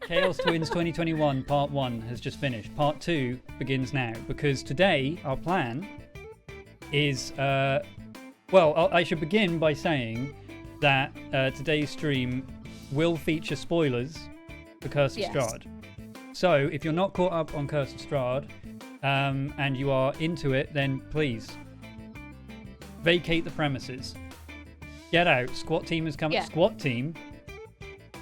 Chaos Twins 2021 Part 1 has just finished. Part 2 begins now, because today our plan is... well, I should begin by saying that today's stream will feature spoilers for Curse of Strahd. So, if you're not caught up on Curse of Strahd, and you are into it, then please vacate the premises. Get out. Squat team is coming. Squat team.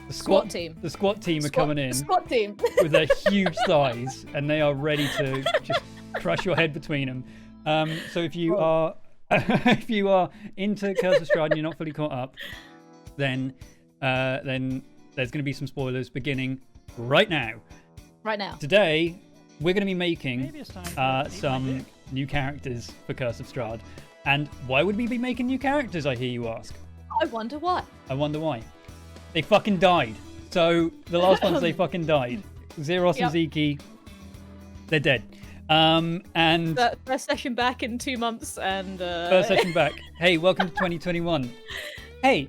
The squat team. The squat team are coming in. Squat team with their huge thighs, and they are ready to just crush your head between them. So if you are if you are into Curse of Strahd and you're not fully caught up, then there's going to be some spoilers beginning right now. Right now. Today we're going to be making some new characters for Curse of Strahd. And why would we be making new characters, I hear you ask? I wonder why. I wonder why. They fucking died. So the last ones, they fucking died. Xeros and Ziki, they're dead. And first session back in 2 months, and first session back. Hey, welcome to 2021. Hey,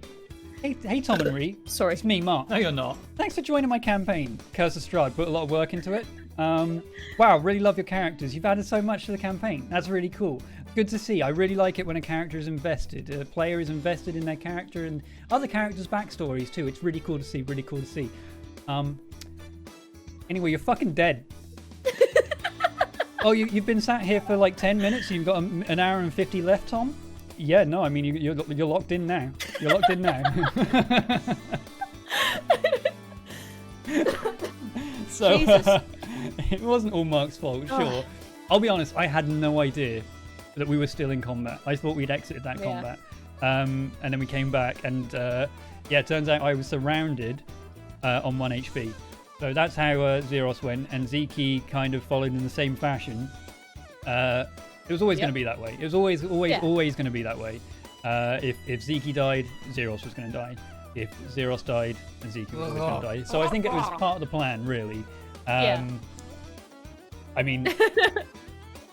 Tom and Ree. Sorry, it's me, Mark. No, you're not. Thanks for joining my campaign, Curse of Strahd. Put a lot of work into it. Wow, really love your characters. You've added so much to the campaign. That's really cool. Good to see. I really like it when a character is invested. A player is invested in their character and other characters' backstories too. It's really cool to see. Really cool to see. Anyway, you're fucking dead. Oh, you've been sat here for like 10 minutes. You've got an hour and 50 left, Tom. Yeah, no, I mean you're locked in now. You're locked in now. So it wasn't all Mark's fault, sure. I'll be honest, I had no idea that we were still in combat. I thought we'd exited that combat. And then we came back, and it turns out I was surrounded on 1 HP. So that's how Xeros went, and Ziki kind of followed in the same fashion. It was always going to be that way. It was always going to be that way. If Ziki died, Xeros was going to die. If Xeros died, then Ziki was always going to die. So I think it was part of the plan, really. I mean,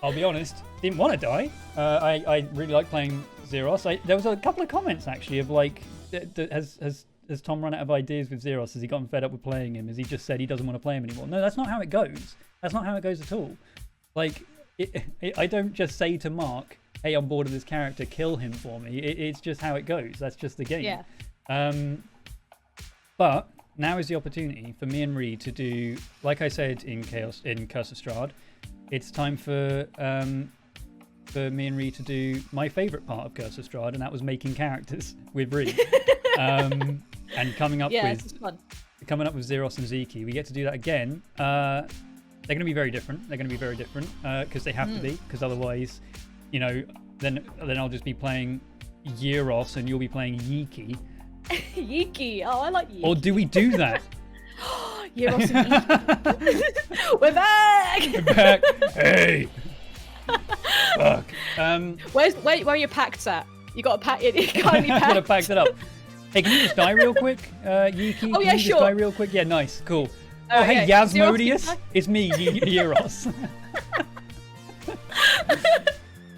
I'll be honest, didn't want to die. I really like playing Xeros. There was a couple of comments actually of like, has Tom run out of ideas with Xeros? Has he gotten fed up with playing him? Has he just said he doesn't want to play him anymore? No, that's not how it goes. That's not how it goes at all. Like, I don't just say to Mark, hey, I'm bored of this character, kill him for me. It's just how it goes. That's just the game. Yeah. But now is the opportunity for me and Ree to do, like I said in Curse of Strahd, it's time for me and Ree to do my favourite part of Curse of Strahd, and that was making characters with Ree. And coming up with Xeros and Ziki. We get to do that again. They're going to be very different. They're going to be very different because they have to be, because otherwise, you know, then I'll just be playing Xeros and you'll be playing Ziki. Yiki. Oh, I like Yiki. Or do we do that? Xeros and Ziki. We're back! We're back. Hey! Fuck. Where are your packs at? You got a pack? You got any packs? I've got to pack it up. Hey, can you just die real quick, Yiki? Oh, yeah, can you just die real quick? Yeah, nice. Cool. Oh, hey, Yasmodius. It's me, Xeros.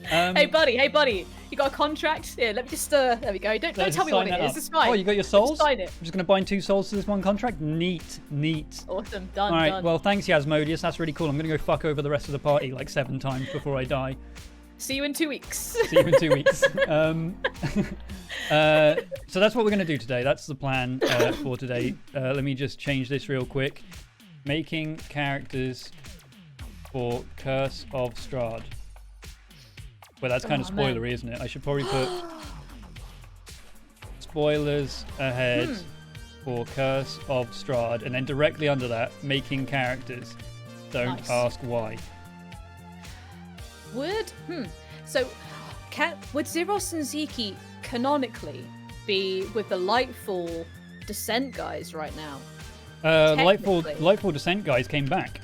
Hey, buddy. You got a contract? Here, let me just, there we go. Don't tell me what it is. It's fine. Oh, you got your souls? Sign it. I'm just going to bind 2 souls to this one contract? Neat. Awesome. Done. All right, well, thanks, Yasmodius. That's really cool. I'm going to go fuck over the rest of the party like 7 times before I die. See you in 2 weeks. See you in 2 weeks. So that's what we're going to do today. That's the plan for today. Let me just change this real quick. Making characters for Curse of Strahd. Well, that's kind of spoilery, isn't it? I should probably put spoilers ahead for Curse of Strahd, and then directly under that, making characters. Don't ask why. So, would Xeros and Ziki canonically be with the Lightfall Descent guys right now? Lightfall Descent guys came back.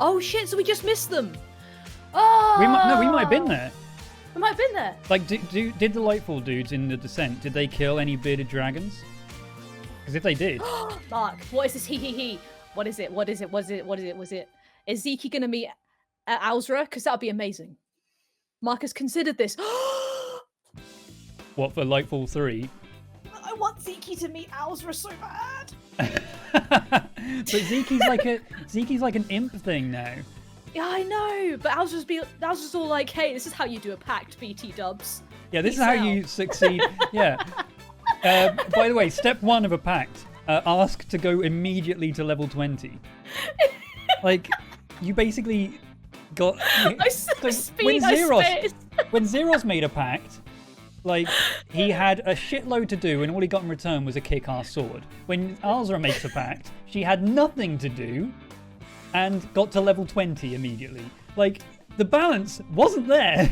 Oh shit! So we just missed them. Oh. We might have been there. We might have been there. Like, did the Lightfall dudes in the Descent? Did they kill any bearded dragons? Because if they did, Mark, what is this? He. What is it? Is Ziki gonna meet Alzra? Because that'd be amazing. Mark has considered this. What, for Lightfall 3? I want Ziki to meet Alzra so bad. But Ziki's like an imp thing now. Yeah, I know, but I was just all like, hey, this is how you do a pact, BT dubs. Yeah, this Peace is how out. you succeed. Yeah. By the way, step 1 of a pact: ask to go immediately to level 20. Like, you basically got. When Xeros made a pact, like, he had a shitload to do, and all he got in return was a kick-ass sword. When Azra makes a pact, she had nothing to do, and got to level 20 immediately. Like, the balance wasn't there.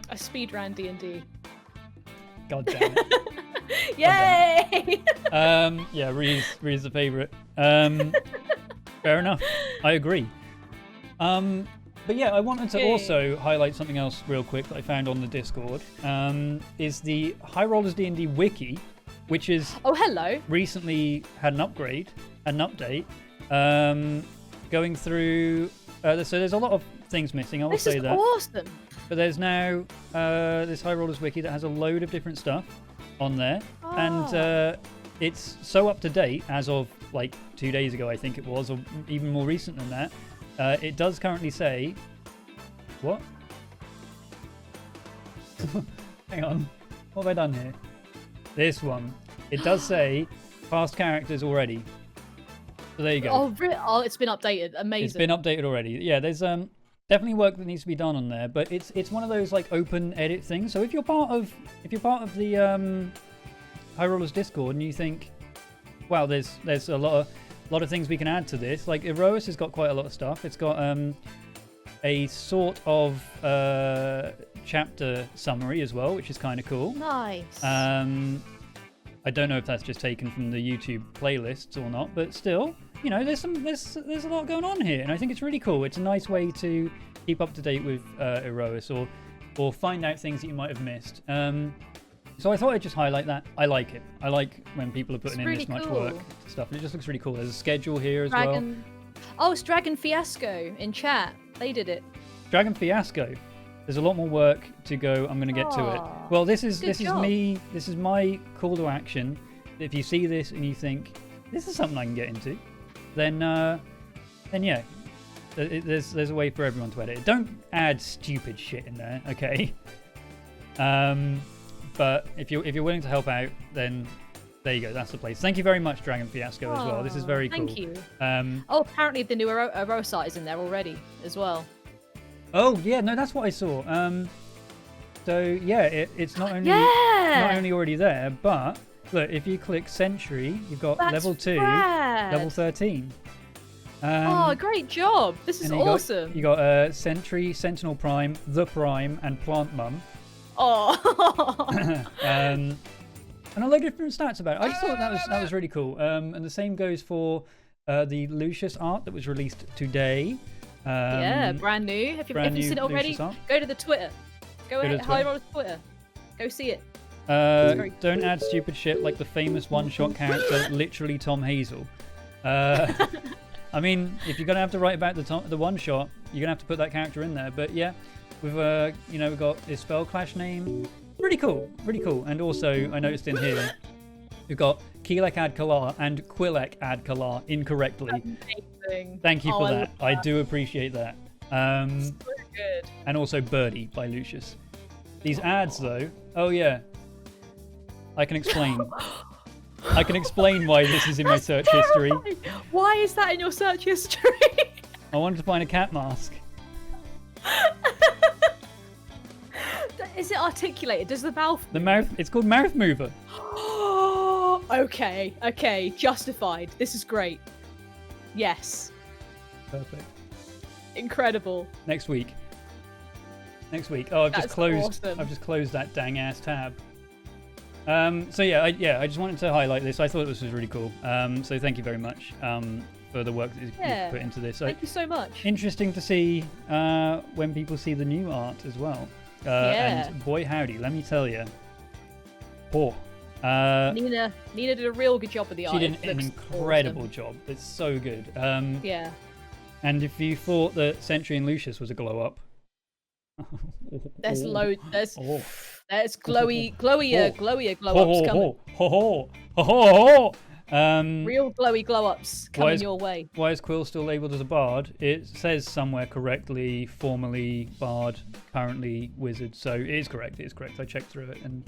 I speedran D&D. God damn it. Yay! Yeah, Ree's the favourite. Fair enough. I agree. But yeah, I wanted to also highlight something else real quick that I found on the Discord. Is the High Rollers D&D wiki, which is hello. recently had an upgrade, an update. Going through, so there's a lot of things missing. I will say that. This is awesome. But there's now this High Rollers wiki that has a load of different stuff on there, and it's so up to date as of like 2 days ago, I think it was, or even more recent than that. It does currently say, what? Hang on, what have I done here? This one. It does say past characters already. So there you go. Oh, it's been updated. Amazing. It's been updated already. Yeah, there's definitely work that needs to be done on there, but it's one of those like open edit things. So if you're part of the High Rollers Discord and you think, wow, there's a lot of things we can add to this. Like Erois has got quite a lot of stuff. It's got a sort of chapter summary as well, which is kind of cool. Nice. I don't know if that's just taken from the YouTube playlists or not, but still, you know, there's a lot going on here, and I think it's really cool. It's a nice way to keep up to date with Erois or find out things that you might have missed. So I thought I'd just highlight that. I like it. I like when people are putting in this much work to stuff. It just looks really cool. There's a schedule here as well. Oh, it's Dragon Fiasco in chat. They did it. Dragon Fiasco. There's a lot more work to go. I'm going to get to it. Well, this is me. This is my call to action. If you see this and you think this is something I can get into, then yeah, there's a way for everyone to edit it. Don't add stupid shit in there, okay? But if you're willing to help out, then there you go. That's the place. Thank you very much, Dragon Fiasco, as well. This is very cool. Thank you. Apparently the new Erosa is in there already as well. Oh yeah, no, that's what I saw. So yeah, it's not only already there, but look, if you click Sentry, you've got level 2, level 13. Great job! This is awesome. You got Sentry, Sentinel Prime, The Prime, and Plant Mum. And a lot of different stats about it. I just thought that was really cool. And the same goes for the Lucius art that was released today. Yeah, brand new. If you've seen it already, go to the Twitter. Go ahead, High Rollers Twitter. Go see it. Don't add stupid shit like the famous one-shot character, literally Tom Hazel. I mean, if you're gonna have to write about the one-shot, you're gonna have to put that character in there. But yeah, we've got his spell clash name. Really cool, really cool. And also, I noticed in here, we've got Keelek Ad Kalar and Quillek Ad Kalar incorrectly. Amazing. Thank you for that. I do appreciate that. So good. And also Birdie by Lucius. These ads, though. Oh yeah. I can explain. I can explain why this is in my search history. Why is that in your search history? I wanted to find a cat mask. Is it articulated? Does the mouth? The mouth. It's called Mouth Mover. Okay. Justified. This is great. Yes. Perfect. Incredible. Next week. Oh, I've just closed. Awesome. I've just closed that dang ass tab. So yeah, I just wanted to highlight this. I thought this was really cool. So thank you very much for the work that you've put into this. Thank you so much. Interesting to see when people see the new art as well. And boy howdy, let me tell you. Nina did a real good job with the art. She did an incredible job. It's so good. Yeah. And if you thought that Sentry and Lucius was a glow up, there's loads. There's glowier glow ups coming. Real glowy glow-ups coming your way. Why is Quill still labeled as a bard? It says somewhere correctly, formerly bard, currently wizard. So it is correct. It is correct. I checked through it, and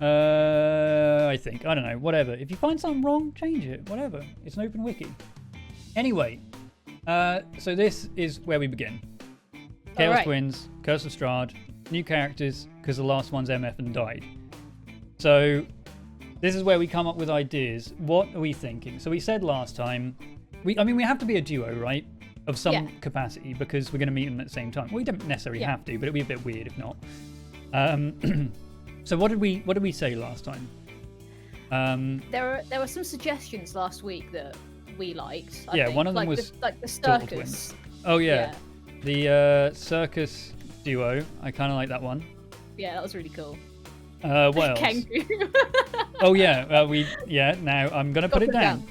I think, I don't know, whatever. If you find something wrong, change it. Whatever. It's an open wiki. Anyway, so this is where we begin. Chaos Twins, Curse of Strahd, new characters because the last one's MF and died. So this is where we come up with ideas. What are we thinking? So we said last time, we have to be a duo, right? Of some capacity, because we're going to meet them at the same time. We don't necessarily have to, but it'd be a bit weird if not. So what did we say last time? There were some suggestions last week that we liked. I think. One of them was the circus. Oh yeah. The circus duo. I kind of like that one. Yeah, that was really cool. What else? Kenku. Oh yeah, now I'm gonna put it down.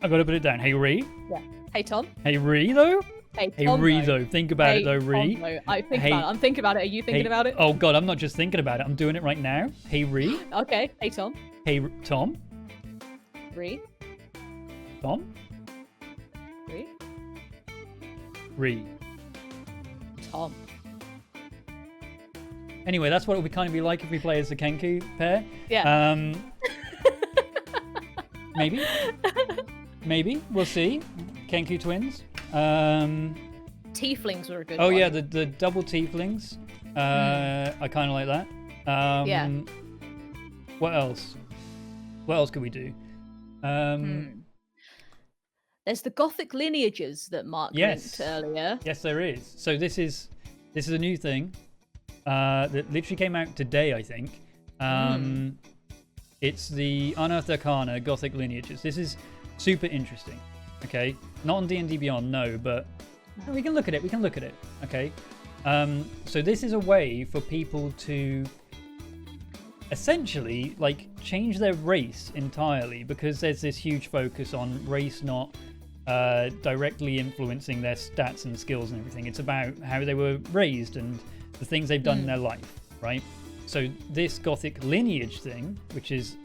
I'm gonna put it down. Hey Ree. Yeah. Hey Tom. Hey Ree though. Hey Tom, Ree though. Think about it though, Ree. I'm thinking about it. Are you thinking about it? Oh god, I'm not just thinking about it. I'm doing it right now. Hey Ree. Okay. Hey Tom. Hey Tom. Ree. Tom. Ree. Ree. Tom. Anyway, that's what it would kind of be like if we play as the Kenku pair. Yeah. Maybe. We'll see. Kenku twins. Tieflings were a good one. Oh, yeah, the double tieflings. I kind of like that. Yeah. What else? What else could we do? There's the Gothic lineages that Mark linked earlier. Yes, there is. So this is a new thing. That literally came out today, I think. It's the Unearthed Arcana Gothic lineages. This is super interesting. Okay, not on D&D Beyond, no, but we can look at it. Okay, so this is a way for people to essentially like change their race entirely, because there's this huge focus on race not directly influencing their stats and skills and everything. It's about how they were raised and the things they've done in their life, right? So this Gothic lineage thing, which is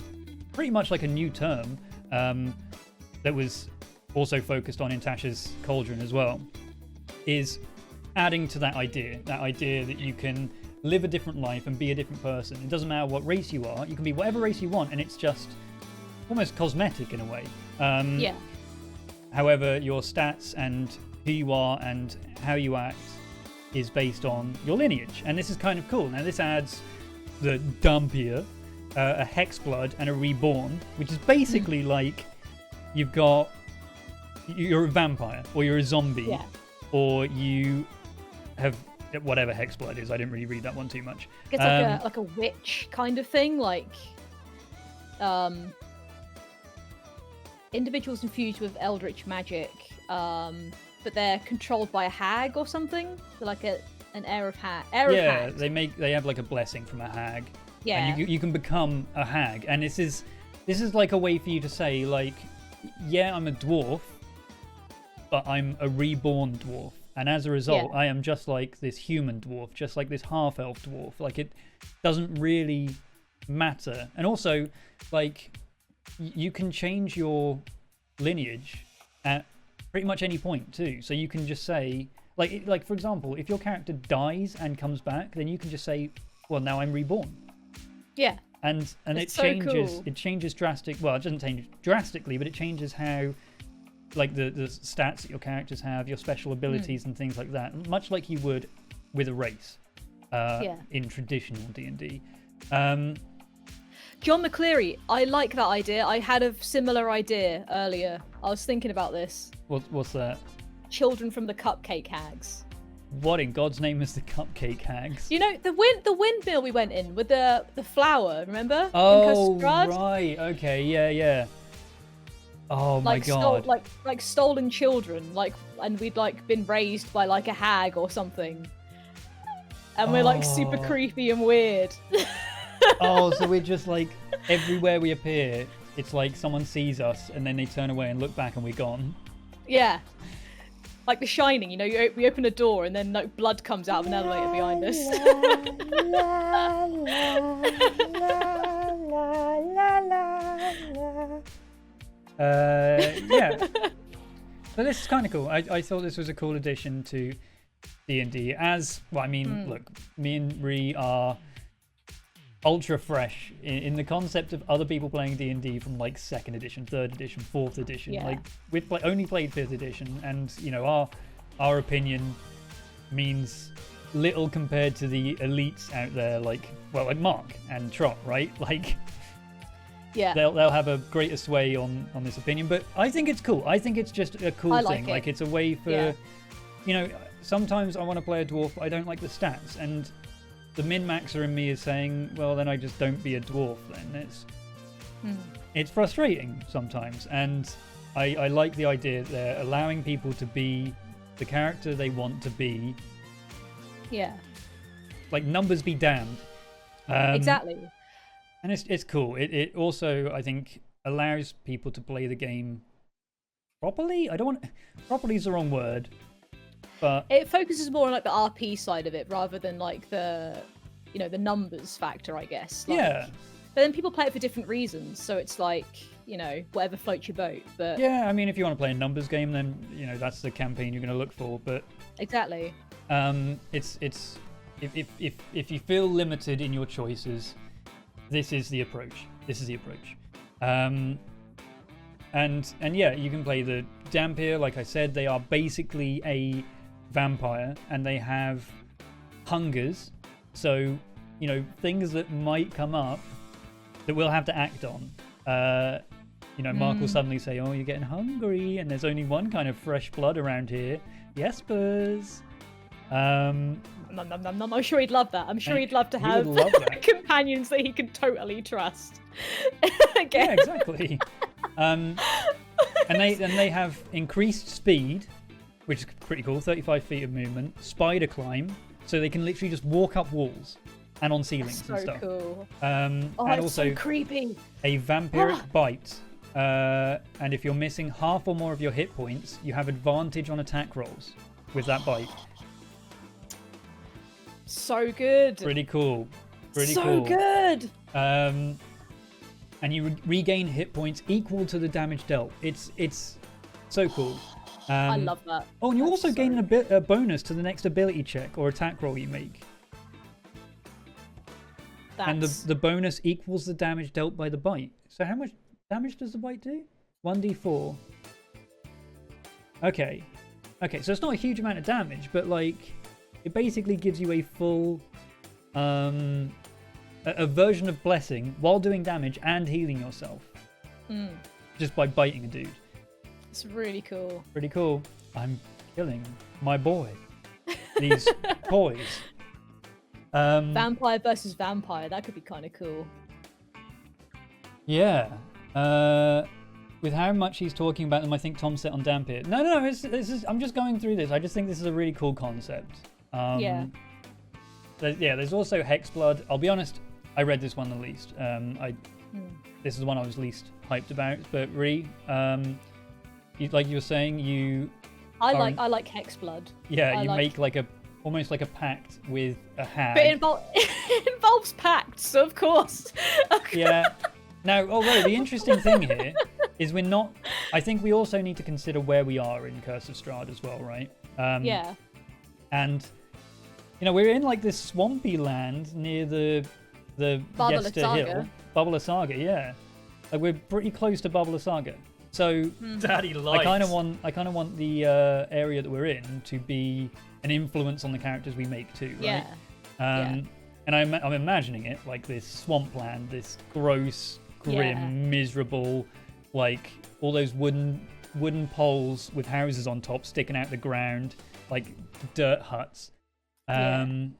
pretty much like a new term that was also focused on in Tasha's Cauldron as well, is adding to that idea that you can live a different life and be a different person. It doesn't matter what race you are. You can be whatever race you want, and it's just almost cosmetic in a way. However, your stats and who you are and how you act is based on your lineage, and this is kind of cool. Now this adds the Dumpier, a Hexblood, and a Reborn, which is basically like you're a vampire or you're a zombie, or you have whatever Hexblood is. I didn't really read that one too much. It's like a witch kind of thing, like individuals infused with eldritch magic, but they're controlled by a hag or something. So like an heir of hag. They have like a blessing from a hag. Yeah. And you can become a hag, and this is like a way for you to say like, yeah, I'm a dwarf, but I'm a reborn dwarf, and as a result, I am just like this human dwarf, just like this half-elf dwarf. Like, it doesn't really matter. And also, like, you can change your lineage at pretty much any point too. So you can just say, like for example, if your character dies and comes back, then you can just say, well, now I'm reborn. Yeah. And it changes. Cool. It changes well, it doesn't change drastically, but it changes how, like, the stats that your characters have, your special abilities and things like that, much like you would with a race in traditional D&D. John McCleary, I like that idea. I had a similar idea earlier. I was thinking about this. What's that? Children from the Cupcake Hags. What in God's name is the Cupcake Hags? You know, the windmill we went in with the flower, remember? Oh, right. Okay, yeah. Oh my God. Like stolen children, and we'd like been raised by like a hag or something. And we're like super creepy and weird. Oh, so we're just like, everywhere we appear, it's like someone sees us and then they turn away and look back and we're gone. Yeah. Like The Shining, you know, we open a door and then like blood comes out of an elevator behind us. Yeah. So this is kind of cool. I thought this was a cool addition to D&D. As well, I mean, look, me and Ree are ultra fresh in the concept of other people playing D&D from like 2nd edition, 3rd edition, 4th edition. Yeah. Like we've only played 5th edition, and you know our opinion means little compared to the elites out there, like Mark and Trot, right? Like, yeah, they'll have a greater sway on this opinion, but I think it's cool. I think it's just a cool thing. Like it's a way for, you know, sometimes I want to play a dwarf, but I don't like the stats, and the min-maxer in me is saying, well, then I just don't be a dwarf. Then it's frustrating sometimes, and I like the idea that they're allowing people to be the character they want to be. Yeah. Like, numbers be damned. Exactly. And it's cool. It also, I think, allows people to play the game properly. I don't want... Properly is the wrong word. But it focuses more on like the RP side of it rather than like the, you know, the numbers factor, I guess. Like, yeah. But then people play it for different reasons, so it's like, you know, whatever floats your boat. But yeah, I mean, if you want to play a numbers game, then you know that's the campaign you're going to look for. But exactly. It's if you feel limited in your choices, this is the approach. This is the approach. And yeah, you can play the Dampier. Like I said, they are basically a vampire, and they have hungers. So, you know, things that might come up that we'll have to act on. You know, Mark will suddenly say, "Oh, you're getting hungry, and there's only one kind of fresh blood around here." Yes, Buzz. I'm sure he'd love that. I'm sure he'd love to have companions that he can totally trust. Yeah, exactly. And they have increased speed, which is pretty cool. 35 feet of movement. Spider climb, so they can literally just walk up walls and on ceilings and stuff. Cool. And it's also so creepy. A vampiric bite. And if you're missing half or more of your hit points, you have advantage on attack rolls with that bite. So good. Pretty cool. Pretty so cool. Good. And you regain hit points equal to the damage dealt. It's so cool. I love that. Oh, and you also gain a bonus to the next ability check or attack roll you make. And the bonus equals the damage dealt by the bite. So how much damage does the bite do? 1d4. Okay. Okay, so it's not a huge amount of damage, but like it basically gives you a full a version of blessing while doing damage and healing yourself. Just by biting a dude. It's really cool. Pretty cool. I'm killing my boy. These toys. Vampire versus vampire. That could be kind of cool. Yeah. With how much he's talking about them, I think Tom set on Dampier. No. I'm just going through this. I just think this is a really cool concept. Yeah. There's also Hexblood. I'll be honest, I read this one the least. This is the one I was least hyped about. But Ree, like you were saying, I like Hexblood. Yeah, you make like almost like a pact with a hag. But it involves pacts, so of course. Yeah. Now, although the interesting thing here is we're not... I think we also need to consider where we are in Curse of Strahd as well, right? Yeah. And, you know, we're in like this swampy land near the Yester Hill. Bubbler Saga, yeah. Like we're pretty close to Bubbler Saga. So Daddy likes. I kind of want the area that we're in to be an influence on the characters we make too, right? Yeah. And I'm imagining it like this swampland, this gross, grim, miserable, like all those wooden poles with houses on top sticking out the ground, like dirt huts, and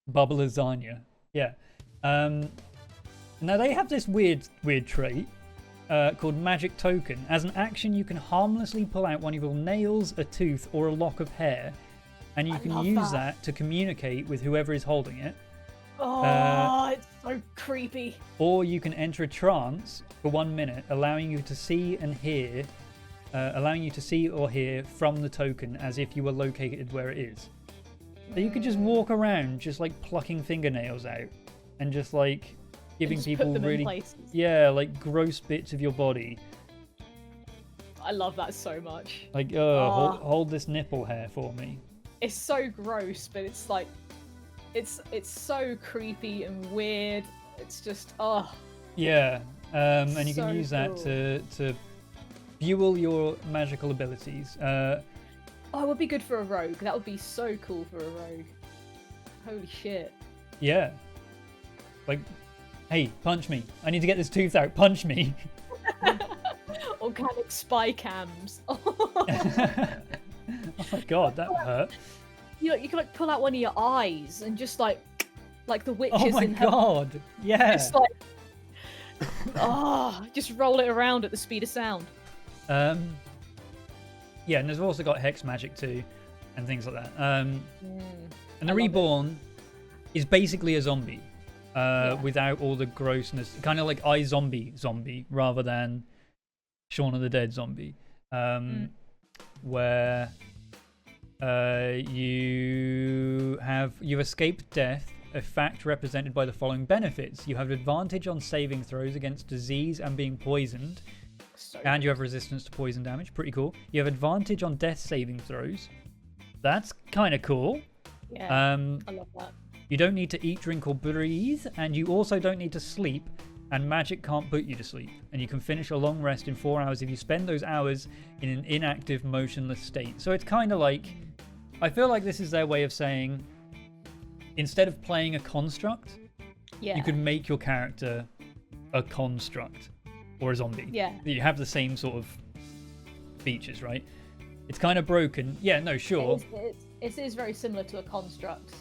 bubble lasagna. Yeah. Now they have this weird trait called Magic Token. As an action, you can harmlessly pull out one of your nails, a tooth, or a lock of hair, and you can use that to communicate with whoever is holding it. Oh, it's so creepy. Or you can enter a trance for 1 minute, allowing you to see and hear, or hear from the token as if you were located where it is. So you could just walk around, just like plucking fingernails out, and just like giving people really, like gross bits of your body I love that so much. Like, hold this nipple hair for me. It's so gross, but it's like, it's so creepy and weird. It's just, Yeah, and you so can use that cool. to fuel your magical abilities. It would be good for a rogue. That would be so cool for a rogue. Holy shit. Yeah. Like, hey, punch me. I need to get this tooth out. Punch me. Organic spy cams. Oh my god, that hurt. You can like pull out one of your eyes and just like the witches Oh my in god, yeah. Just like, just roll it around at the speed of sound. Yeah, and there's also got hex magic too, and things like that. And the Reborn is basically a zombie, without all the grossness. Kind of like iZombie rather than Shaun of the Dead zombie, where you've escaped death, a fact represented by the following benefits. You have advantage on saving throws against disease and being poisoned. And you have resistance to poison damage. Pretty cool. You have advantage on death saving throws. That's kind of cool. Yeah, I love that. You don't need to eat, drink, or breathe. And you also don't need to sleep. And magic can't put you to sleep. And you can finish a long rest in 4 hours if you spend those hours in an inactive, motionless state. So it's kind of like... I feel like this is their way of saying... Instead of playing a construct, you could make your character a construct. Or a zombie. Yeah. You have the same sort of features, right? It's kind of broken. Yeah, no, sure. It is very similar to a construct.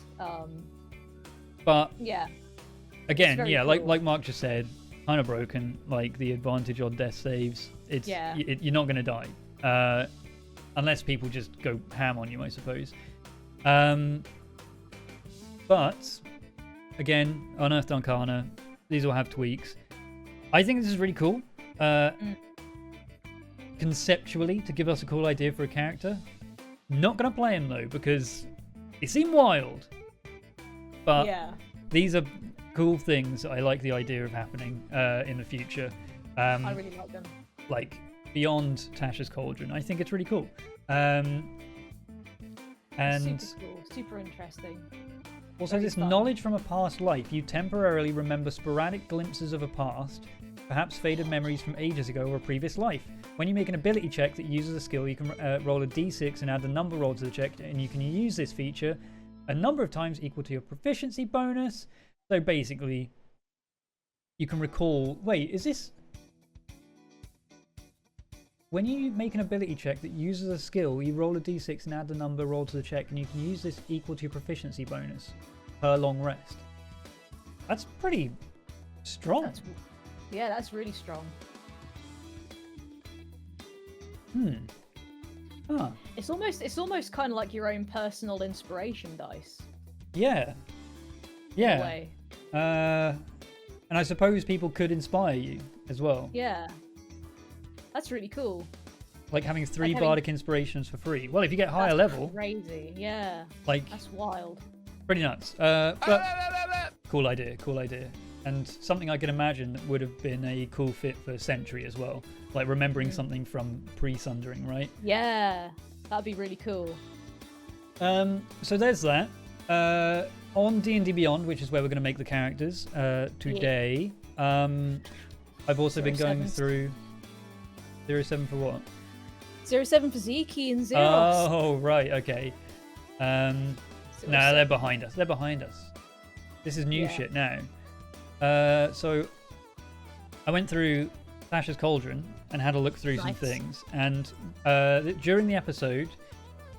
But yeah. Again, yeah, cool. like Mark just said, kind of broken. Like the advantage on death saves. It's you're not going to die, unless people just go ham on you, I suppose. But again, Unearthed Arcana, these will have tweaks. I think this is really cool. Conceptually, to give us a cool idea for a character. Not going to play him, though, because they seem wild. But these are cool things I like the idea of happening in the future. I really like them. Like, beyond Tasha's Cauldron. I think it's really cool. And super cool. Super interesting. Also, this knowledge from a past life. You temporarily remember sporadic glimpses of a past, perhaps faded memories from ages ago or a previous life. When you make an ability check that uses a skill, you can roll a d6 and add the number rolled to the check, and you can use this feature a number of times equal to your proficiency bonus. So basically, you can recall... Wait, is this... When you make an ability check that uses a skill, you roll a d6 and add the number rolled to the check, and you can use this equal to your proficiency bonus per long rest. That's pretty strong. That's really strong. Huh. It's almost kind of like your own personal inspiration dice. Yeah. In a way. And I suppose people could inspire you as well. Yeah. That's really cool. Like having 3 bardic inspirations for free. Well, if you get higher level. Crazy, yeah. Like, that's wild. Pretty nuts. But cool idea. And something I can imagine would have been a cool fit for Sentry as well. Like remembering something from pre-sundering, right? Yeah, that'd be really cool. So there's that. On D&D Beyond, which is where we're going to make the characters today, I've also been going through 07 for what? 07 for Ziki and Xeros. Oh, right, okay. Nah, they're behind us. This is new shit now. So I went through Tasha's Cauldron and had a look through some things. And during the episode,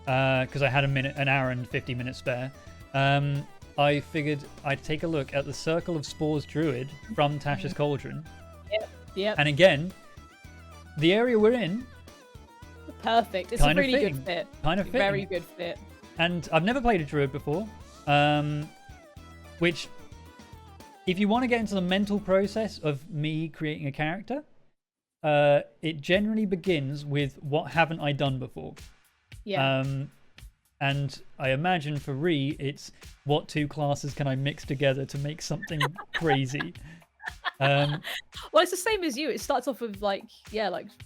because I had an hour and 50 minutes spare, I figured I'd take a look at the Circle of Spores Druid from Tasha's Cauldron. Yep. And again, the area we're in. Perfect. It's a really good fit. Kind of very good fit. And I've never played a druid before, which, if you want to get into the mental process of me creating a character, it generally begins with what haven't I done before. Yeah. And I imagine for Ree, it's what 2 classes can I mix together to make something crazy. Well, it's the same as you. It starts off with like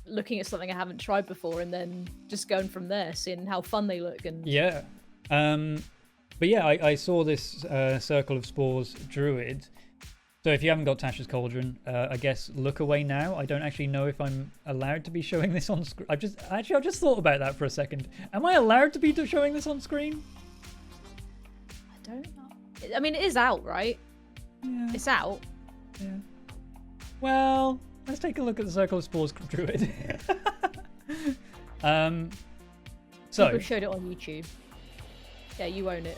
looking at something I haven't tried before, and then just going from there, seeing how fun they look. And yeah, but yeah, I saw this Circle of Spores Druid. So if you haven't got Tasha's Cauldron, I guess look away now. I don't actually know if I'm allowed to be showing this on screen. I've just thought about that for a second. Am I allowed to be showing this on screen? I don't know. I mean, it is out, right? Yeah. It's out. Yeah. Well, let's take a look at the Circle of Spores Druid. So people showed it on YouTube. Yeah, you own it.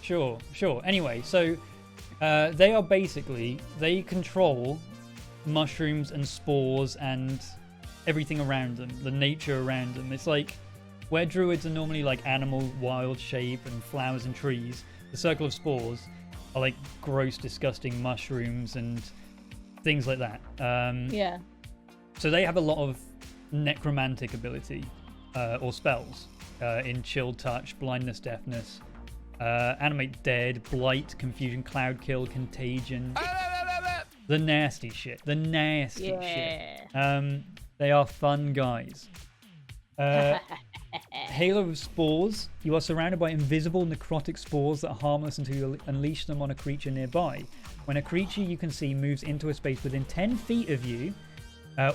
Sure. Anyway, so they control mushrooms and spores and everything around them, the nature around them. It's like where druids are normally like animal, wild shape, and flowers and trees. The Circle of Spores are like gross, disgusting mushrooms and things like that. Yeah. So they have a lot of necromantic ability or spells in Chill Touch, Blindness, Deafness, Animate Dead, Blight, Confusion, Cloud Kill, Contagion. The nasty shit. They are fun guys. Halo of Spores. You are surrounded by invisible necrotic spores that are harmless until you unleash them on a creature nearby. When a creature you can see moves into a space within 10 feet of you,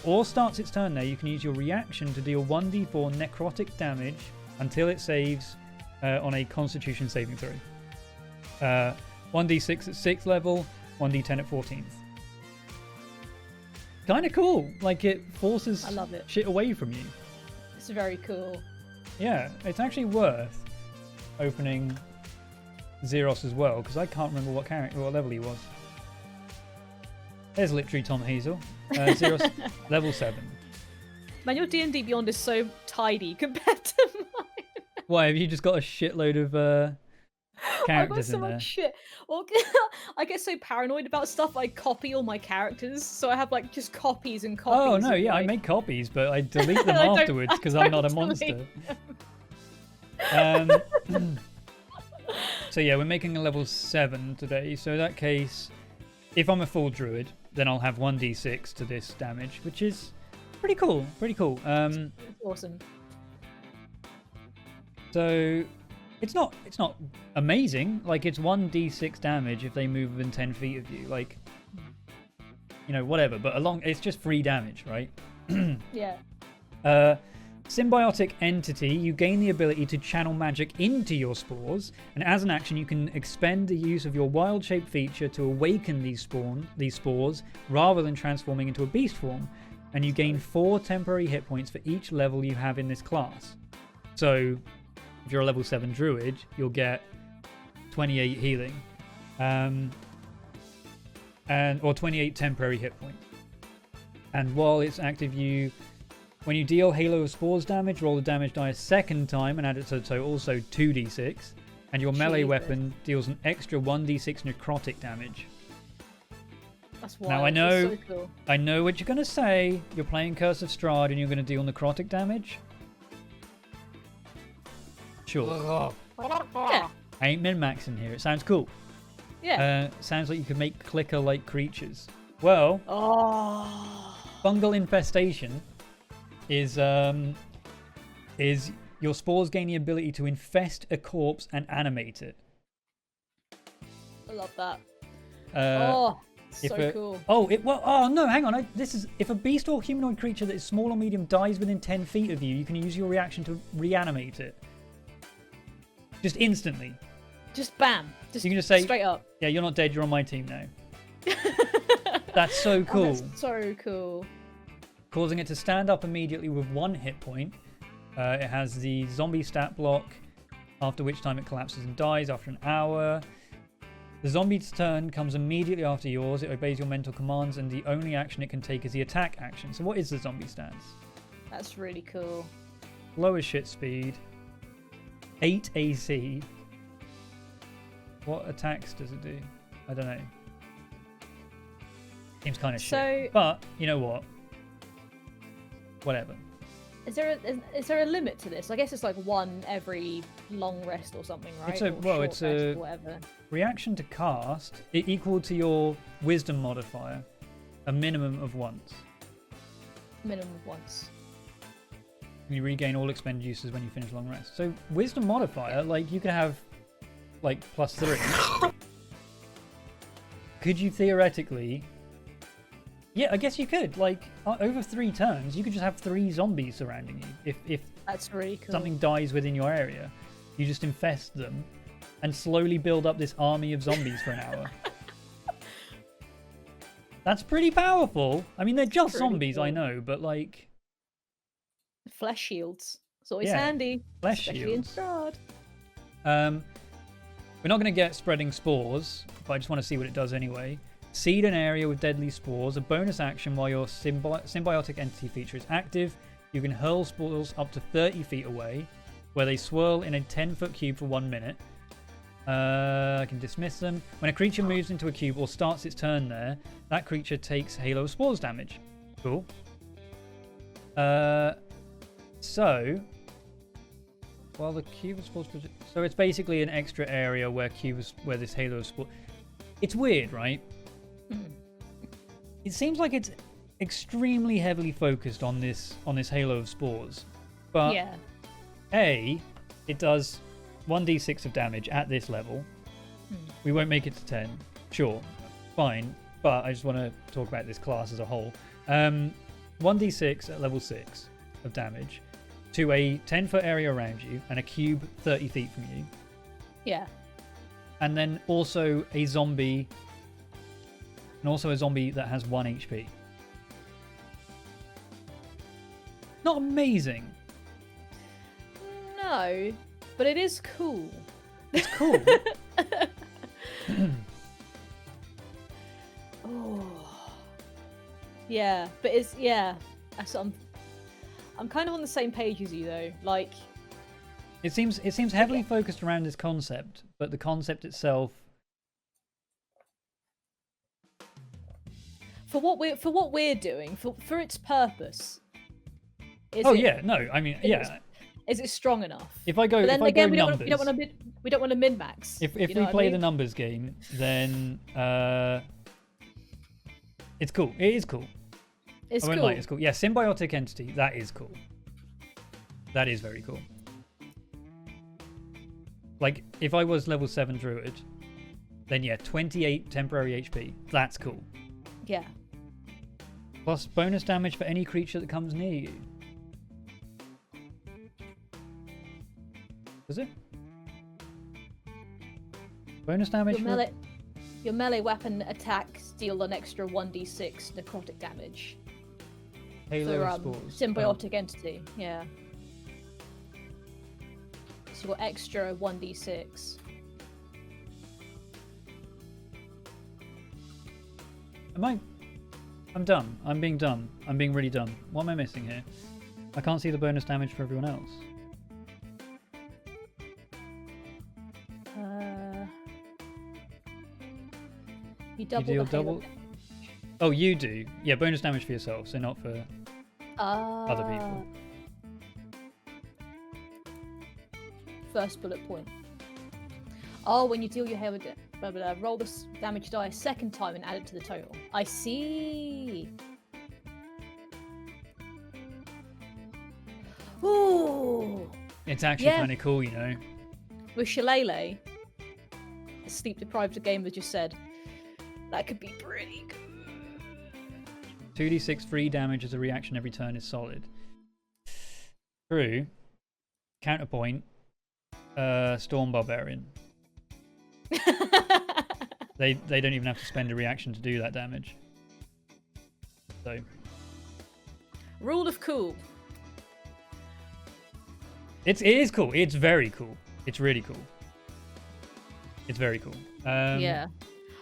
or starts its turn there, you can use your reaction to deal 1d4 necrotic damage until it saves on a Constitution saving throw. 1d6 at 6th level, 1d10 at 14th. Kind of cool. Like, it forces I love it. shit away from you. It's very cool. Yeah, it's actually worth opening Xeros as well, because I can't remember what level he was. There's literally Tom Hazel. Xeros, level 7. Man, your D&D Beyond is so tidy compared to mine. Why, have you just got a shitload of characters in there? I got so much shit. Well, I get so paranoid about stuff, I copy all my characters, so I have like just copies and copies. Oh, no, yeah, like... I make copies, but I delete them afterwards because I'm not a monster. So yeah, we're making a level 7 today, so in that case, if I'm a full druid, then I'll have 1d6 to this damage, which is pretty cool. Awesome. So it's not amazing. Like, it's 1d6 damage if they move within 10 feet of you. Like, you know, whatever. But it's just free damage, right? Yeah. Symbiotic entity. You gain the ability to channel magic into your spores, and as an action, you can expend the use of your wild shape feature to awaken these spores, rather than transforming into a beast form. And you gain 4 temporary hit points for each level you have in this class. So, if you're a level 7 druid, you'll get 28 healing, or 28 temporary hit points. And while it's active, when you deal Halo of Spores damage, roll the damage die a second time and add it to the total, so 2d6. And your melee weapon deals an extra 1d6 necrotic damage. That's wild. Now So cool. I know what you're going to say. You're playing Curse of Strahd and you're going to deal necrotic damage. Sure. Yeah. I ain't min-maxing here. It sounds cool. Yeah. Sounds like you could make clicker-like creatures. Well, fungal infestation is your spores gain the ability to infest a corpse and animate it. I love that. Cool. Oh no, hang on. If a beast or humanoid creature that is small or medium dies within 10 feet of you, you can use your reaction to reanimate it. Just instantly. Just bam. You can just say straight up. Yeah, you're not dead. You're on my team now. That's so cool. That's so cool. Causing it to stand up immediately with 1 hit point. It has the zombie stat block, after which time it collapses and dies after an hour. The zombie's turn comes immediately after yours. It obeys your mental commands, and the only action it can take is the attack action. So what is the zombie stance? That's really cool. Lowest shit speed. 8 AC. What attacks does it do? I don't know. Seems kind of shit. But, you know what? Whatever. Is there a limit to this? I guess it's like 1 every long rest or something, right? It's a whatever. Reaction to cast, equal to your wisdom modifier. A minimum of once. Minimum of once. You regain all expended uses when you finish long rest. So wisdom modifier, like you could have like +3. Could you theoretically? Yeah, I guess you could. Like over 3 turns, you could just have 3 zombies surrounding you. If that's really cool. Something dies within your area, you just infest them and slowly build up this army of zombies for an hour. That's pretty powerful. I mean, they're just zombies, cool. I know, but like... Flesh shields. It's always handy. Flesh shields. Especially in STRAHD. We're not going to get spreading spores, but I just want to see what it does anyway. Seed an area with deadly spores. A bonus action while your symbiotic entity feature is active. You can hurl spores up to 30 feet away, where they swirl in a 10-foot cube for 1 minute. I can dismiss them. When a creature moves into a cube or starts its turn there, that creature takes Halo of Spores damage. Cool. So, while the cube of spores... So it's basically an extra area where this Halo of Spores... It's weird, right? It seems like it's extremely heavily focused on this Halo of Spores. But, yeah. A, it does 1d6 of damage at this level. We won't make it to 10. Sure, fine. But I just want to talk about this class as a whole. 1d6 at level 6 of damage to a 10-foot area around you and a cube 30 feet from you. Yeah. And then also a zombie. And also a zombie that has 1 HP. Not amazing. No, but it is cool. It's cool. Oh. Yeah, but it's I'm kind of on the same page as you though. Like it seems heavily focused around this concept, but the concept itself for what we're doing, for its purpose. I mean, yeah. Is it strong enough? If I go, but then if again, I go numbers, we don't want to min max. If we play the numbers game, then it's cool. It is cool. It's I won't cool. lie, it's cool. Yeah, symbiotic entity. That is cool. That is very cool. Like if I was level 7 druid, then yeah, 28 temporary HP. That's cool. Yeah. Plus bonus damage for any creature that comes near you. Is it? Bonus damage your melee weapon attacks deal an extra 1d6 necrotic damage. Halo of Spores. Symbiotic entity, yeah. So you've got extra 1d6. I'm dumb. I'm being dumb. I'm being really dumb. What am I missing here? I can't see the bonus damage for everyone else. You double you the double. Oh, you do. Yeah, bonus damage for yourself, so not for other people. First bullet point. Oh, when you deal your Halo roll the damage die a second time and add it to the total. I see. Ooh. It's actually kind of cool, you know. With Shillelagh, a sleep-deprived gamer just said, that could be pretty good. 2d6 free damage as a reaction every turn is solid. True. Counterpoint. Storm Barbarian. They don't even have to spend a reaction to do that damage. So. Rule of cool. It is cool. It's very cool. It's really cool. It's very cool. Yeah.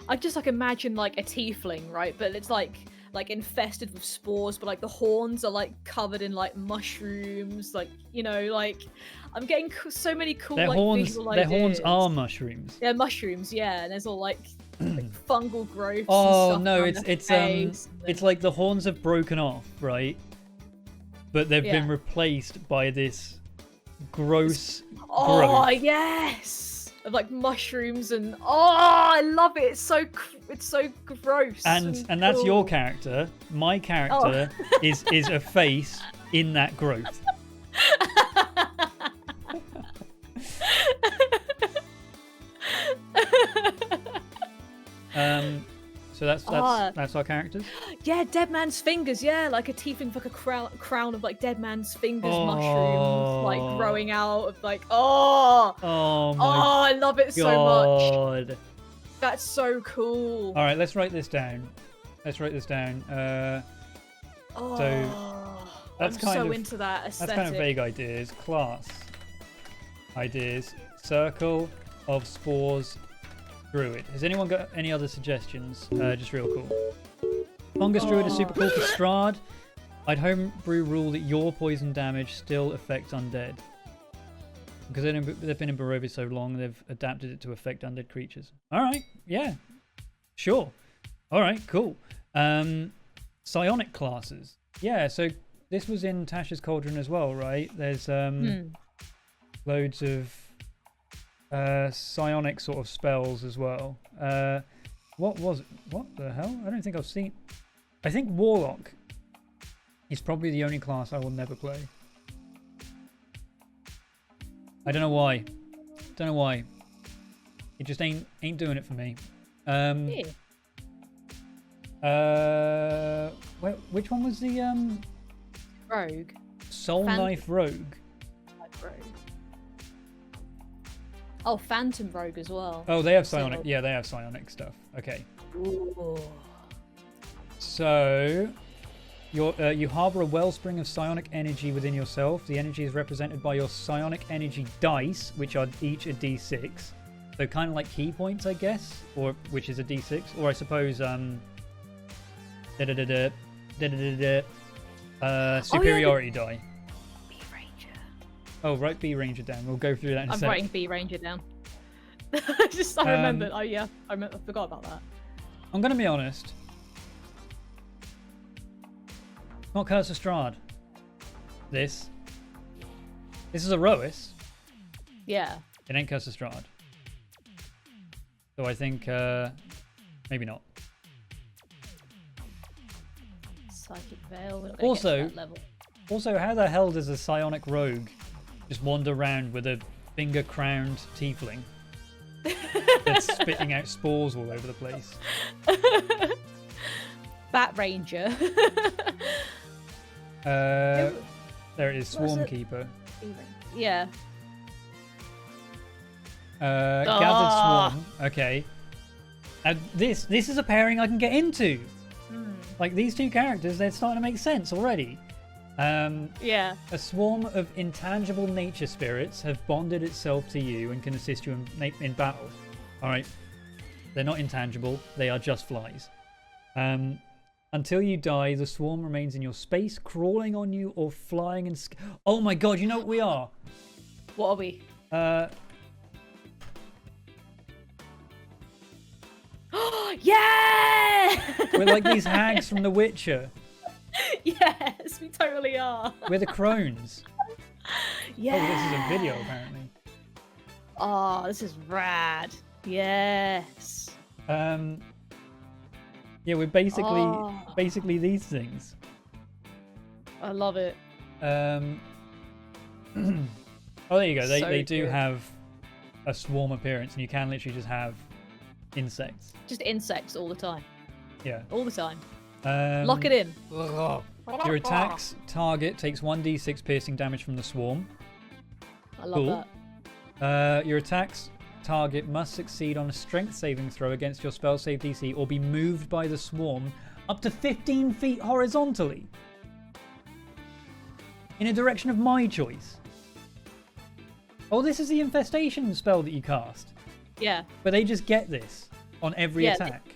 I just imagine a tiefling, right? But it's like infested with spores, but the horns are covered in mushrooms, I'm getting so many cool visual ideas. Their horns are mushrooms. They're mushrooms, yeah, and there's all fungal growths. Oh and stuff no, it's like the horns have broken off, right? But they've been replaced by this gross growth. Yes. of like mushrooms and I love it. It's so gross. And that's cool. your character. My character is a face in that growth. So that's our characters. Yeah, dead man's fingers. Yeah, like a tiefling, like a crown of like dead man's fingers, mushrooms, like growing out of like I love it so much. That's so cool. All right, let's write this down. So that's into that aesthetic. That's kind of vague ideas. Class ideas. Circle of Spores Druid. Has anyone got any other suggestions? Just real cool. Fungus Druid is super cool for STRAHD. I'd homebrew rule that your poison damage still affects undead. Because they've been in Barovia so long, they've adapted it to affect undead creatures. Alright, yeah. Sure. Alright, cool. Psionic classes. Yeah, so this was in Tasha's Cauldron as well, right? There's loads of psionic sort of spells as well. What the hell? I don't think I've seen... I think Warlock is probably the only class I will never play. I don't know why. It just ain't doing it for me. Which one was the Rogue? Soul Knife Rogue. Oh, Phantom Rogue as well. Oh, they have psionic. Yeah, they have psionic stuff. Okay. Ooh. So, you harbor a wellspring of psionic energy within yourself. The energy is represented by your psionic energy dice, which are each a d6. So kind of like key points, I guess, or which is a d6, or I suppose superiority die. B Ranger. Oh, write B Ranger down. We'll go through that in a second. I'm writing B Ranger down. I remembered. Oh yeah, I forgot about that. I'm gonna be honest. Not Curse of Strahd. This is a Rois. Yeah. It ain't Curse of Strahd. So I think maybe not. Psychic Veil. We're not gonna get to that level. Also, how the hell does a psionic rogue just wander around with a finger-crowned tiefling that's spitting out spores all over the place? Bat Ranger. There it is, Swarmkeeper. Yeah. Gathered Swarm. Okay. This is a pairing I can get into. Like these two characters, they're starting to make sense already. Yeah. A swarm of intangible nature spirits have bonded itself to you and can assist you in battle. All right. They're not intangible. They are just flies. Until you die, the swarm remains in your space, crawling on you or flying and... Oh my god, you know what we are? What are we? Yeah! We're like these hags from The Witcher. Yes, we totally are. We're the crones. Yeah. Oh, this is a video, apparently. Oh, this is rad. Yes. Yeah, we're basically these things. I love it. Oh, there you go. They do good. have a swarm appearance, and you can literally just have insects. Just insects all the time. Yeah. All the time. Lock it in. Your attack's target takes 1d6 piercing damage from the swarm. I love that. Your attack's target must succeed on a strength saving throw against your spell save DC or be moved by the swarm up to 15 feet horizontally in a direction of my choice. Oh, this is the infestation spell that you cast. Yeah. But they just get this on every attack.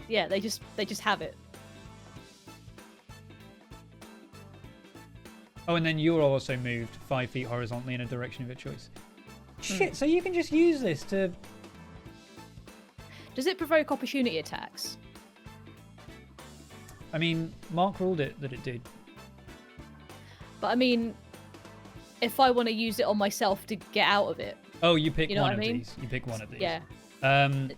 They just have it. Oh, and then you're also moved 5 feet horizontally in a direction of your choice. Shit, so you can just use this to... Does it provoke opportunity attacks? I mean, Mark ruled it that it did. But I mean, if I want to use it on myself to get out of it. Oh, you pick You know one what of I mean? these. You pick one of these. Yeah. Um,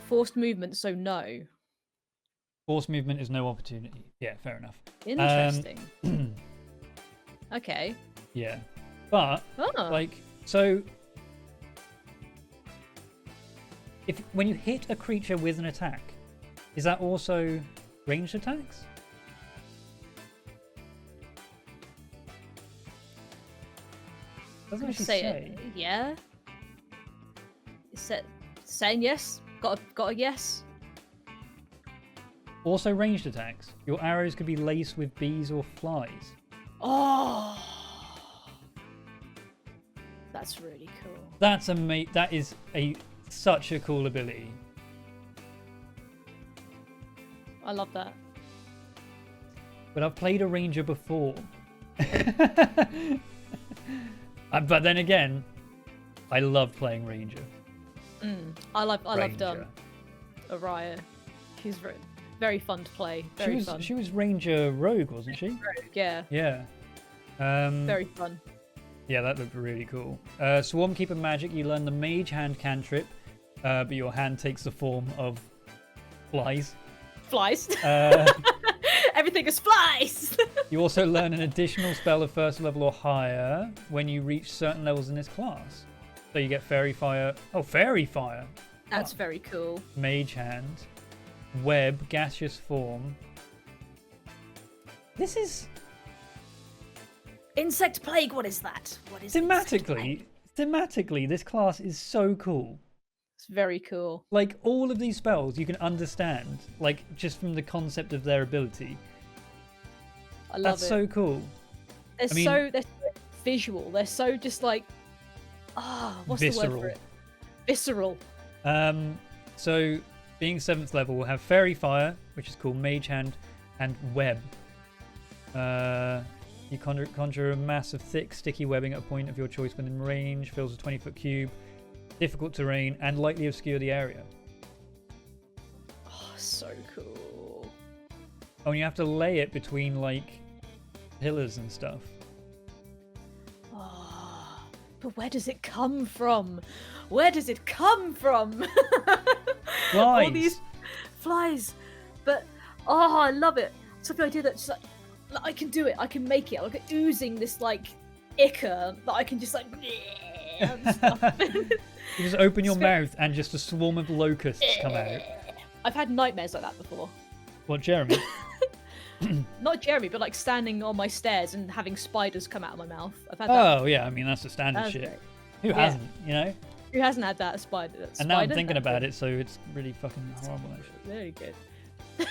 Forced movement, so no. force movement is no opportunity. Yeah, fair enough. Interesting. Okay. Yeah, but Oh. like so, if when you hit a creature with an attack, is that also ranged attacks? Doesn't actually say. Yeah. Saying yes. Got a yes. Also ranged attacks. Your arrows could be laced with bees or flies. Oh. That's really cool. That's That is such a cool ability. I love that. But I've played a ranger before. But then again, I love playing ranger. I loved Ranger. Araya. She's very fun to play. Very fun. She was ranger rogue, wasn't she? Rogue, yeah. Yeah. Very fun. Yeah, that looked really cool. Swarmkeeper magic. You learn the mage hand cantrip, but your hand takes the form of flies. Flies. Everything is flies. You also learn an additional spell of first level or higher when you reach certain levels in this class. So you get fairy fire. Oh, fairy fire. That's very cool. Mage hand, web, gaseous form. This is Insect plague. What is that? What is insect plague? thematically, this class is so cool. It's very cool. Like all of these spells, you can understand, like just from the concept of their ability. I love That's it. so cool. They're I mean- so visual. They're so just like what's the word for it? Visceral. So being 7th level, we'll have fairy fire, which is called mage hand, and web. You conjure a mass of thick, sticky webbing at a point of your choice within range, fills a 20-foot cube, difficult terrain, and lightly obscure the area. Oh, so cool. Oh, and you have to lay it between like pillars and stuff. Oh, but where does it come from? Where does it come from? Flies. All these flies. But I love it. It's like the idea that just, like, I can do it. I can make it. Like oozing this like ichor that I can just like and stuff. You just open your mouth and just a swarm of locusts come out. I've had nightmares like that before. What, Jeremy? Not Jeremy, but like standing on my stairs and having spiders come out of my mouth. I've had that. Oh yeah, I mean that's the standard That's shit. great. Who hasn't, you know? Who hasn't had that spider? And now I'm thinking about it, so it's really fucking horrible actually. Very good.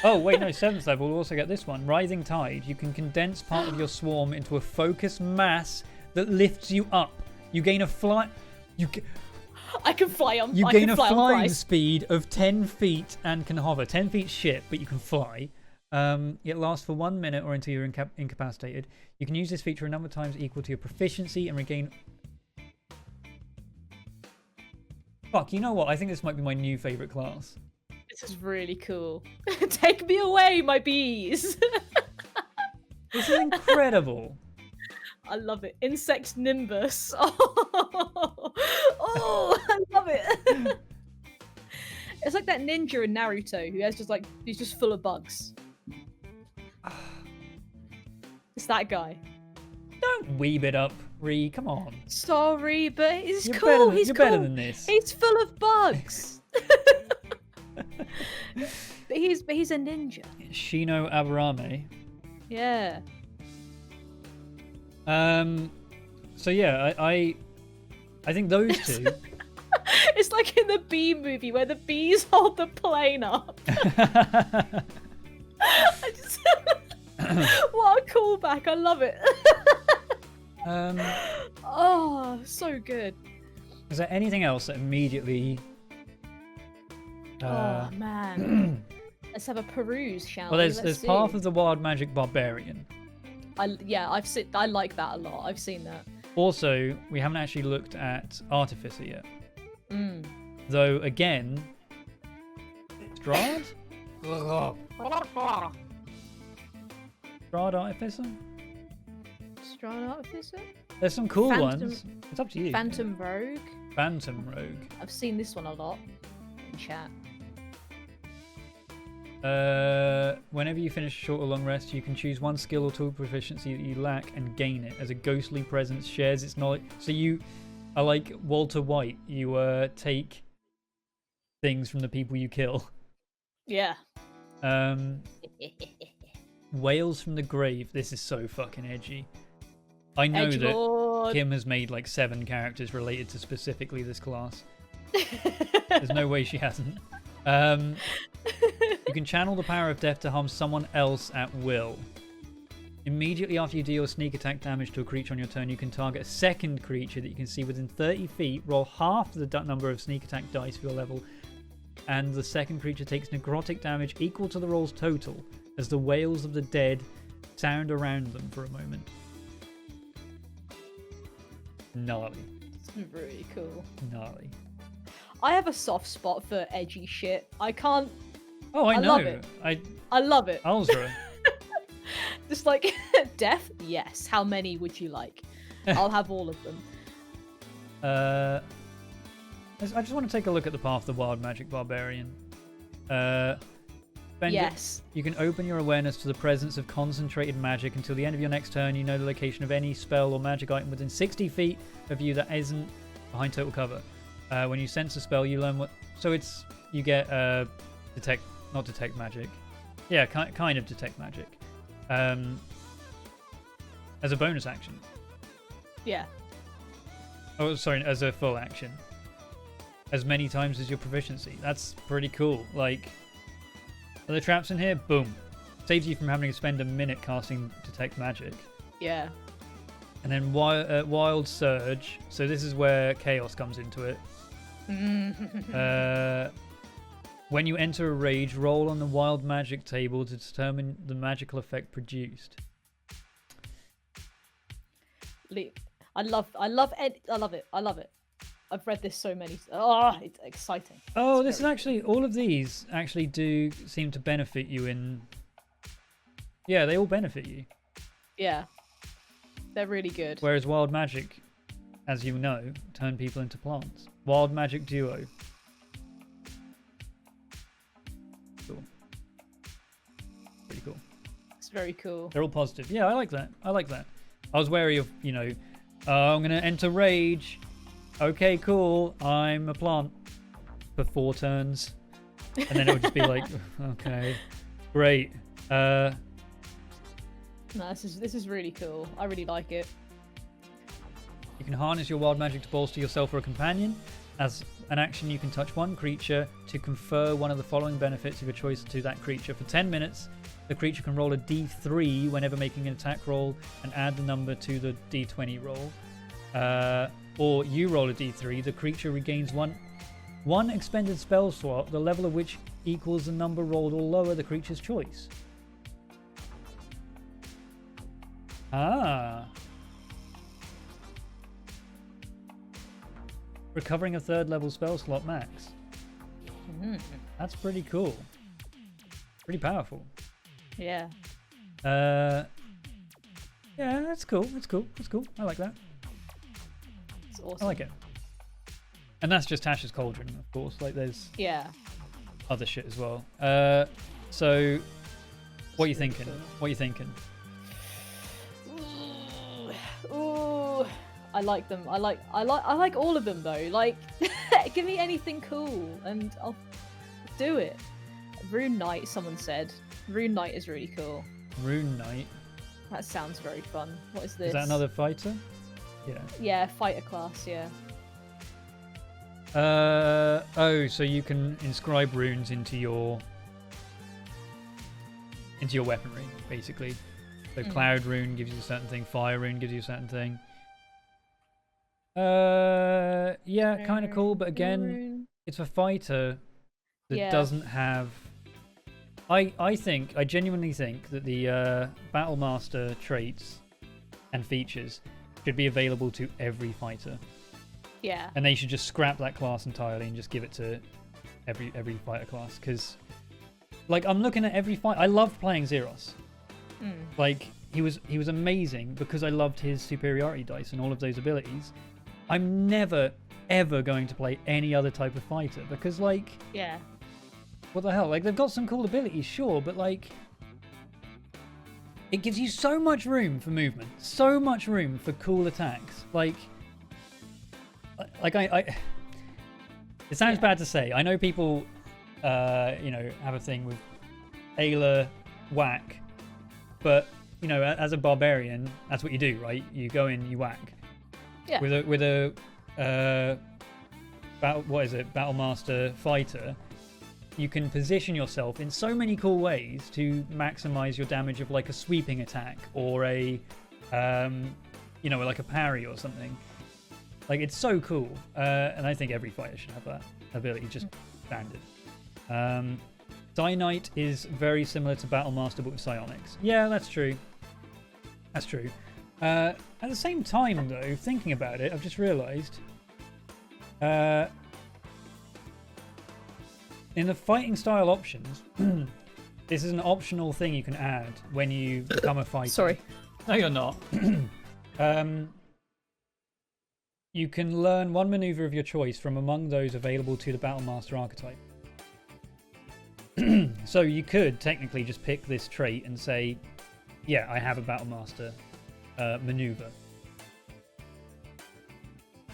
Oh wait, no, 7th level. We'll also get this one. Writhing Tide. You can condense part of your swarm into a focused mass that lifts you up. You gain a fly. I can fly on. You I gain can a fly on flying flies. speed of 10 feet and can hover. 10 feet shit, but you can fly. It lasts for 1 minute or until you're incapacitated. You can use this feature a number of times equal to your proficiency and regain. Fuck, you know what? I think this might be my new favourite class. This is really cool. Take me away, my bees. This is incredible. I love it. Insect Nimbus. Oh, I love it. It's like that ninja in Naruto who has just like he's just full of bugs. It's that guy. Don't weeb it up, Ree. Come on. Sorry, but he's You're cool. better, He's you're cool. better than this. He's full of bugs. but he's a ninja. Shino Aburame. Yeah. So yeah, I think those two. It's like in the bee movie where the bees hold the plane up. I just... what a callback! I love it. Oh, so good. Is there anything else that immediately? Oh man. Let's have a peruse, shall Well, we? there's Path of the Wild Magic Barbarian. I like that a lot. I've seen that. Also, we haven't actually looked at Artificer yet. Though again, STRAHD? STRAHD Artificer? STRAHD art, is it? There's some cool Phantom- ones. It's up to you. Phantom Rogue. Phantom Rogue. I've seen this one a lot in chat. Whenever you finish a short or long rest, you can choose one skill or tool proficiency that you lack and gain it as a ghostly presence shares its knowledge. So you are like Walter White. You take things from the people you kill. Yeah. Whales from the grave. This is so fucking edgy. I know Edgelord. that Kim has made like 7 characters related to specifically this class. There's no way she hasn't. You can channel the power of death to harm someone else at will. Immediately after you deal sneak attack damage to a creature on your turn, you can target a second creature that you can see within 30 feet, roll half the number of sneak attack dice for your level, and the second creature takes necrotic damage equal to the roll's total as the wails of the dead sound around them for a moment. Gnarly. It's really cool. Gnarly. I have a soft spot for edgy shit. I can't. Oh, I know. love it. I love it. Ulzra. Just like death. Yes. How many would you like? I'll have all of them. I just want to take a look at the path of the Wild Magic Barbarian. Spend Yes. You can open your awareness to the presence of concentrated magic until the end of your next turn. You know the location of any spell or magic item within 60 feet of you that isn't behind total cover. When you sense a spell, you learn what. So it's you get not detect magic. Yeah, kind of detect magic. As a bonus action. Yeah. Oh, sorry, as a full action. As many times as your proficiency. That's pretty cool. Like, are there traps in here? Boom. Saves you from having to spend a minute casting detect magic. Yeah. And then Wild Surge. So this is where chaos comes into it. When you enter a rage, roll on the wild magic table to determine the magical effect produced. I love it. I've read this so many. Oh, it's exciting. Oh, It's this is very actually all of these actually do seem to benefit you in. Yeah, they all benefit you. Yeah. They're really good. Whereas wild magic, as you know, turn people into plants. Wild magic duo. Cool. Pretty cool. It's very cool. They're all positive. Yeah, I like that. I like that. I was wary of, I'm going to enter rage. Okay, cool. I'm a plant for 4 turns. And then it would just be like, okay, great. No, this is really cool. I really like it. You can harness your wild magic to bolster yourself or a companion. As an action, you can touch one creature to confer one of the following benefits of your choice to that creature. For 10 minutes, the creature can roll a d3 whenever making an attack roll and add the number to the d20 roll. Or you roll a d3, the creature regains one expended spell slot, the level of which equals the number rolled or lower the creature's choice. Ah. Recovering a 3rd level spell slot max. That's pretty cool. Pretty powerful. Yeah. Yeah, that's cool. That's cool. That's cool. I like that. It's awesome. I like it. And that's just Tasha's Cauldron, of course. Like, there's other shit as well. So, what are you thinking? What are you thinking? Ooh, I like them. I like all of them though. Like, give me anything cool and I'll do it. Rune Knight, someone said. Rune Knight is really cool. Rune Knight. That sounds very fun. What is this? Is that another fighter? Yeah. Yeah, fighter class. Yeah. Oh, so you can inscribe runes into your weaponry, basically. So Cloud Rune gives you a certain thing, Fire Rune gives you a certain thing. Yeah, kind of cool, but again, it's a fighter that doesn't have. I genuinely think that the Battle Master traits and features should be available to every fighter. Yeah. And they should just scrap that class entirely and just give it to every fighter class. Because, like, I'm looking at every fight. I love playing Xeros. Like, he was amazing because I loved his superiority dice and all of those abilities. I'm never ever going to play any other type of fighter because like Yeah. what the hell? Like they've got some cool abilities, sure, but like it gives you so much room for movement, so much room for cool attacks. Like I it sounds bad to say. I know people have a thing with Ayla whack, but as a barbarian, that's what you do, right? You go in, you whack. Yeah. With a battle master fighter, you can position yourself in so many cool ways to maximize your damage of like a sweeping attack or a like a parry or something. Like it's so cool, and I think every fighter should have that ability, just standard. Die Knight is very similar to Battle Master but with psionics. Yeah, that's true. That's true. At the same time, though, thinking about it, I've just realised in the fighting style options, this is an optional thing you can add when you become a fighter. Sorry. No, you're not. You can learn one maneuver of your choice from among those available to the Battle Master archetype. So you could technically just pick this trait and say, yeah, I have a Battle Master maneuver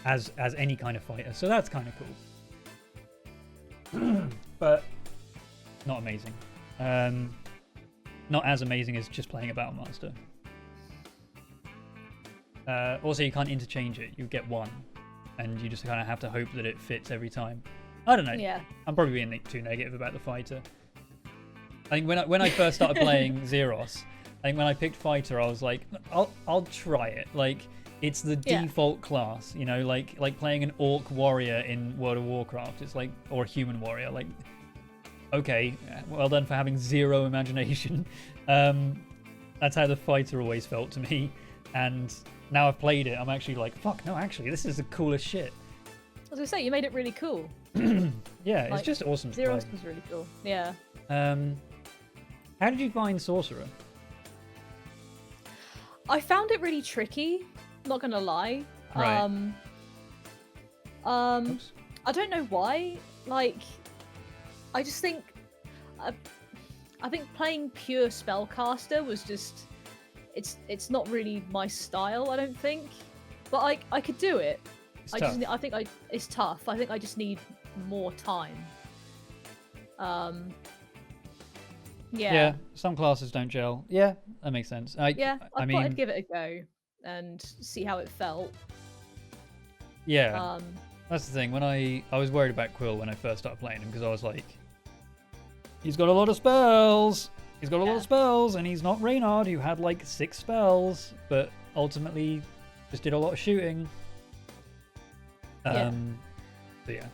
as any kind of fighter. So that's kind of cool. But not amazing. Not as amazing as just playing a Battle Master. Also, you can't interchange it. You get one, and you just kind of have to hope that it fits every time. I don't know. Yeah. I'm probably being too negative about the fighter. I think when I first started playing Xeros, I think when I picked fighter, I was like, I'll try it. Like it's the default class, like playing an orc warrior in World of Warcraft. It's like, or a human warrior. Like, okay, well done for having zero imagination. That's how the fighter always felt to me, and now I've played it, I'm actually like, fuck, no, actually, this is the coolest shit. I was gonna say, you made it really cool. Yeah, it's just awesome to play. Xeros was really cool. Yeah. How did you find Sorcerer? I found it really tricky, not gonna lie. Right. I don't know why. Like, I just think, I think playing pure spellcaster was just, it's not really my style. I don't think, but I could do it. It's I tough. it's tough. I think I just need more time. Yeah, some classes don't gel. Yeah, that makes sense. I thought mean, I'd give it a go and see how it felt. Yeah, that's the thing. When I was worried about Quill when I first started playing him, because I was like, he's got a lot of spells. He's got a lot of spells, and he's not Reynard, who had like 6 spells, but ultimately just did a lot of shooting. So yeah.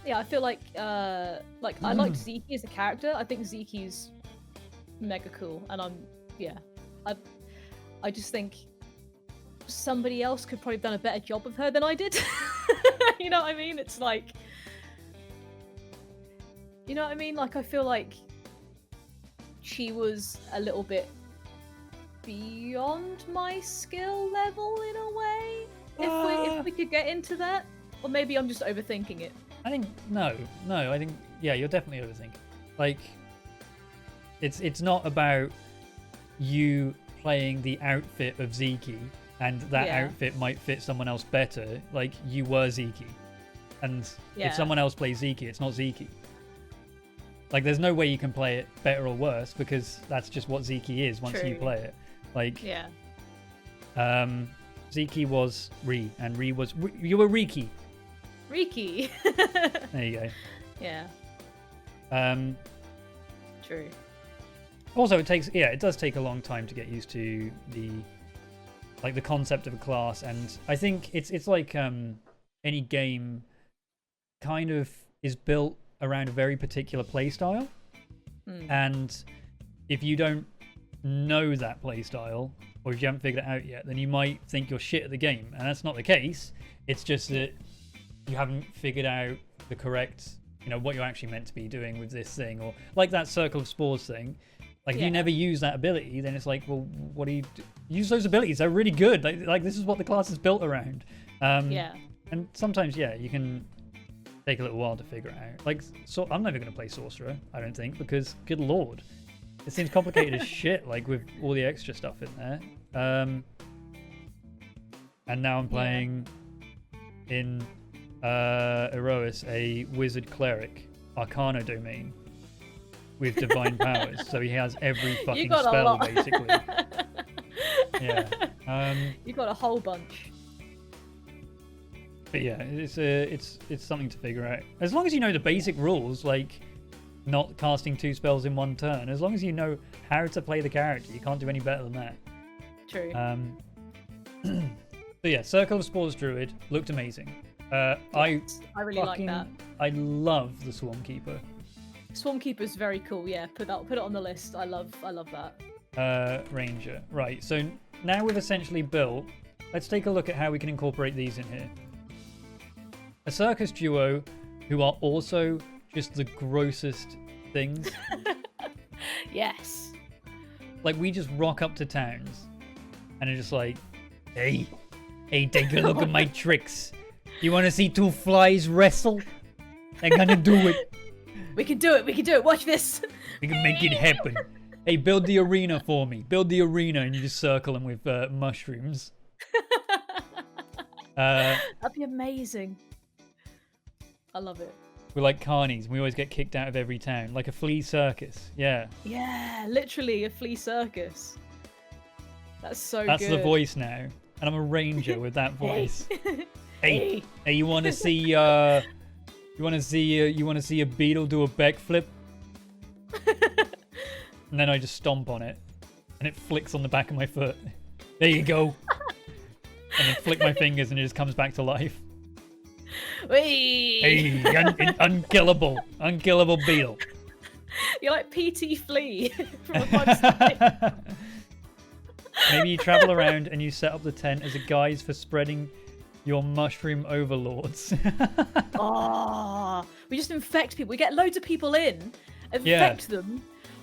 Yeah, I feel like I liked Ziki as a character. I think Ziki's mega cool, and I just think somebody else could probably have done a better job of her than I did. You know what I mean? It's like, you know what I mean? Like, I feel like she was a little bit beyond my skill level in a way. If we could get into that, or maybe I'm just overthinking it. I think no. I think you're definitely overthinking. Like, it's not about you playing the outfit of Ziki, and that outfit might fit someone else better. Like, you were Ziki, and if someone else plays Ziki, it's not Ziki. Like, there's no way you can play it better or worse, because that's just what Ziki is once you play it. Like, Ziki was Ri, and Ri was you were Riki. Riki. There you go. Yeah. True. Also, it does take a long time to get used to the concept of a class, and I think it's like any game kind of is built around a very particular play style, and if you don't know that play style, or if you haven't figured it out yet, then you might think you're shit at the game, and that's not the case. It's just that you haven't figured out the correct, what you're actually meant to be doing with this thing, or like that Circle of Spores thing. Like if you never use that ability, then it's like, well, what do you do? Use those abilities? They're really good. Like this is what the class is built around. Yeah. And sometimes, yeah, you can take a little while to figure it out. Like, so I'm never going to play Sorcerer, I don't think, because good lord, it seems complicated as shit. Like with all the extra stuff in there. And now I'm playing in Erois a wizard cleric, Arcana domain, with divine powers. So he has every fucking spell basically. Yeah. You got a whole bunch. But yeah, it's something to figure out. As long as you know the basic rules, like not casting 2 spells in 1 turn. As long as you know how to play the character, you can't do any better than that. True. So yeah, Circle of Spores Druid looked amazing. I really like that. I love the Swarmkeeper. Swarmkeeper's very cool. Yeah, put it on the list. I love that. Ranger. Right. So now we've essentially built. Let's take a look at how we can incorporate these in here. A circus duo who are also just the grossest things. Yes. Like we just rock up to towns and it's just like, hey, take a look at my tricks. You want to see 2 flies wrestle? They're gonna do it. We can do it. Watch this. We can make it happen. Hey, build the arena for me. Build the arena and you just circle them with mushrooms. That'd be amazing. I love it. We're like carnies. We always get kicked out of every town. Like a flea circus. Yeah. Yeah, literally a flea circus. That's so good. That's the voice now. And I'm a ranger with that voice. Hey, you want to see you want to see a beetle do a backflip? And then I just stomp on it and it flicks on the back of my foot. There you go. And then flick my fingers and it just comes back to life. Whee! Hey, unkillable beetle. You're like PT Flea from a Bug's Life. Maybe you travel around and you set up the tent as a guise for spreading your mushroom overlords. Oh, we just infect people. We get loads of people in, infect them.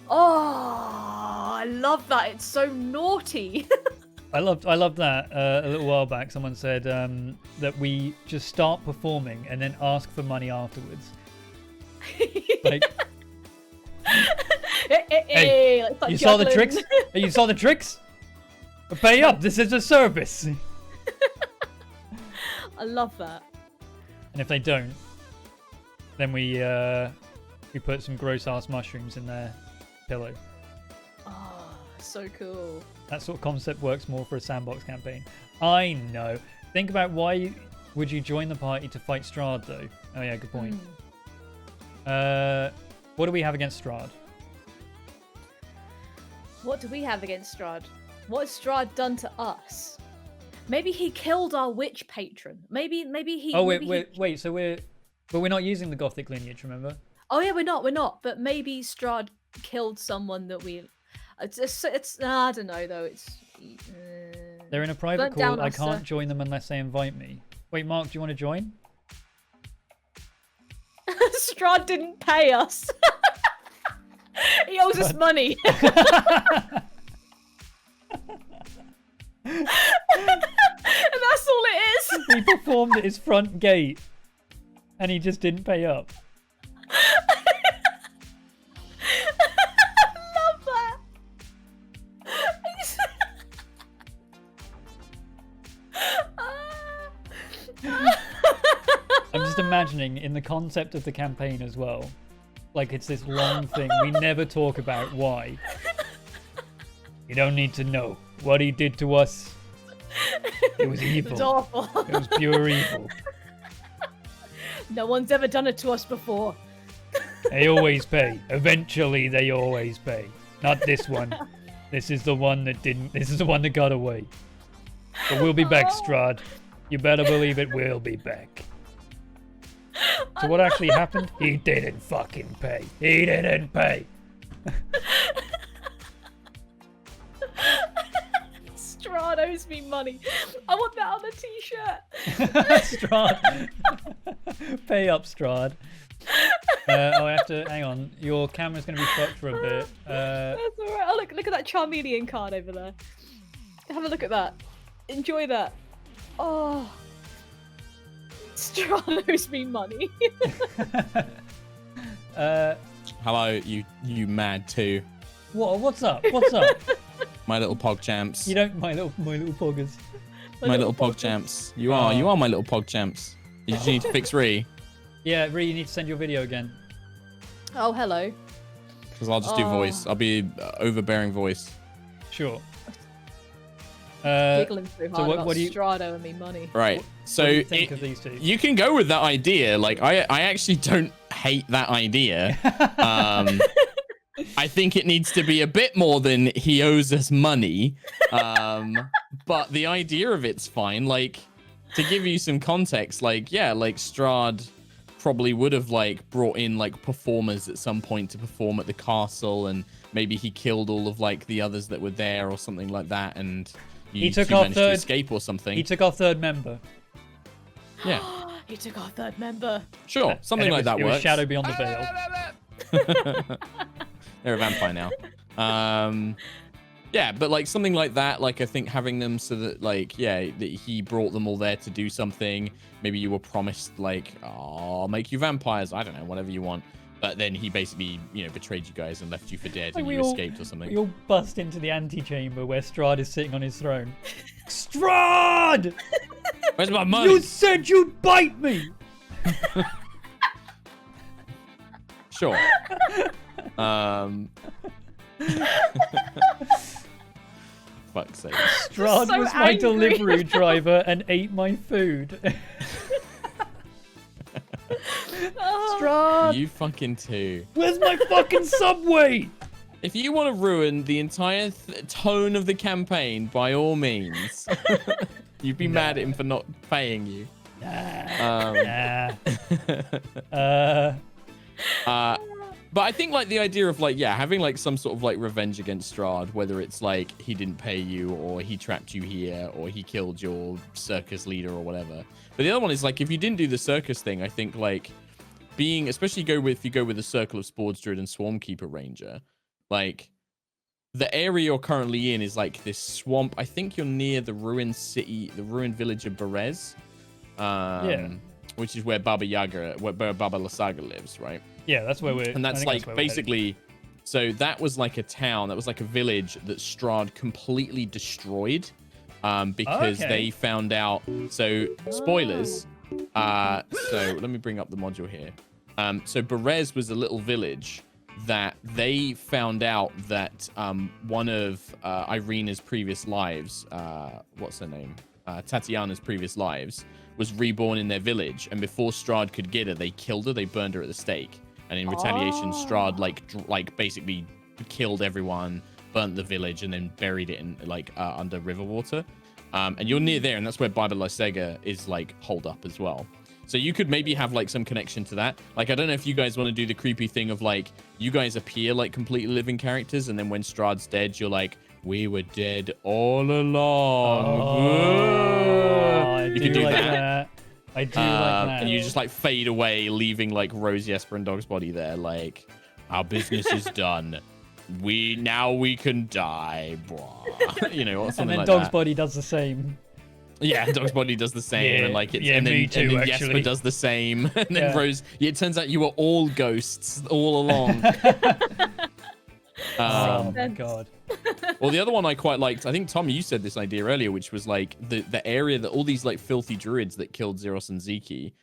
Oh, I love that. It's so naughty. I loved that a little while back. Someone said that we just start performing and then ask for money afterwards. Like, hey, like you saw the tricks? Hey, you saw the tricks? Pay up. This is a service. I love that. And if they don't, then we put some gross ass mushrooms in their pillow. Oh, so cool. That sort of concept works more for a sandbox campaign. I know. Think about why would you join the party to fight STRAHD though? Oh yeah, good point. What do we have against STRAHD? What do we have against STRAHD? What has STRAHD done to us? Maybe he killed our witch patron. Maybe he. Oh wait. So we're not using the Gothic lineage, remember? Oh yeah, we're not. But maybe STRAHD killed someone that we. It's I don't know though. It's. They're in a private call. I can't join them unless they invite me. Wait, Mark, do you want to join? STRAHD didn't pay us. He owes us money. And that's all it is. He performed at his front gate and he just didn't pay up. I love that. I'm just imagining in the concept of the campaign as well. Like it's this long thing. We never talk about why. You don't need to know what he did to us. It was evil. It's awful. It was pure evil. No one's ever done it to us before. They always pay. Eventually, they always pay. Not this one. This is the one that didn't. This is the one that got away. But we'll be back, STRAHD. You better believe it. We'll be back. So what actually happened? He didn't fucking pay. He didn't pay. STRAHD owes me money. I want that on a t-shirt. STRAHD. Pay up, STRAHD. I have to hang on. Your camera's gonna be fucked for a bit. That's alright. Oh, look at that Charmeleon card over there. Have a look at that. Enjoy that. Oh. STRAHD owes me money. Hello, you mad too. What? What's up? What's up? My little pog champs. You don't, my little poggers. My little pog champs. You are my little pog champs. You just need to fix Ree. Yeah, Ree, you need to send your video again. Oh, hello. Because I'll just do voice. I'll be overbearing voice. Sure. Giggling so hard what about do you- STRAHD owing me money. Right. So What do you think of these two? you can go with that idea. Like I actually don't hate that idea. I think it needs to be a bit more than he owes us money. But the idea of it's fine. Like, to give you some context, like, yeah, like STRAHD probably would have like brought in like performers at some point to perform at the castle, and maybe he killed all of like the others that were there or something like that, and He took you our managed to escape or something. He took our third member. Yeah. He took our third member. Sure, something like that It works. was Shadow Beyond the Veil. They're a vampire now. Yeah, but like something like that, like I think having them so that like, yeah, that he brought them all there to do something. Maybe you were promised like, oh, I'll make you vampires. I don't know, whatever you want. But then he basically, you know, betrayed you guys and left you for dead, and you escaped or something. We all bust into the antechamber where STRAHD is sitting on his throne. STRAHD! Where's my money? You said you'd bite me! Sure. Fuck's sake. STRAHD So was my angry. delivery driver and ate my food. STRAHD! You fucking too. Where's my fucking subway? If you want to ruin the entire tone of the campaign, by all means, you'd be mad at him for not paying you. But I think like the idea of like, yeah, having like some sort of like revenge against STRAHD, whether it's like he didn't pay you or he trapped you here or he killed your circus leader or whatever. But the other one is like, if you didn't do the circus thing, I think like being, especially if you go with the Circle of Spores Druid and Swarmkeeper Ranger, like the area you're currently in is like this swamp. I think you're near the ruined city, the ruined village of Berez. Yeah. Which is where Baba Lysaga lives, right? Yeah, that's where we're... And that's I think like where we're headed. basically, so that was like a town, that was like a village that STRAHD completely destroyed because they found out. So spoilers. So let me bring up the module here. So Berez was a little village that they found out that one of Irina's previous lives, what's her name? Tatiana's previous lives, was reborn in their village, and before STRAHD could get her, they killed her. They burned her at the stake, and in retaliation, STRAHD like basically killed everyone, burnt the village, and then buried it in like under river water. And you're near there, and that's where Baba Lysaga is like holed up as well. So you could maybe have like some connection to that. Like, I don't know if you guys want to do the creepy thing of like you guys appear like completely living characters, and then when STRAHD's dead, you're like, we were dead all along. You could do like that. I do like that. And you just like fade away, leaving like Rosie Esperandog's body there. Like, our business is done. We can die, blah. You know, or And something then like Dog's that. body does the same. Yeah, Dog's body does the same, Yeah, and like it's yeah, and then, me too, and then actually. Jesper does the same, and then Yeah. Rose. Yeah, it turns out you were all ghosts all along. Oh my god. Well, the other one I quite liked, I think Tom, you said this idea earlier, which was like the area that all these like filthy druids that killed Xeros and Ziki,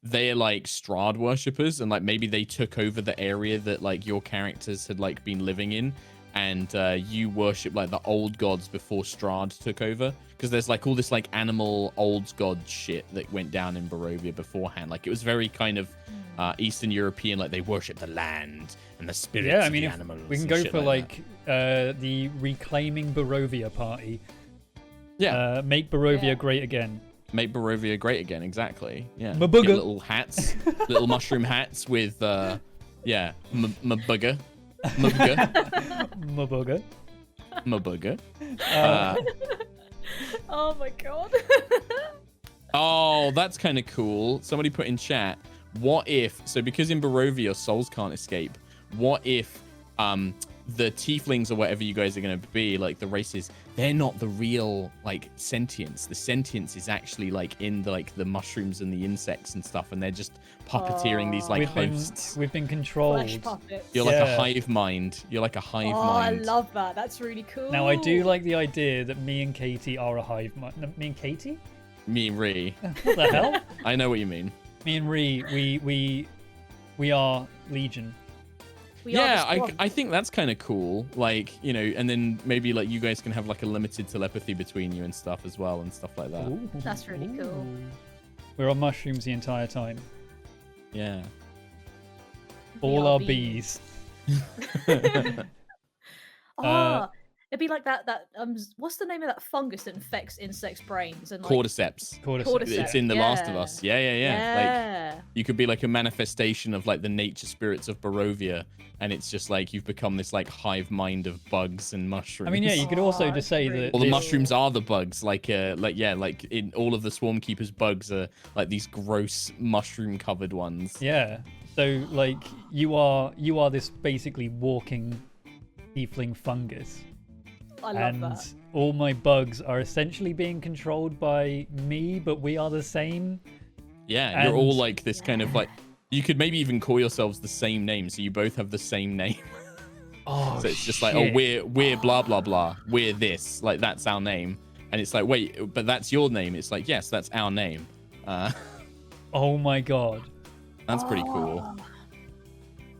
they're like STRAHD worshippers, and like maybe they took over the area that like your characters had like been living in, and you worship like the old gods before STRAHD took over, because there's like all this like animal old god shit that went down in Barovia beforehand. Like it was very kind of Eastern European, like they worship the land and the spirits Yeah, I mean, of the if animals. we can and go shit for like the Reclaiming Barovia party. Yeah. Make Barovia Yeah. great again. Make Barovia great again, exactly. Yeah. My Get booger. little hats, little mushroom hats with, yeah, my booger. My booger. My booger. My booger. Oh my god. Oh, that's kind of cool. Somebody put in chat, what if, so because in Barovia souls can't escape, what if the tieflings or whatever you guys are going to be, like the races, they're not the real like sentience. The sentience is actually like in the like the mushrooms and the insects and stuff, and they're just puppeteering these like hosts. We've been controlled. Flesh puppets. You're like a hive mind. You're like a hive mind. I love that. That's really cool. Now I do like the idea that me and Katie are a hive mind. No, me and Katie? Me and Ree. What the hell? I know what you mean. Me and Ree, we are Legion. I think that's kind of cool. Like, you know, and then maybe like you guys can have like a limited telepathy between you and stuff as well and stuff like that. Ooh. That's really cool. We're on mushrooms the entire time. Yeah. All our bees. It'd be like that what's the name of that fungus that infects insects' brains and like Cordyceps. It's in The Last of Us. Yeah. Like you could be like a manifestation of like the nature spirits of Barovia, and it's just like you've become this like hive mind of bugs and mushrooms. I mean, yeah, you could also just say that the mushrooms are the bugs, like in all of the Swarmkeeper's bugs are like these gross mushroom covered ones. Yeah. So like you are this basically walking tiefling fungus. I love that. All my bugs are essentially being controlled by me, but we are the same. Yeah, you're all like this kind of like, you could maybe even call yourselves the same name, so you both have the same name. Oh, so it's just like, oh, we're blah blah blah, we're this, like that's our name, and it's like, wait, but that's your name. It's like, yes, that's our name. Oh my god, that's pretty cool.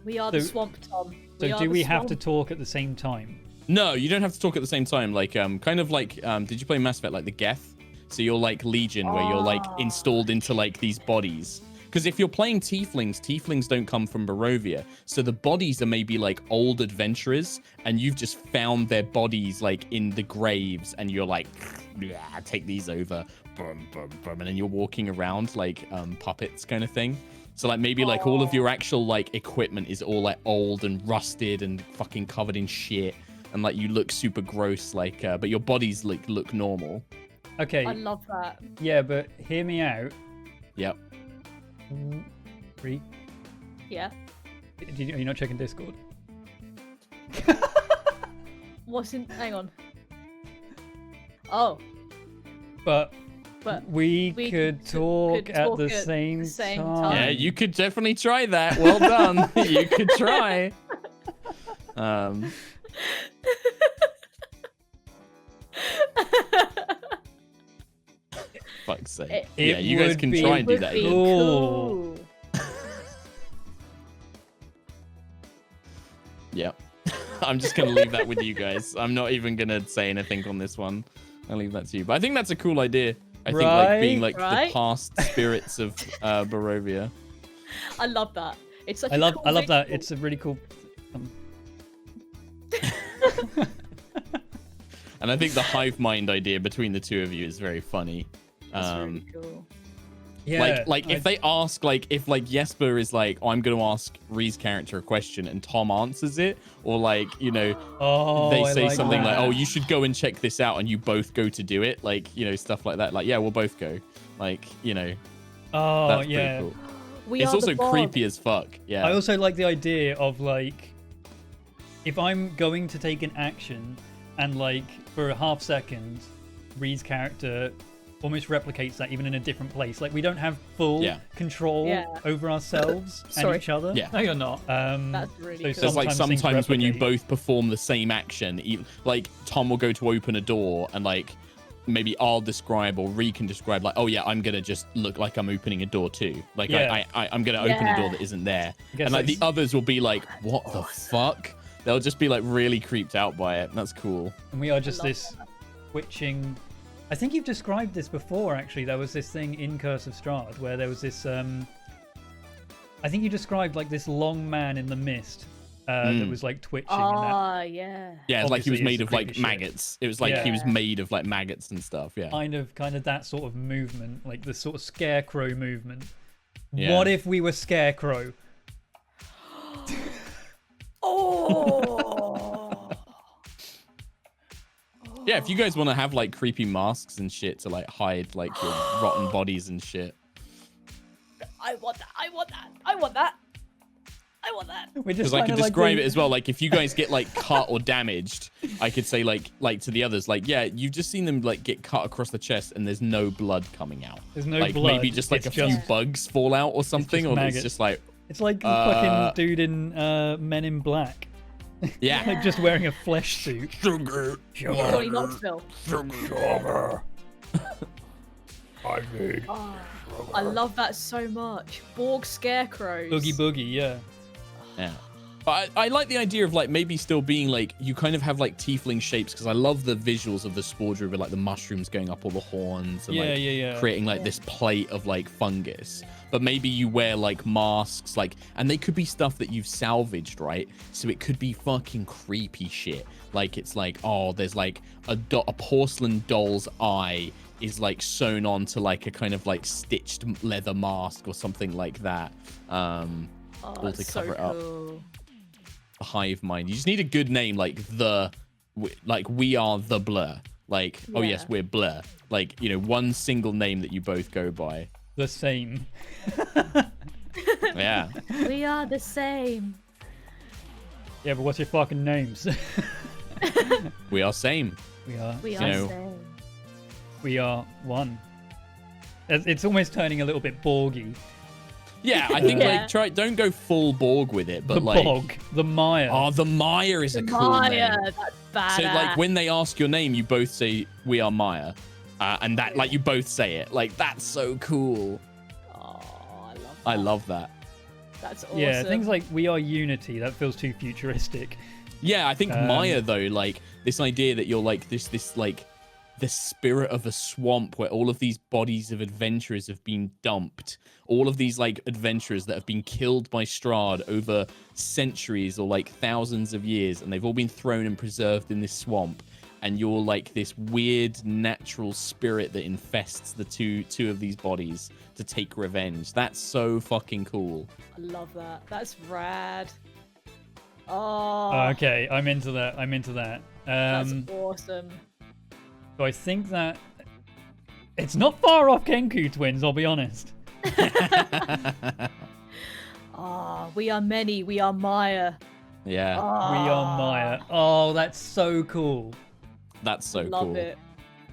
We are the Swamp Tom. So do we have to talk at the same time? No, you don't have to talk at the same time. Like, kind of like, did you play Mass Effect, like the Geth? So you're like Legion, where you're like installed into like these bodies. Because if you're playing tieflings don't come from Barovia. So the bodies are maybe like old adventurers, and you've just found their bodies like in the graves, and you're like, yeah, take these over, boom, boom, boom, and then you're walking around like puppets kind of thing. So like maybe like all of your actual like equipment is all like old and rusted and fucking covered in shit. And like you look super gross, like, but your bodies like look normal. Okay. I love that. Yeah, but hear me out. Yep. Ree? Yeah. Are you not checking Discord? Hang on. Oh. But we could talk at the same time. Yeah, you could definitely try that. Well done. You could try. Fuck's sake. Yeah, you guys can try and do that. Cool. Yep. I'm just gonna leave that with you guys. I'm not even gonna say anything on this one. I'll leave that to you. But I think that's a cool idea. I think like being like the past spirits of Barovia. I love that. It's such I love cool that. It's a really cool. And I think the hive mind idea between the two of you is very funny. That's really cool. Yeah, like if they ask, like if like Jesper is like, oh, I'm going to ask Ree's character a question and Tom answers it, or like, you know, they say something like, oh, you should go and check this out, and you both go to do it, like, you know, stuff like that. Like, yeah, we'll both go. Like, you know. Oh, that's yeah. pretty cool. It's also creepy as fuck. Yeah. I also like the idea of like, if I'm going to take an action and like for a half second, Ree's character almost replicates that even in a different place. Like we don't have full control over ourselves and each other. Yeah. No, you're not. That's really cool. So it's like sometimes when you both perform the same action, like Tom will go to open a door and like maybe I'll describe or Ree can describe like, oh yeah, I'm gonna just look like I'm opening a door too. Like I'm gonna open a door that isn't there. And like the others will be like, what the fuck? They'll just be like really creeped out by it. That's cool. And we are just this twitching. I think you've described this before, actually. There was this thing in Curse of Strahd where there was this. I think you described like this long man in the mist that was like twitching. Oh, yeah. Yeah, it's like he was made of like maggots. It was like he was made of like maggots and stuff. Yeah. Kind of that sort of movement, like the sort of scarecrow movement. Yeah. What if we were Scarecrow? Oh. Yeah, if you guys want to have like creepy masks and shit to like hide like your rotten bodies and shit. I want that. I want that. I want that. I want that. Because I could describe it as well. Like if you guys get like cut or damaged, I could say like to the others, like, yeah, you've just seen them like get cut across the chest and there's no blood coming out. There's no like, blood. Maybe just like few bugs fall out or something, or it's just like. It's like the fucking dude in Men in Black. Yeah. Like just wearing a flesh suit. Sugar. Johnny Knoxville. Sugar. I love that so much. Borg scarecrows. Boogie boogie, yeah. Yeah. But I like the idea of like maybe still being like you kind of have like tiefling shapes, because I love the visuals of the spore druid with like the mushrooms going up all the horns and creating like this plate of like fungus. But maybe you wear like masks, like, and they could be stuff that you've salvaged, right? So it could be fucking creepy shit. Like it's like, oh, there's like a porcelain doll's eye is like sewn onto like a kind of like stitched leather mask or something like that. All to cover it up. A hive mind. You just need a good name, like we are the Blur. Like, oh yes, we're Blur. Like, you know, one single name that you both go by. The same. Yeah. We are the same. Yeah, but what's your fucking names? We are same. We are same. We are one. It's almost turning a little bit Borgy. Yeah, I think like don't go full Borg with it, but the like Bog, the Mire. Oh, the Mire is a cool name. That's badass. So like when they ask your name, you both say we are Mire, and that like you both say it. Like that's so cool. Oh, I love that. That's awesome. Yeah, things like we are Unity. That feels too futuristic. Yeah, I think Mire though, like this idea that you're like this like the spirit of a swamp where all of these bodies of adventurers have been dumped, all of these like adventurers that have been killed by STRAHD over centuries or like thousands of years, and they've all been thrown and preserved in this swamp, and you're like this weird natural spirit that infests the two of these bodies to take revenge. That's so fucking cool. I love that. That's rad. Oh. Okay, I'm into that. That's awesome. So I think that it's not far off Kenku twins, I'll be honest. We are many. We are Maya. Yeah. We are Maya. Oh, that's so cool. That's so Love cool. It.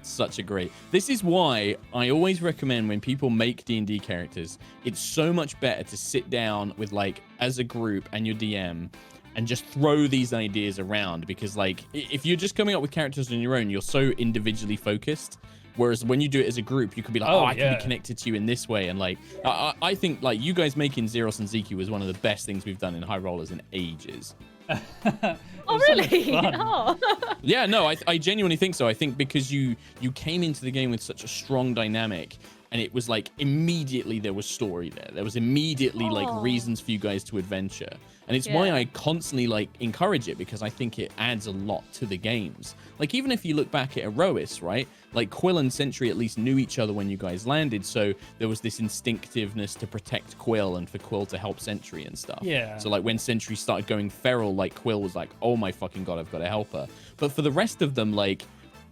Such a great. This is why I always recommend when people make D&D characters, it's so much better to sit down with like as a group and your DM and just throw these ideas around, because like if you're just coming up with characters on your own, you're so individually focused, whereas when you do it as a group, you could be like, I can be connected to you in this way. And like I think like you guys making Xeros and Ziki was one of the best things we've done in High Rollers in ages. Oh really? Oh. Yeah, no, I genuinely think so. I think because you came into the game with such a strong dynamic, and it was like immediately there was story there. There was immediately like reasons for you guys to adventure. And it's why I constantly like encourage it, because I think it adds a lot to the games. Like even if you look back at Erois, right? Like Quill and Sentry at least knew each other when you guys landed, so there was this instinctiveness to protect Quill and for Quill to help Sentry and stuff. Yeah. So like when Sentry started going feral, like Quill was like, oh my fucking god, I've got to help her. But for the rest of them, like,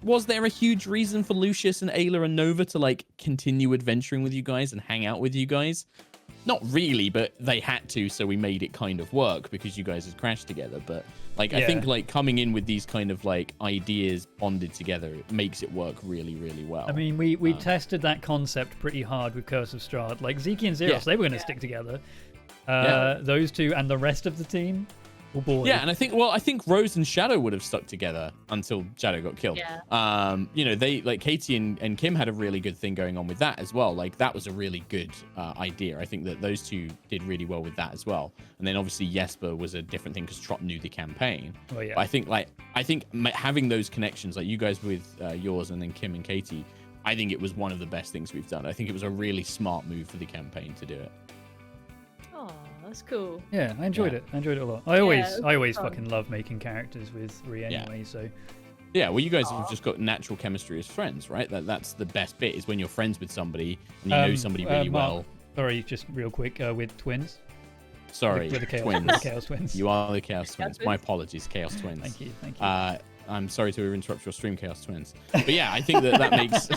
was there a huge reason for Lucius and Ayla and Nova to like continue adventuring with you guys and hang out with you guys? Not really, but they had to, so we made it kind of work because you guys had crashed together. But like I think like coming in with these kind of like ideas bonded together, it makes it work really, really well. I mean, we tested that concept pretty hard with Curse of Strahd. Like Ziki and Xeros, they were going to stick together. Those two and the rest of the team. Oh boy. Yeah, and I think Rose and Shadow would have stuck together until Shadow got killed. Yeah. You know, they like Katie and Kim had a really good thing going on with that as well. Like that was a really good idea. I think that those two did really well with that as well. And then obviously Jesper was a different thing because Trott knew the campaign. Oh yeah. But I think having those connections, like you guys with yours and then Kim and Katie, I think it was one of the best things we've done. I think it was a really smart move for the campaign to do it. Oh, that's cool. Yeah, I enjoyed it. I enjoyed it a lot. I always fucking love making characters with Ree anyway, so. Yeah, well, you guys have just got natural chemistry as friends, right? That's the best bit, is when you're friends with somebody and you know somebody really well. Sorry, just real quick, with twins. Sorry, with the Chaos twins. The Chaos Twins. You are the Chaos Twins. My apologies, Chaos Twins. Thank you. I'm sorry to interrupt your stream, Chaos Twins. But yeah, I think that makes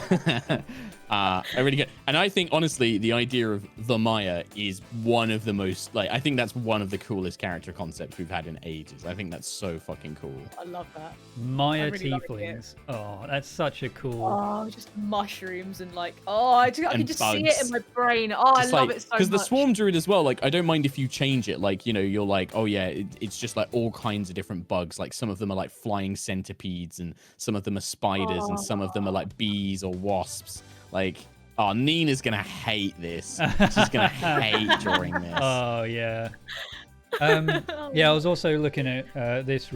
really good. And I think, honestly, the idea of the Mire is one of the most, like, I think that's one of the coolest character concepts we've had in ages. I think that's so fucking cool. I love that. Mire really like tieflings. Oh, that's such a cool. Oh, just mushrooms and like, I can just see it in my brain. Oh, Just I love it so much. Because the Swarm Druid as well, like, I don't mind if you change it. Like, you know, you're like, oh yeah, it's just like all kinds of different bugs. Like some of them are like flying centipedes and some of them are spiders and some of them are like bees or wasps. Like, oh, Nina's gonna hate this. She's gonna hate drawing this. Oh yeah. Yeah, I was also looking at this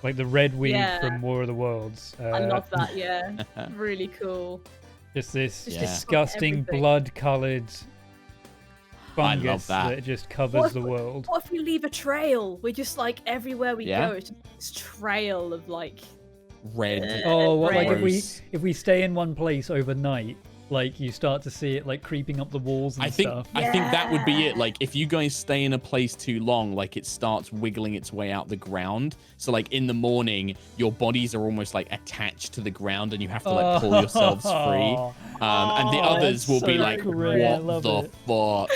like the red weed from War of the Worlds. I love that. Yeah, really cool. Just this Just disgusting everything. blood-colored fungus love that. just covers the world. What if we leave a trail? We're just like everywhere we Yeah. go, it's this trail of like. Red. Oh, what, like Gross. if we stay in one place overnight, like you start to see it like creeping up the walls and stuff. I think that would be it. Like if you guys stay in a place too long, like it starts wiggling its way out the ground. So like in the morning, your bodies are almost like attached to the ground, and you have to like pull yourselves free. And the others will be so like, great. I "What love the fuck?"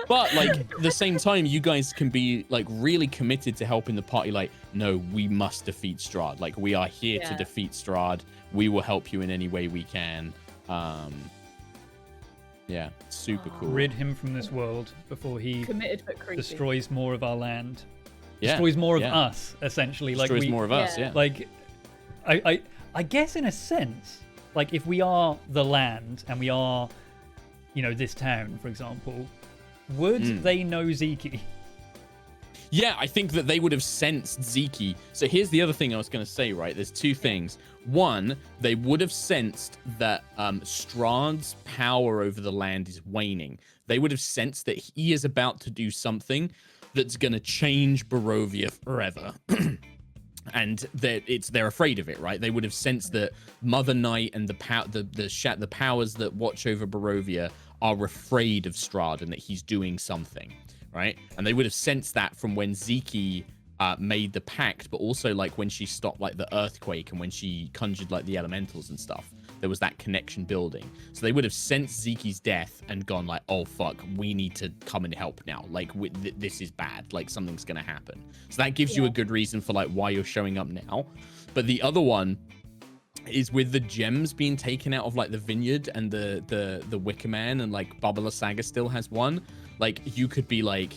But like at the same time, you guys can be like really committed to helping the party. Like, no, we must defeat STRAHD. Like we are here to defeat STRAHD. We will help you in any way we can. Yeah, super cool. Rid him from this world before he Committed but creepy. destroys more of our land. Yeah, Destroys more of yeah. us, essentially. Destroys like more of us. Yeah. Like, I guess in a sense, like if we are the land and we are, you know, this town, for example, would they know Ziki? Yeah, I think that they would have sensed Ziki. So here's the other thing I was going to say, right? There's two things. One, they would have sensed that STRAHD's power over the land is waning. They would have sensed that he is about to do something that's going to change Barovia forever. And that they're afraid of it, right? They would have sensed that Mother Night and the powers that watch over Barovia are afraid of STRAHD and that he's doing something. Right, and they would have sensed that from when Ziki made the pact, but also like when she stopped like the earthquake and when she conjured like the elementals and stuff. There was that connection building, so they would have sensed Ziki's death and gone like, "Oh fuck, we need to come and help now. Like this is bad. Like something's gonna happen." So that gives you a good reason for like why you're showing up now. But the other one is with the gems being taken out of like the vineyard and the Wicker Man, and like Babala Saga still has one. Like you could be like,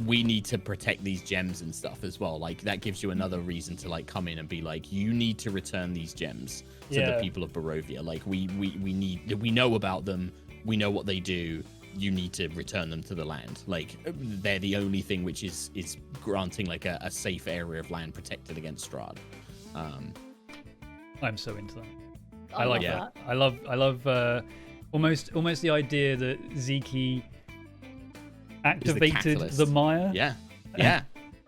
we need to protect these gems and stuff as well. Like that gives you another reason to like come in and be like, you need to return these gems to the people of Barovia. Like we know about them. We know what they do. You need to return them to the land. Like they're the only thing which is granting like a safe area of land protected against STRAHD. I'm so into that. I like love that. I love almost the idea that Ziki activated the Mire. Yeah.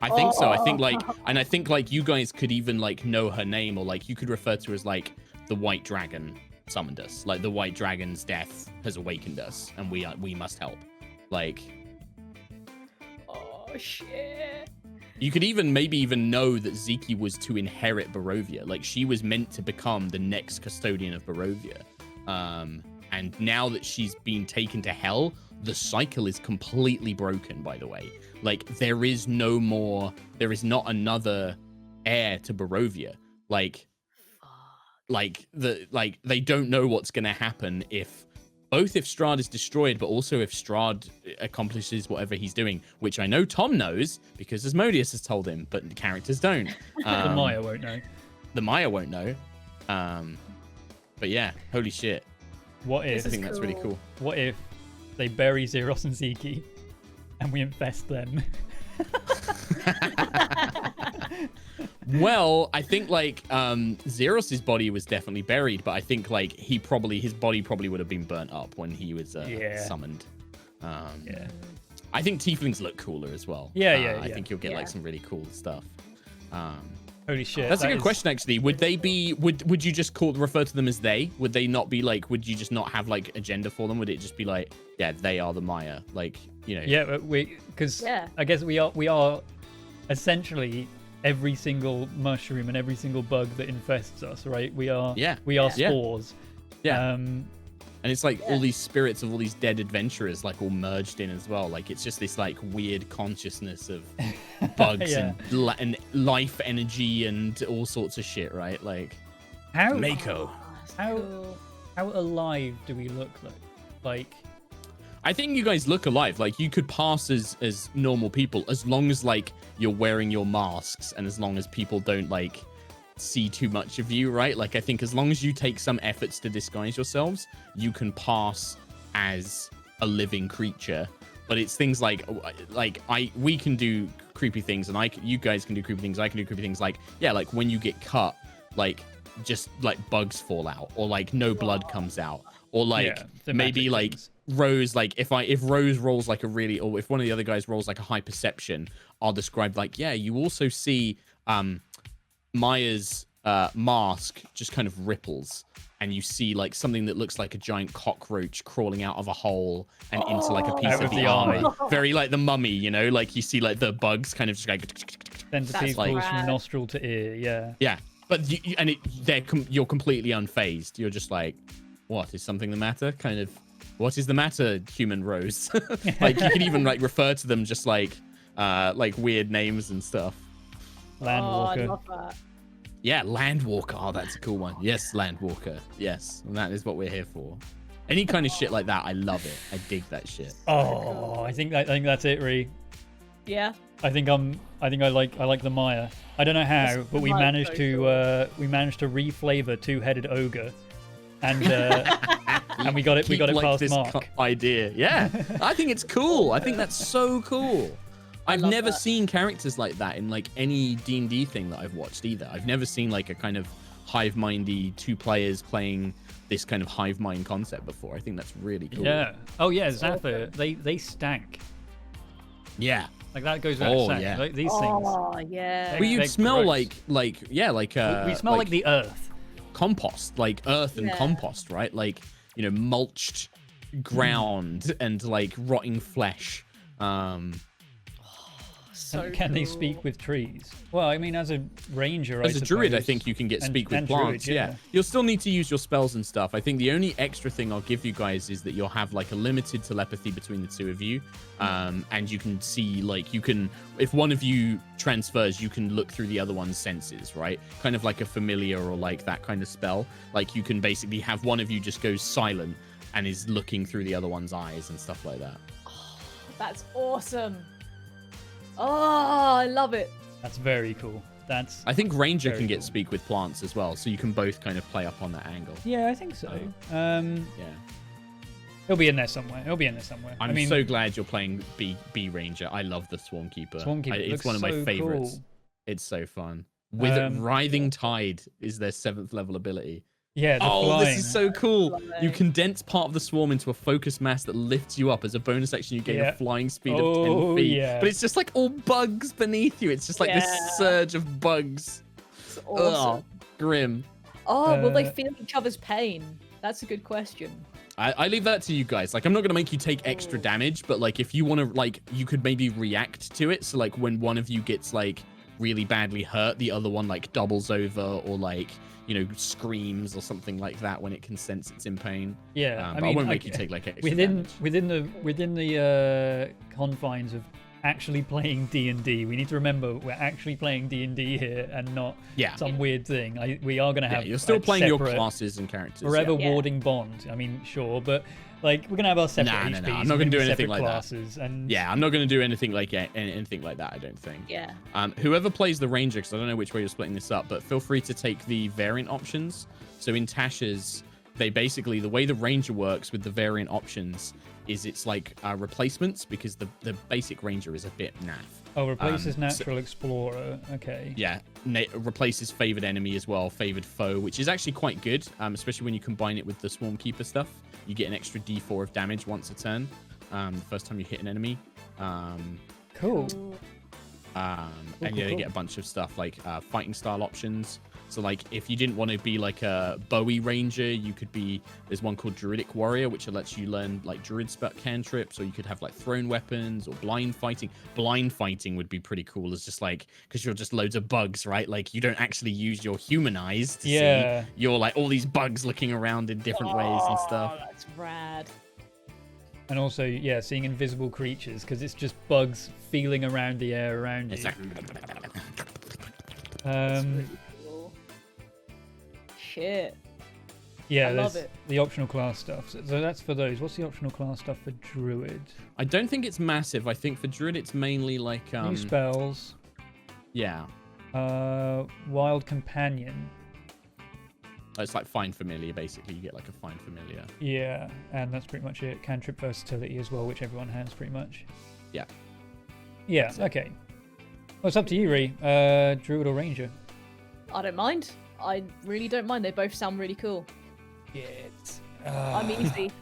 I think so. I think like you guys could even like know her name, or like you could refer to her as like the White Dragon summoned us. Like the White Dragon's death has awakened us, and we must help. Like, Oh shit. you could maybe even know that Ziki was to inherit Barovia. Like she was meant to become the next custodian of Barovia. And now that she's been taken to hell, the cycle is completely broken, by the way. Like there is not another heir to Barovia. Like they don't know what's gonna happen if STRAHD is destroyed, but also if STRAHD accomplishes whatever he's doing, which I know Tom knows because Asmodeus has told him, but the characters don't. The Mire won't know. The Mire won't know. But yeah, holy shit. What if? I think that's really cool. What if they bury Xeros and Ziki, and we infest them? Well, I think like Xeros's body was definitely buried, but I think like his body probably would have been burnt up when he was summoned. I think tieflings look cooler as well. I think you'll get like some really cool stuff. Holy shit. That's a good question, actually. Would they be, would you just refer to them as they? Would they not be like, would you just not have like agenda for them? Would it just be like, yeah, they are the Mire? Like, you know. Yeah, because I guess we are essentially every single mushroom and every single bug that infests us, right? We are spores. Yeah. And it's like all these spirits of all these dead adventurers like all merged in as well. Like it's just this like weird consciousness of bugs and life energy and all sorts of shit, right? Like Mako. Cool. How alive do we look like? I think you guys look alive. Like you could pass as normal people as long as like you're wearing your masks and as long as people don't like see too much of you, right? Like I think as long as you take some efforts to disguise yourselves, you can pass as a living creature. But it's things like we can do creepy things, and you guys can do creepy things. I can do creepy things like like when you get cut, like just like bugs fall out, or like no blood comes out, or like maybe like Rose, like if Rose rolls like a really, or if one of the other guys rolls like a high perception, I'll describe like you also see Maya's mask just kind of ripples, and you see like something that looks like a giant cockroach crawling out of a hole and into like a piece of the armor. Very like the Mummy, you know, like you see like the bugs kind of just like centipedes from nostril to ear. Yeah, but you're completely unfazed. You're just like, what is something the matter? Kind of, what is the matter, human Rose? Like you can even like refer to them just like weird names and stuff. Landwalker. I love that. Yeah, Landwalker. Oh, that's a cool one. Yes, Landwalker. Yes, and that is what we're here for. Any kind of shit like that, I love it. I dig that shit. Oh, I think that's it, Ree. Yeah. I think I like the Mire. I don't know how, but we managed to reflavor two-headed ogre, and and we got it past this Mark. Idea. Yeah, I think it's cool. I think that's so cool. I've never seen characters like that in like any D&D thing that I've watched either. I've never seen like a kind of hive-mindy two players playing this kind of hive mind concept before. I think that's really cool. Yeah. Oh yeah, Zephyr. They stank. Yeah. Like that goes without saying. Yeah. Like, these things. Oh yeah. Well, you'd smell gross. we smell like the earth. Compost, like earth and compost, right? Like, you know, mulched ground and like rotting flesh. So can they speak with trees? Well, I mean, as a ranger, as a druid, I think you can speak with plants. Druid, yeah, you'll still need to use your spells and stuff. I think the only extra thing I'll give you guys is that you'll have like a limited telepathy between the two of you, and you can see like if one of you transfers, you can look through the other one's senses, right? Kind of like a familiar or like that kind of spell. Like you can basically have one of you just goes silent and is looking through the other one's eyes and stuff like that. Oh, that's awesome. Oh, I love it. That's very cool. I think Ranger can get speak with plants as well, so you can both kind of play up on that angle. Yeah, I think so. Yeah. It'll be in there somewhere. I'm so glad you're playing B Ranger. I love the Swarmkeeper. It's one of my favorites. Cool. It's so fun. Writhing Tide is their 7th level ability. Yeah, flying. This is so cool. You condense part of the swarm into a focus mass that lifts you up. As a bonus action, you gain a flying speed of 10 feet. Yeah. But it's just like all bugs beneath you. It's just like this surge of bugs. It's awesome. Grim. Oh, will they feel each other's pain? That's a good question. I leave that to you guys. Like, I'm not going to make you take extra damage, but like, if you want to, like, you could maybe react to it. So like when one of you gets like really badly hurt, the other one like doubles over or like, you know, screams or something like that when it can sense it's in pain. Yeah, I won't make you take like extra damage. Within the confines of actually playing D&D, we need to remember we're actually playing D&D here and not some weird thing. We are going to have you're still playing your classes and characters. Forever warding bond. I mean, sure, but like we're going to have our separate HPs. No. I'm not going to do anything like classes that. And I'm not going to do anything like that, I don't think. Yeah. Whoever plays the Ranger, because I don't know which way you're splitting this up, but feel free to take the variant options. So in Tasha's, they basically, the way the Ranger works with the variant options is it's like replacements, because the basic Ranger is a bit naff. Oh, replaces Natural Explorer. Okay. Yeah, replaces favored enemy as well, favored foe, which is actually quite good, especially when you combine it with the Swarmkeeper stuff. You get an extra D4 of damage once a turn, the first time you hit an enemy. Cool. And they get a bunch of stuff like fighting style options. So like if you didn't want to be like a Bowie Ranger, you could be, there's one called Druidic Warrior, which lets you learn like Druid spell cantrips, or you could have like thrown weapons or blind fighting. Blind fighting would be pretty cool. It's just like, because you're just loads of bugs, right? Like you don't actually use your human eyes to see. You're like all these bugs looking around in different ways and stuff. That's rad. And also, yeah, seeing invisible creatures, because it's just bugs feeling around the air around you. Exactly. That's really cool. Shit. Yeah, I love it. The optional class stuff. So that's for those. What's the optional class stuff for Druid? I don't think it's massive. I think for Druid, it's mainly like... New spells. Yeah. Wild Companion. It's like Find Familiar, basically. You get like a Find Familiar. Yeah, and that's pretty much it. Cantrip versatility as well, which everyone has pretty much. Yeah. Yeah, okay. Well, it's up to you, Ree. Druid or Ranger? I don't mind. I really don't mind. They both sound really cool. I'm easy.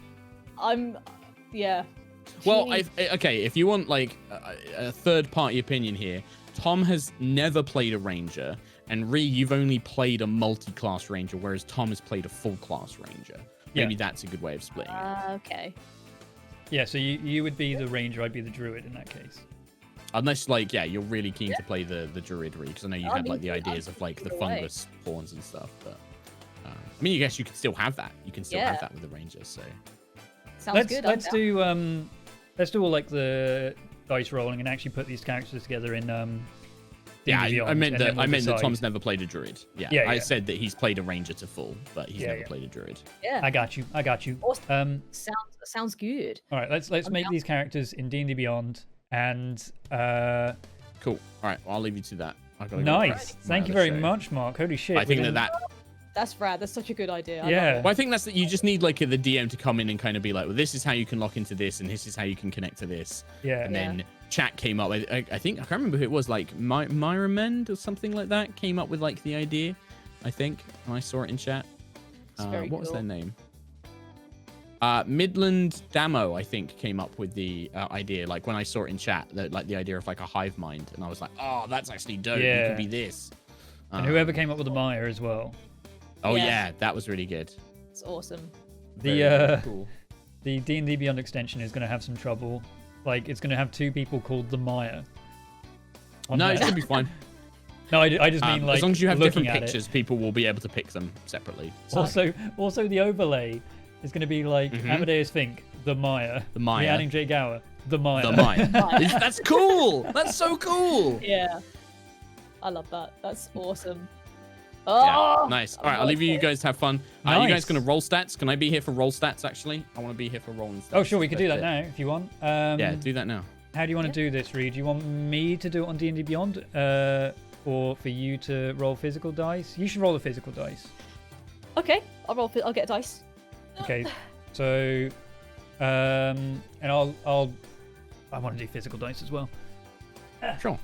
Yeah. Well, okay, if you want like a third-party opinion here, Tom has never played a Ranger, and Ree, you've only played a multi-class Ranger, whereas Tom has played a full-class Ranger. Maybe that's a good way of splitting it. Okay. Yeah, so you would be the Ranger, I'd be the Druid in that case. Unless, like, yeah, you're really keen to play the Druid, Ree, because I know you had like the ideas of like the fungus pawns and stuff, but I mean, I guess you can still have that. You can still have that with the Ranger, so. Sounds good. Let's do all like the dice rolling and actually put these characters together in Yeah, Beyond, I meant that Tom's decide. never played a Druid. Yeah. I said that he's played a Ranger to full, but he's never played a Druid. Yeah. I got you. Awesome. Sounds good. All right, let's make these characters in D&D Beyond, and cool. All right, well, I'll leave you to that. Nice. Thank you very much, Mark. Holy shit. I think that That's rad. That's such a good idea. Well, I think that's that. You just need like the DM to come in and kind of be like, well, this is how you can lock into this, and this is how you can connect to this. Yeah. And then chat came up. I think I can't remember who it was. Like Myra Mend or something like that came up with like the idea. I think when I saw it in chat. What was their name? Midland Damo, I think, came up with the idea. Like when I saw it in chat, like the idea of like a hive mind, and I was like, oh, that's actually dope. Yeah. It could be this. And whoever came up with the Mire as well. Oh yeah, that was really good. It's awesome. The cool. The D&D Beyond extension is going to have some trouble. Like it's going to have two people called the Mire. No, it should be fine. No, I just mean like as long as you have different looking pictures, people will be able to pick them separately. So. Also the overlay is going to be like Amadeus Fink, the Mire. The Mire. Rhiannon J. Gower, the Mire. The Mire. That's cool. That's so cool. Yeah. I love that. That's awesome. Yeah, Oh, nice. All right, I'll leave you guys to have fun. Nice. You guys going to roll stats? Can I be here for roll stats, actually? I want to be here for rolling stats. Oh, sure, we could do that now if you want. Yeah, do that now. How do you want to do this, Reed? Do you want me to do it on D&D Beyond? Or for you to roll physical dice? You should roll the physical dice. Okay, I'll get a dice. Okay, so and I want to do physical dice as well. Sure.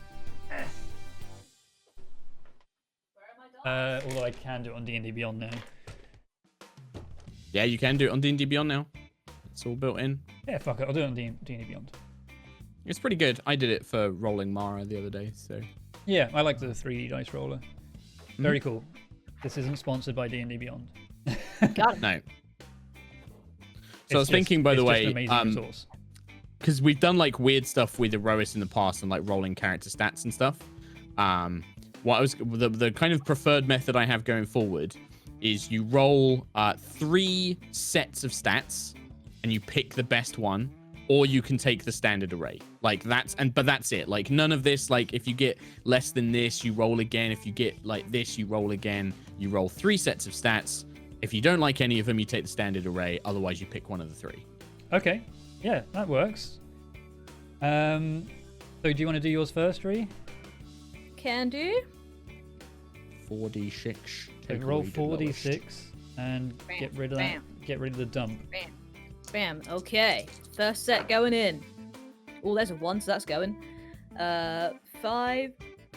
Although I can do it on D&D Beyond now. Yeah, you can do it on D&D Beyond now. It's all built in. Yeah, fuck it, I'll do it on D&D Beyond. It's pretty good. I did it for rolling Mara the other day, so. Yeah, I like the 3D dice roller. Very cool. This isn't sponsored by D&D Beyond. Got it. No. So I was thinking, by the way, because we've done like weird stuff with Erois in the past and like rolling character stats and stuff. The kind of preferred method I have going forward is you roll 3 sets of stats and you pick the best one, or you can take the standard array. Like but that's it. Like none of this, like if you get less than this, you roll again. If you get like this, you roll again. You roll 3 sets of stats. If you don't like any of them, you take the standard array. Otherwise, you pick one of the 3. Okay. Yeah, that works. So do you want to do yours first, Ree? Can do. 4d6. So roll 4d6 and Bam, get rid of bam. that. Get rid of the dump. Bam. Bam. Okay. First set going in. Oh, there's a 1, so that's going. 5,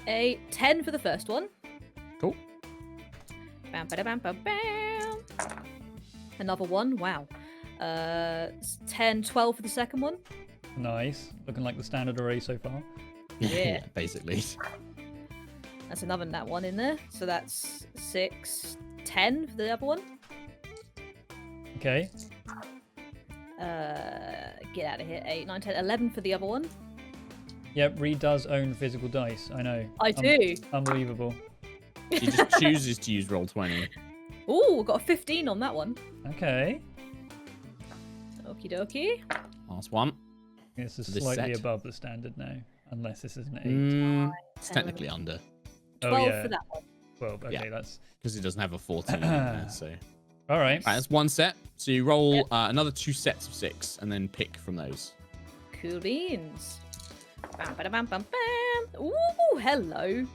8, 10 for the first one. Cool. Bam, bam, bam, bam. Another 1. Wow. 10, 12 for the second one. Nice. Looking like the standard array so far. Yeah. Basically. That's another nat 1 in there. So that's 6, 10 for the other one. Okay. Get out of here. 8, 9, 10, 11 for the other one. Yep, Reed does own physical dice. I know. I do. Unbelievable. He just chooses to use Roll20. Ooh, got a 15 on that one. Okay. Okie dokie. Last one. This is This slightly set. above the standard now, unless this is an 8. It's technically under 12 Oh, yeah. for that one. 12. Okay, Yeah. that's... because it doesn't have a 14 in there. So All right. right, that's one set. So you roll another 2 sets of 6 and then pick from those. Cool beans. Bam, bam, bam, bam, bam. Ooh, hello.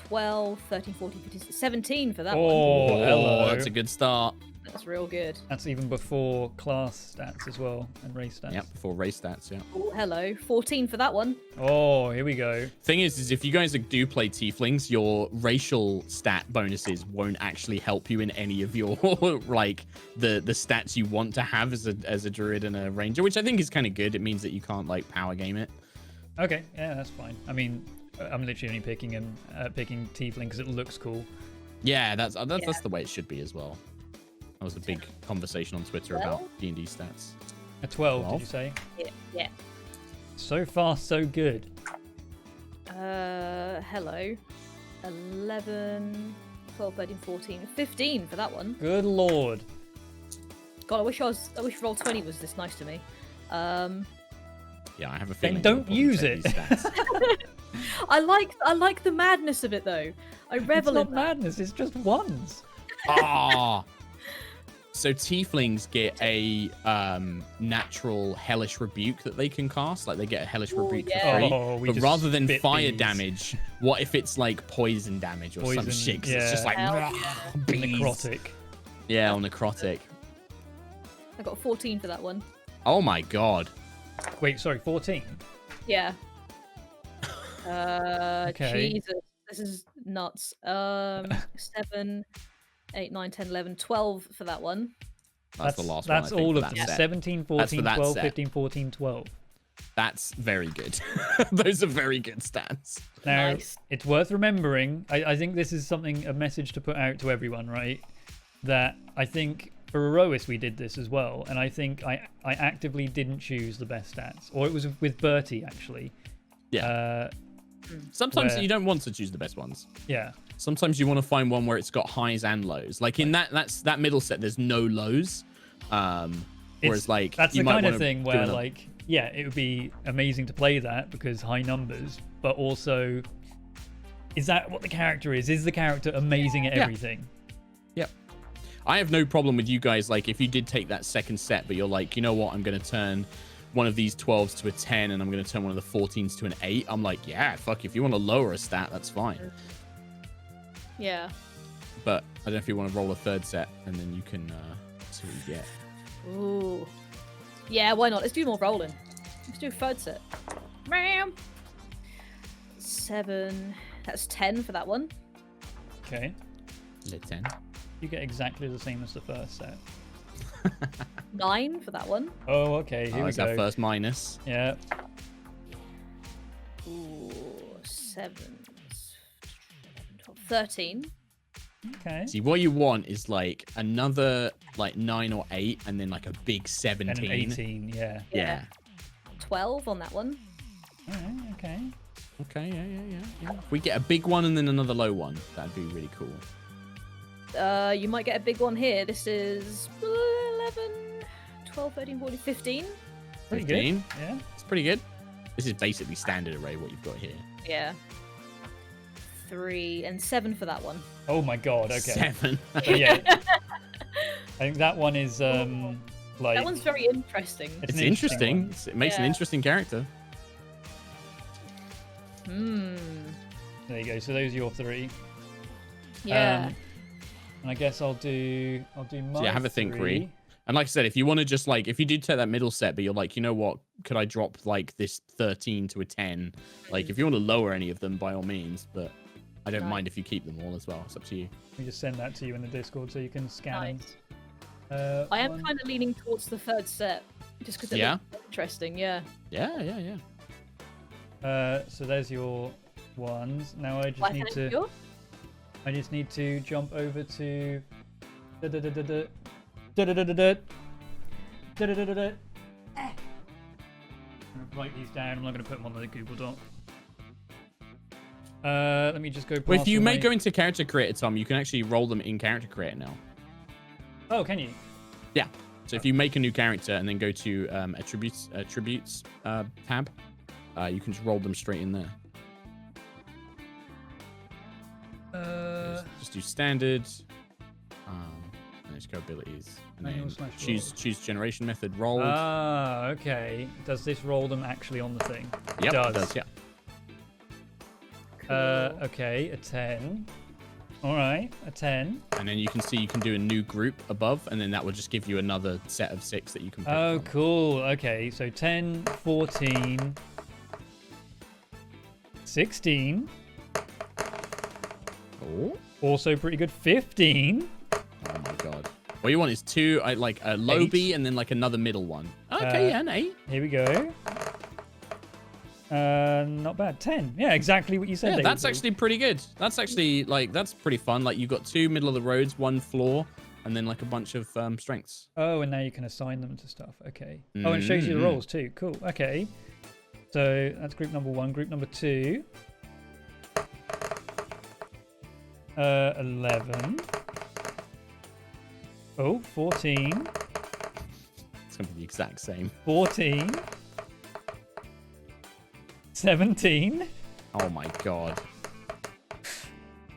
12, 13, 14, 15, 17 for that one. Oh, hello. That's a good start. That's real good. That's even before class stats as well, and race stats. Yep, before race stats, yeah. Oh, hello. 14 for that one. Oh, here we go. Thing is if you guys do play tieflings, your racial stat bonuses won't actually help you in any of your like the stats you want to have as a druid and a ranger, which I think is kind of good. It means that you can't like power game it. Okay, yeah, that's fine. I mean, I'm literally only picking tiefling because it looks cool. Yeah, that's the way it should be as well. That was a big conversation on Twitter about D&D stats. A 12, 12? did you say? Yeah. So far, so good. Hello. 11, 12, 13, 14, 15 for that one. Good lord. God, I wish Roll20 was this nice to me. Yeah, I have a Then feeling. don't you'll probably use take it. these stats. I like the madness of it though. I It's revel not in that. madness, it's just ones. Ah. So tieflings get a natural hellish rebuke that they can cast. Like they get a hellish rebuke yeah. for free. Oh, we But just rather than spit fire bees. damage, what if it's like poison damage or some Poison, shit? 'Cause it's just like Hell yeah. bees. Necrotic. Yeah, or necrotic. I got 14 for that one. Oh my god. Wait, sorry, 14? Yeah. Okay. Jesus, this is nuts. 7, 8, 9, 10, 11, 12 for that one. That's the last That's one. I think, all for of that them. set. 17, That's for 14, that 12, set. 15, 14, 12. That's very good. Those are very good stats. Now, Nice. it's worth remembering, I think this is a message to put out to everyone, right? That I think for Erois we did this as well, and I think I actively didn't choose the best stats. Or it was with Bertie, actually. Yeah. Sometimes where- you don't want to choose the best ones. Yeah. Sometimes you want to find one where it's got highs and lows. Like in that middle set, there's no lows. Whereas like that's you the might kind of wanna thing do where another- like, yeah, it would be amazing to play that because high numbers, but also, is that what the character is? Is the character amazing at everything? Yep. I have no problem with you guys. Like if you did take that second set, but you're like, you know what, I'm going to turn one of these 12s to a 10 and I'm going to turn one of the 14s to an 8. I'm like, yeah, fuck, if you want to lower a stat, that's fine. Yeah. But I don't know if you want to roll a third set and then you can see what you get. Ooh. Yeah, why not? Let's do more rolling. Let's do a third set. Meow. 7. That's 10 for that one. Okay. Lit 10. You get exactly the same as the first set. 9 for that one. Oh, okay. Here we That's go. our first minus. Yeah. Ooh, 7. 12, 13. Okay. See, what you want is like another like 9 or 8 and then like a big And 17. an 18. Yeah. Yeah. 12 on that one. All right. Okay. Okay, yeah. If we get a big one and then another low one, that'd be really cool. You might get a big one here. This is 11, 12, 13, 14, 15. Pretty 15. good. Yeah. It's pretty good. This is basically standard array, what you've got here. Yeah. 3 and 7 for that one. Oh my god. Okay. 7. So, yeah. I think that one is like. That one's very interesting. It's It's an interesting interesting. It makes an Yeah. interesting character. There you go. So those are your 3. Yeah. And I guess I'll do my. Yeah, have a think, 3. Ree. And like I said, if you want to just like, if you do take that middle set, but you're like, you know what, could I drop like this 13 to a 10? Like, if you want to lower any of them, by all means, but I don't Nice. mind if you keep them all as well. It's up to you. Let me just send that to you in the Discord so you can scan Nice. them. I am kind of leaning towards the third set. Just because it Yeah? looks interesting, yeah. Yeah. So there's your ones. Now I just Why need thank to. you? I just need to jump over to. Da-da-da-da-da. Da-da-da-da-da. I'm gonna write these down. I'm not gonna put them on the Google Doc. Let me just go. Well, if you may my... go into Character Creator, Tom, you can actually roll them in Character Creator now. Oh, can you? Yeah. So if you make a new character and then go to attributes tab, you can just roll them straight in there. Just do standard. And just go abilities. And then choose generation method rolled. Ah, okay. Does this roll them actually on the thing? Yep, it does, yeah. Cool. Okay, a 10. All right, a 10. And then you can see you can do a new group above, and then that will just give you another set of 6 that you can pick Oh, from. cool. Okay, so 10, 14, 16. Oh. Also pretty good. 15. Oh my god. What you want is 2, like a low 8. B and then like another middle one. Okay, yeah, an 8. Here we go. Not bad. 10. Yeah, exactly what you said. Yeah, that's actually pretty good. That's actually that's pretty fun. Like you've got 2 middle of the roads, 1 floor, and then like a bunch of strengths. Oh, and now you can assign them to stuff. Okay. Oh, and it shows you the rolls too. Cool. Okay. So that's group number 1. Group number 2. 11. Oh, 14. It's gonna be the exact same. 14. 17. Oh my god.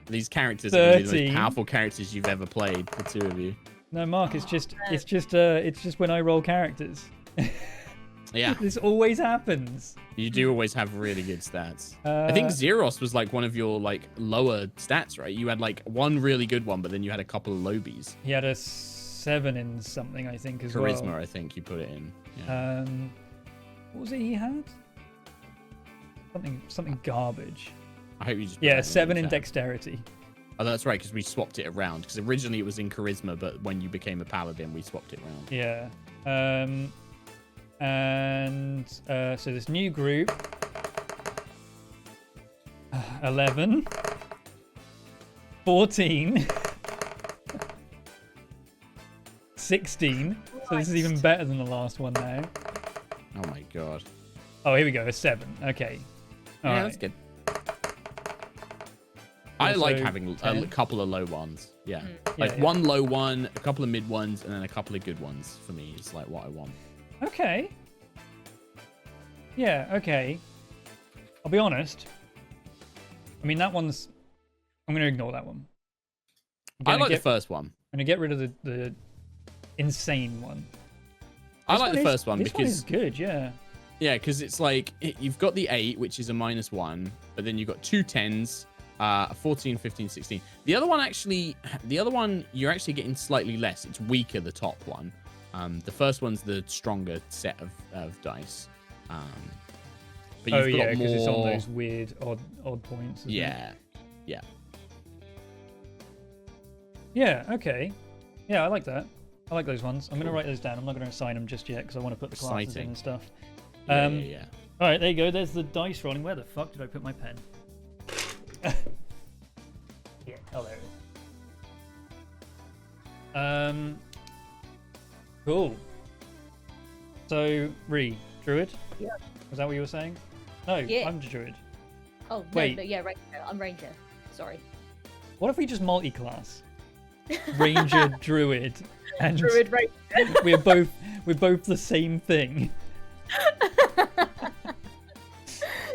These characters are gonna be the 13. most powerful characters you've ever played, the 2 of you. No, Mark, it's just when I roll characters. Yeah. This always happens. You do always have really good stats. I think Xeros was like one of your like lower stats, right? You had like 1 really good one, but then you had a couple of lobies. He had a 7 in something, I think, as well. Charisma, I think you put it in. Yeah. What was it he had? Something garbage. I hope you just. Yeah, 7 in dexterity. Oh, that's right, because we swapped it around. Because originally it was in charisma, but when you became a paladin, we swapped it around. Yeah. And so this new group. 11. 14. 16. So this is even better than the last one now. Oh my god. Oh, here we go. A 7. Okay. Yeah, that's good. I Also like having 10. a couple of low ones. Yeah. Yeah, Like yeah. 1 low one, a couple of mid ones, and then a couple of good ones for me is like what I want. Okay. Yeah, okay. I'll be honest. I mean, that one's... I'm going to ignore that one. I like the first one. I'm going to get rid of the insane one. I like the first one because... This one is because... good, yeah. Yeah, because it's like, you've got the 8, which is a -1, but then you've got 2 10s, a 14, 15, 16. The other one, you're actually getting slightly less. It's weaker, the top one. The first one's the stronger set of dice. But you've got because more... it's on those weird odd points. Isn't it? Yeah. Yeah, okay. Yeah, I like that. I like those ones. I'm going to write those down. I'm not going to assign them just yet because I want to put the classes in and stuff. Yeah. All right, there you go. There's the dice rolling. Where the fuck did I put my pen? Yeah. Oh, there it is. Cool. So, Druid? Yeah. Was that what you were saying? No, Yeah. I'm Druid. Oh, Wait. no, yeah, Ranger. I'm Ranger. Sorry. What if we just multi-class? Ranger, Druid, and Druid Ranger. we're both the same thing.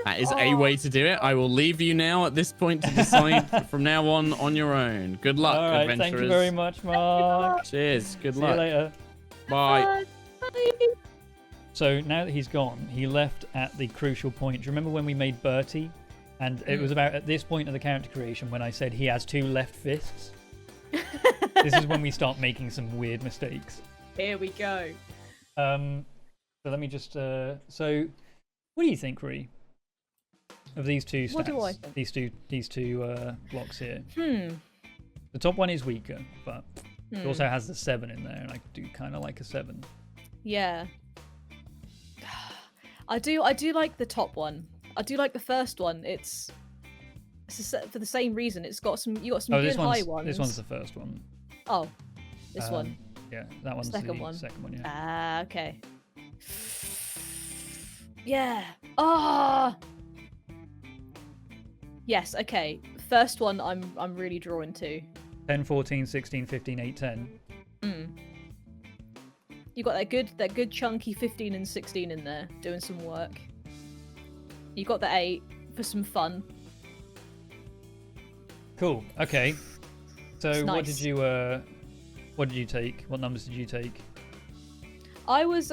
That is a way to do it. I will leave you now at this point to decide from now on your own. Good luck, All right, adventurers. thank you very much, Mark. Cheers. Good See luck. you later. Bye. Bye. So now that he's gone, he left at the crucial point. Do you remember when we made Bertie? And it was about at this point of the character creation when I said he has 2 left fists. This is when we start making some weird mistakes. Here we go. So let me just. So, what do you think, Ree, of these 2 stats? What do I think? These two blocks here. The top one is weaker, but it also has the 7 in there, and I do kind of like a 7. Yeah. I do like the top one. I do like the first one. It's for the same reason. It's got some. You got some Oh, good high ones. this one's the first one. Oh, this one. Yeah, that one's Second the one. second one. Yeah. Ah, okay. Yeah. Ah. Yes. Okay. First one, I'm really drawn to. 10, 14, 16, 15, 8, 10. You got that good chunky 15 and 16 in there doing some work. You got the 8 for some fun. Cool. Okay. So It's what nice. did you take? What numbers did you take? I was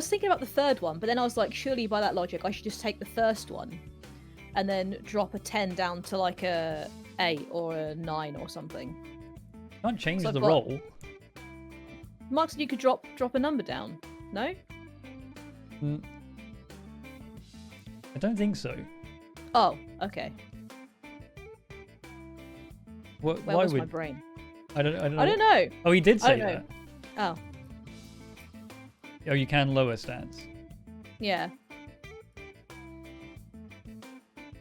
thinking about the third one, but then I was like, surely by that logic, I should just take the first one, and then drop a 10 down to like a 8 or a 9 or something. Can't change So the I've got- roll. Mark said you could drop a number down. No? I don't think so. Oh, okay. Why Where was my would brain? I don't know. I don't know. Oh, he did I say don't that. know. Oh, Oh, you can lower stats, yeah.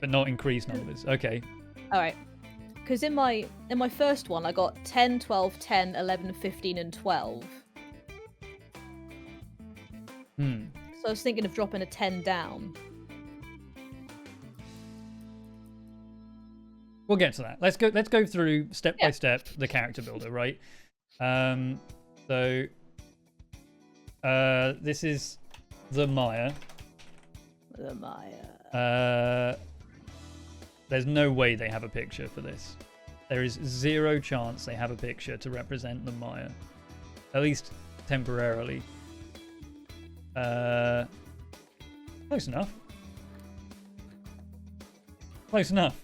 but not increase numbers. Okay. All right. Because in my first one, I got 10, 12, 10, 11, 15, and 12. So I was thinking of dropping a 10 down. We'll get to that. Let's go through step by step the character builder, right? So this is the Mire. The Mire. There's no way they have a picture for this. There is zero chance they have a picture to represent the Mire, at least temporarily. Close enough. Close enough.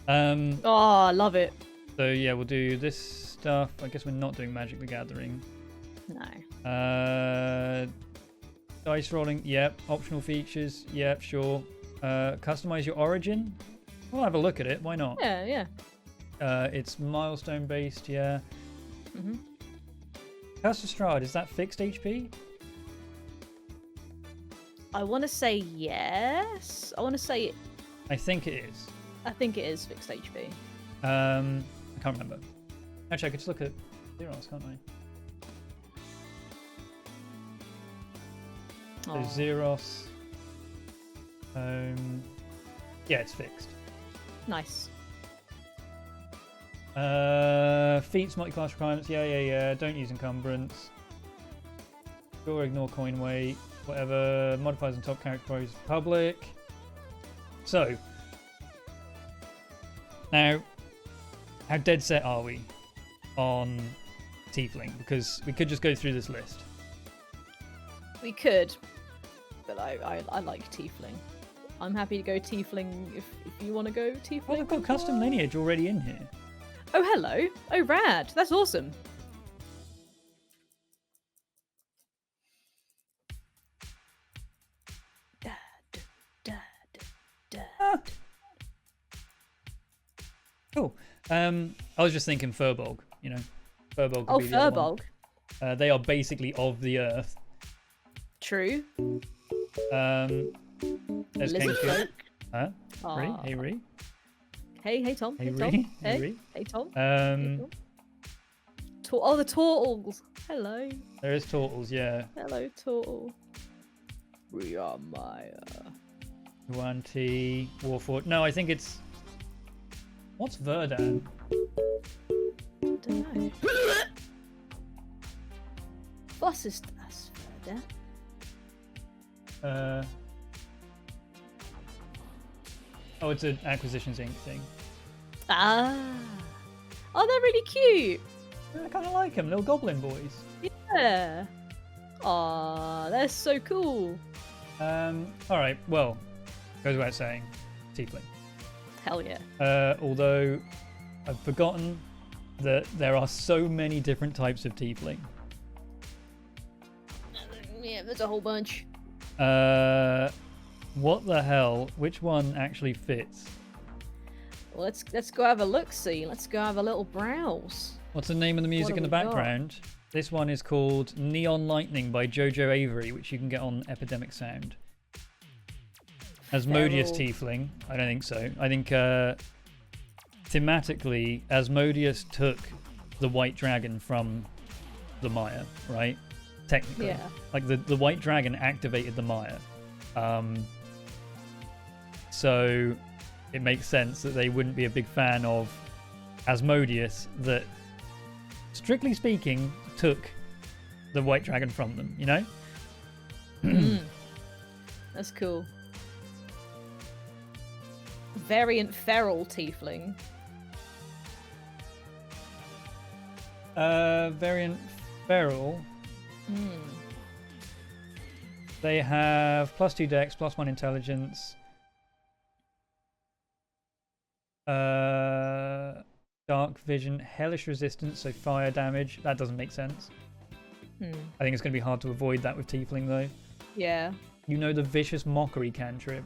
Oh, I love it. So yeah, we'll do this stuff. I guess we're not doing Magic the Gathering. No. Dice rolling, yep. Optional features, yep, sure. Customize your origin. We'll have a look at it. Why not? Yeah. It's milestone based, yeah. Mhm. Cast STRAHD, is that fixed HP? I want to say yes. I want to say I think it is. I think it is fixed HP. I can't remember. Actually, I could just look at Xeros, can't I? So Aw. Xeros. Yeah, it's fixed. Nice. Feats, multi-class requirements. Yeah. Don't use encumbrance. Or ignore coin weight. Whatever. Modifiers on top character pose public. So now, how dead set are we on Tiefling? Because we could just go through this list. We could, but I like Tiefling. I'm happy to go Tiefling if you want to go Tiefling. Well, they've got as custom well. lineage already in here. Oh, hello. Oh, rad. That's awesome. Cool. I was just thinking Furbolg, you know. Furbolg. Oh, Could be the other one. Furbolg. They are basically of the earth. True. There's Lizard Kenku. folk. Huh? Ree? Aw. Hey, Ree? Hey, Tom. Hey, Hey, Tom. Ree? Hey, Ree? hey, Tom. Um, Oh, the turtles. Hello. there is Turtles, yeah. Hello, turtle. We are Maya. Yuan-Ti, Warforged. No, I think it's... What's Verdan? Don't know. Was ist das, Verder? Oh, it's an Acquisitions Inc. thing. Ah. Oh, they're really cute. I kind of like them, little goblin boys. Yeah. Aw, they're so cool. Alright, well, goes without saying, Tiefling. Hell yeah. Although, I've forgotten that there are so many different types of Tiefling. Yeah, there's a whole bunch. What the hell? Which one actually fits? Well, let's go have a look. See, let's go have a little browse. What's the name of the music What in the have we got? background? This one is called Neon Lightning by Jojo Avery, which you can get on Epidemic Sound. Asmodeus Feral. Tiefling. I don't think so. I think thematically, Asmodeus took the white dragon from the mire, right? Technically. Yeah. Like the white dragon activated the mire. So it makes sense that they wouldn't be a big fan of Asmodeus that, strictly speaking, took the white dragon from them, you know? That's cool. Variant feral tiefling. Variant feral. They have +2 dex, +1 intelligence. Dark vision, hellish resistance, so fire damage. That doesn't make sense. I think it's going to be hard to avoid that with tiefling though. Yeah. You know the vicious mockery cantrip,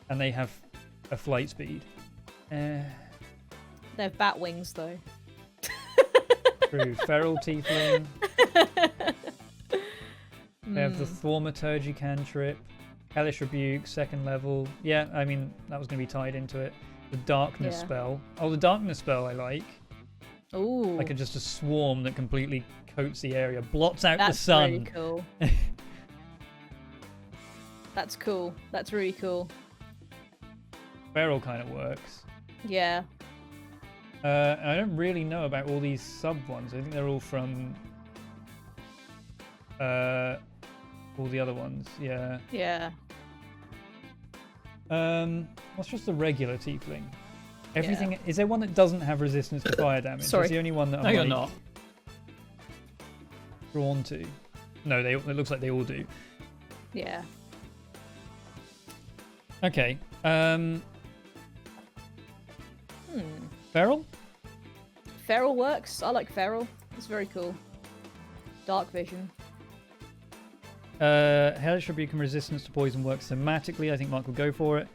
and they have a flight speed. They have bat wings though. True. Feral tiefling. They have the thaumaturgy cantrip, hellish rebuke, 2nd level. Yeah, I mean that was going to be tied into it. The darkness spell. Oh, the darkness spell I like. Ooh. Like just a swarm that completely coats the area, blots out the sun. That's really cool. That's cool. That's really cool. Feral kind of works. Yeah. I don't really know about all these sub ones. I think they're all from all the other ones. Yeah. Yeah. What's just the regular tiefling? Everything is there one that doesn't have resistance to fire damage? Sorry. That's the only one that No, I'm you're like, not. drawn to. No, it looks like they all do. Yeah. Okay. Feral? Feral works. I like feral. It's very cool. Dark vision. Hellish rebuke and resistance to poison works thematically. I think Mark will go for it.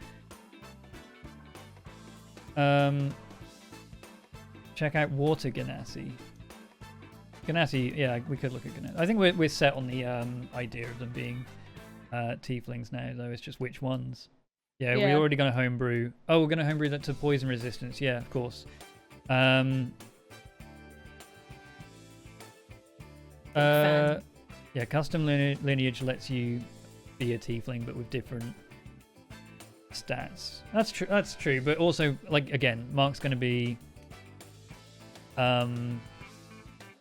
Check out Water Ganassi. Ganassi, yeah, we could look at Ganassi. I think we're set on the idea of them being tieflings now, though. It's just which ones. Yeah, we're already going to homebrew. Oh, we're going to homebrew that to poison resistance. Yeah, of course. Yeah, custom lineage lets you be a tiefling, but with different stats. That's true. That's true. But also, like again, Mark's going to be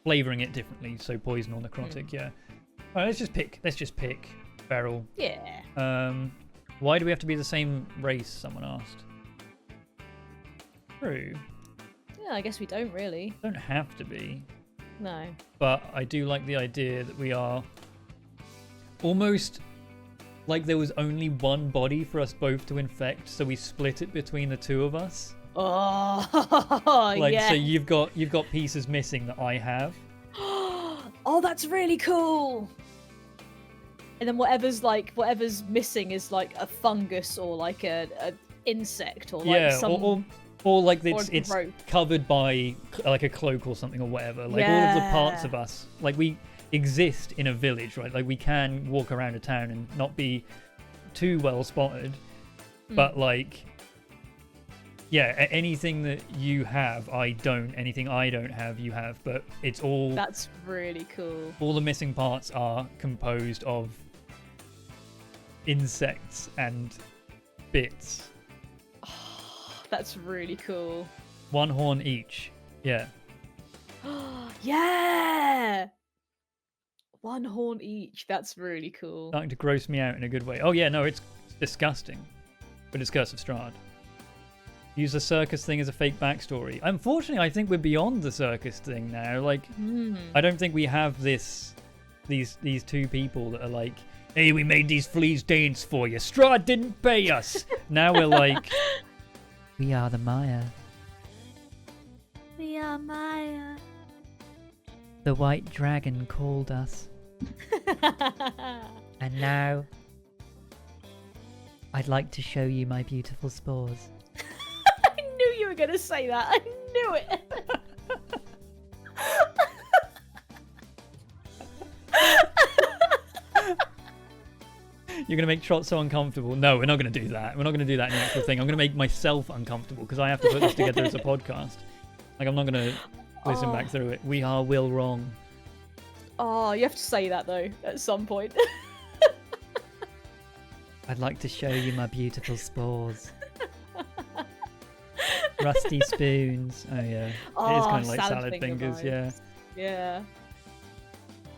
flavoring it differently. So poison or necrotic. Yeah. All right, let's just pick feral. Yeah. Why do we have to be the same race? Someone asked. True. Yeah, I guess we don't really. Don't have to be. No. But I do like the idea that we are almost like there was only one body for us both to infect, so we split it between the two of us. Oh, Like, yeah. so you've got pieces missing that I have. Oh, that's really cool. And then whatever's missing is like a fungus or like a insect or like Yeah, some or like or it's rope. covered by like a cloak or something or whatever. Like all of the parts of us, like we exist in a village, right? Like we can walk around a town and not be too well spotted, but like, yeah, anything that you have, I don't. Anything I don't have, you have. But it's all. That's really cool. All the missing parts are composed of insects and bits. That's really cool. One horn each. Yeah. Yeah. One horn each. That's really cool. Starting to gross me out in a good way. Oh yeah, no, it's disgusting. But it's Curse of Strahd. Use the circus thing as a fake backstory. Unfortunately, I think we're beyond the circus thing now. Like, I don't think we have these two people that are like, hey, we made these fleas dance for you. Strahd didn't pay us. Now we're like, we are the Mire. We are Maya. The white dragon called us. And now, I'd like to show you my beautiful spores. I knew you were going to say that. I knew it. You're gonna make Trot so uncomfortable. No, we're not gonna do that. We're not gonna do that in the actual thing. I'm gonna make myself uncomfortable because I have to put this together as a podcast. Like, I'm not gonna listen back through it. We are Will wrong. Oh, you have to say that though at some point. I'd like to show you my beautiful spores. Rusty spoons. Oh yeah. It is kind of like salad fingers, yeah. Yeah.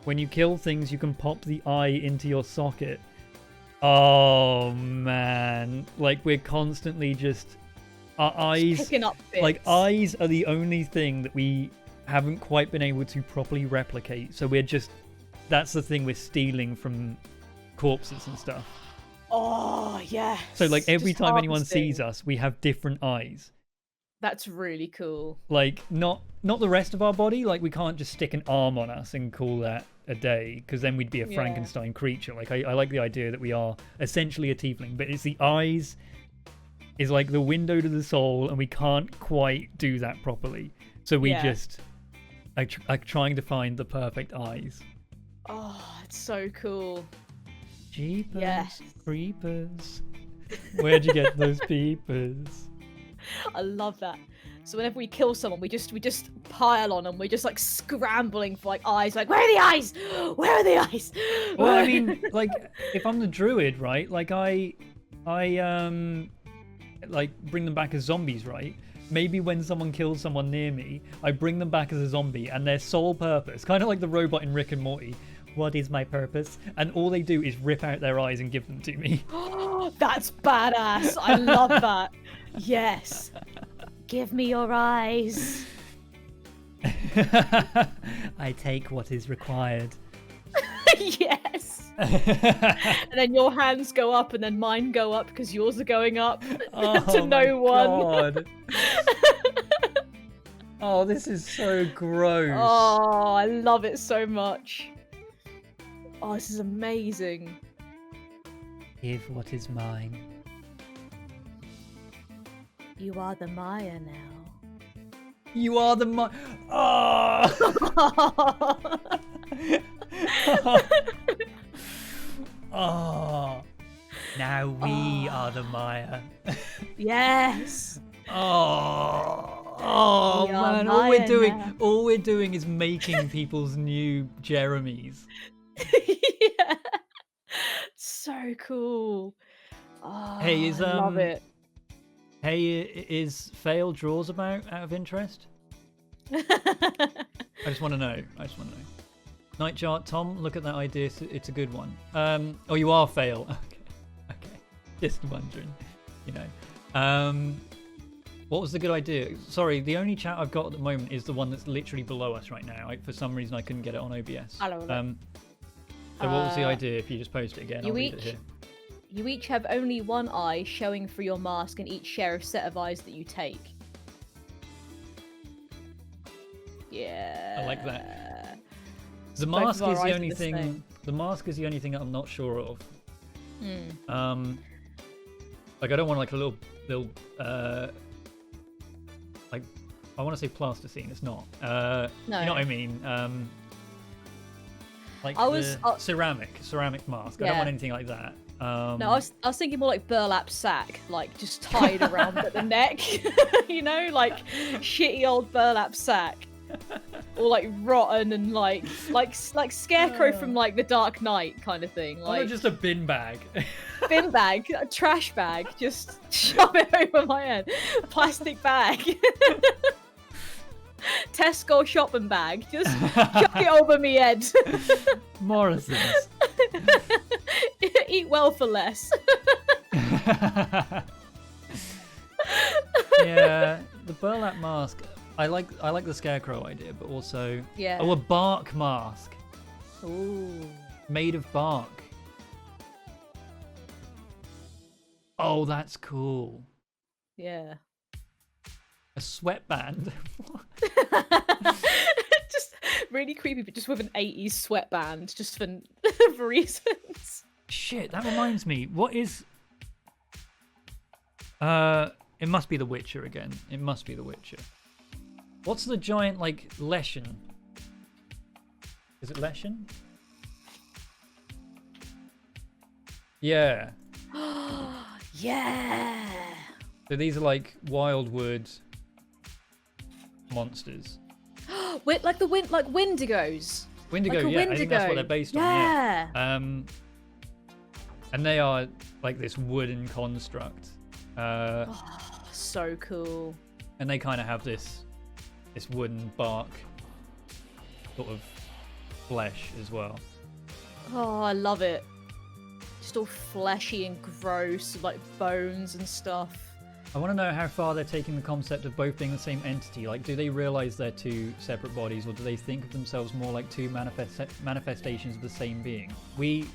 When you kill things, you can pop the eye into your socket. Oh man. Like, we're constantly just our eyes Picking up bits. like, eyes are the only thing that we haven't quite been able to properly replicate. So we're just, that's the thing we're stealing from corpses and stuff. Oh yeah. So like every Just time anyone harvesting. sees us, we have different eyes. That's really cool. Like, not the rest of our body. Like, we can't just stick an arm on us and call that a day, because then we'd be a Yeah. Frankenstein creature. Like, I like the idea that we are essentially a tiefling, but it's the eyes is like the window to the soul, and we can't quite do that properly. So we just are trying to find the perfect eyes. Oh, it's so cool. Jeepers, Yes. creepers. Where'd you get those peepers? I love that. So whenever we kill someone, we just pile on them. We're just like scrambling for like eyes. Like, where are the eyes? Where are the eyes? Well, I mean, like, if I'm the druid, right? Like, I like bring them back as zombies, right? Maybe when someone kills someone near me, I bring them back as a zombie, and their sole purpose, kind of like the robot in Rick and Morty, what is my purpose? And all they do is rip out their eyes and give them to me. That's badass. I love that. Yes. Give me your eyes. I take what is required. Yes. And then your hands go up, and then mine go up because yours are going up to no one. God. Oh, this is so gross. Oh, I love it so much. Oh, this is amazing. Give what is mine. You are the Mire now. You are the Oh. Now we are the Mire. Yes. Oh We are man! Maya All we're doing is making people's new Jeremys. Yeah. So cool. Oh, Hey, is I love it. Hey, is fail draws about out of interest? I just want to know. Night chart, Tom. Look at that idea. It's a good one. Oh, you are fail. Okay. Just wondering. You know. What was the good idea? Sorry, the only chat I've got at the moment is the one that's literally below us right now. For some reason, I couldn't get it on OBS. Hello. So what was the idea? If you just post it again, I'll read it here. You each have only one eye showing through your mask, and each share a set of eyes that you take. Yeah. I like that. The mask is the only thing. The mask is the only thing that I'm not sure of. Like, I don't want like a little like, I want to say plasticine. It's not. No. You know what I mean? Like ceramic mask. I don't want anything like that. No, I was thinking more like burlap sack, like just tied around at the neck. You know, like shitty old burlap sack, or like rotten and like Scarecrow from like the Dark Knight kind of thing. Like, or just a bin bag. Bin bag, a trash bag, just shove it over my head. A plastic bag. Tesco shopping bag, just chuck it over me head. Morrison's. Eat well for less. Yeah, the burlap mask. I like the Scarecrow idea, but also a bark mask. Ooh. Made of bark. Oh, that's cool. Yeah. A sweatband. Just really creepy, but just with an 80s sweatband, just for reasons. Shit, that reminds me. What is... It must be The Witcher again. It must be The Witcher. What's the giant, like, Leshen? Is it Leshen? Yeah. Yeah. So these are like wildwood monsters. Like Wendigos. Wendigo, like a yeah, I think that's what Wendigo. they're based on. Yeah. And they are like this wooden construct. So cool. And they kind of have this wooden bark sort of flesh as well. Oh, I love it. Just all fleshy and gross, like bones and stuff. I want to know how far they're taking the concept of both being the same entity. Like, do they realize they're two separate bodies, or do they think of themselves more like two manifestations of the same being? We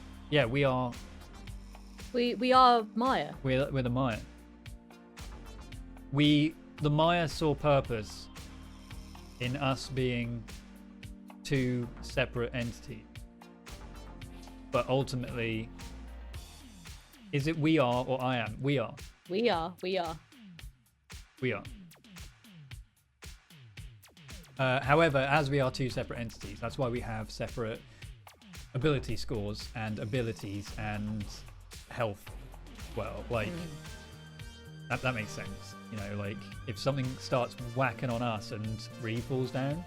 are. We are Maya. We're the Maya. The Maya saw purpose in us being two separate entities. But ultimately, is it we are or I am? We are. We are. We are. We are. However, as we are two separate entities, that's why we have separate ability scores and abilities and health. Well, like that makes sense. You know, like if something starts whacking on us and Ree falls down,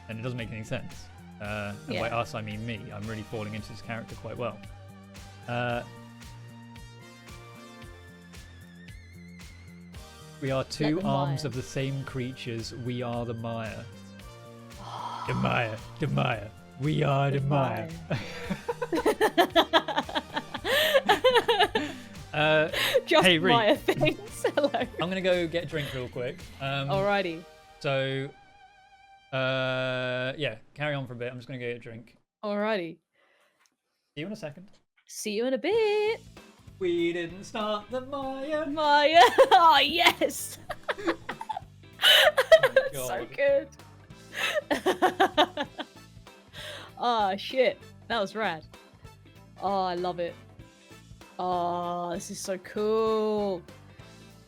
then it doesn't make any sense. And by us, I mean me. I'm really falling into this character quite well. We are two arms of the same creatures. We are the Maya. The Maya. The Maya. We are the Maya. Just hey, Ree. Maya things. Hello. I'm going to go get a drink real quick. Alrighty. So, yeah, carry on for a bit. I'm just going to go get a drink. Alrighty. See you in a second. See you in a bit. We didn't start the Maya. Maya. Oh, yes. Oh, so good. Oh, shit. That was rad. Oh, I love it. Oh, this is so cool.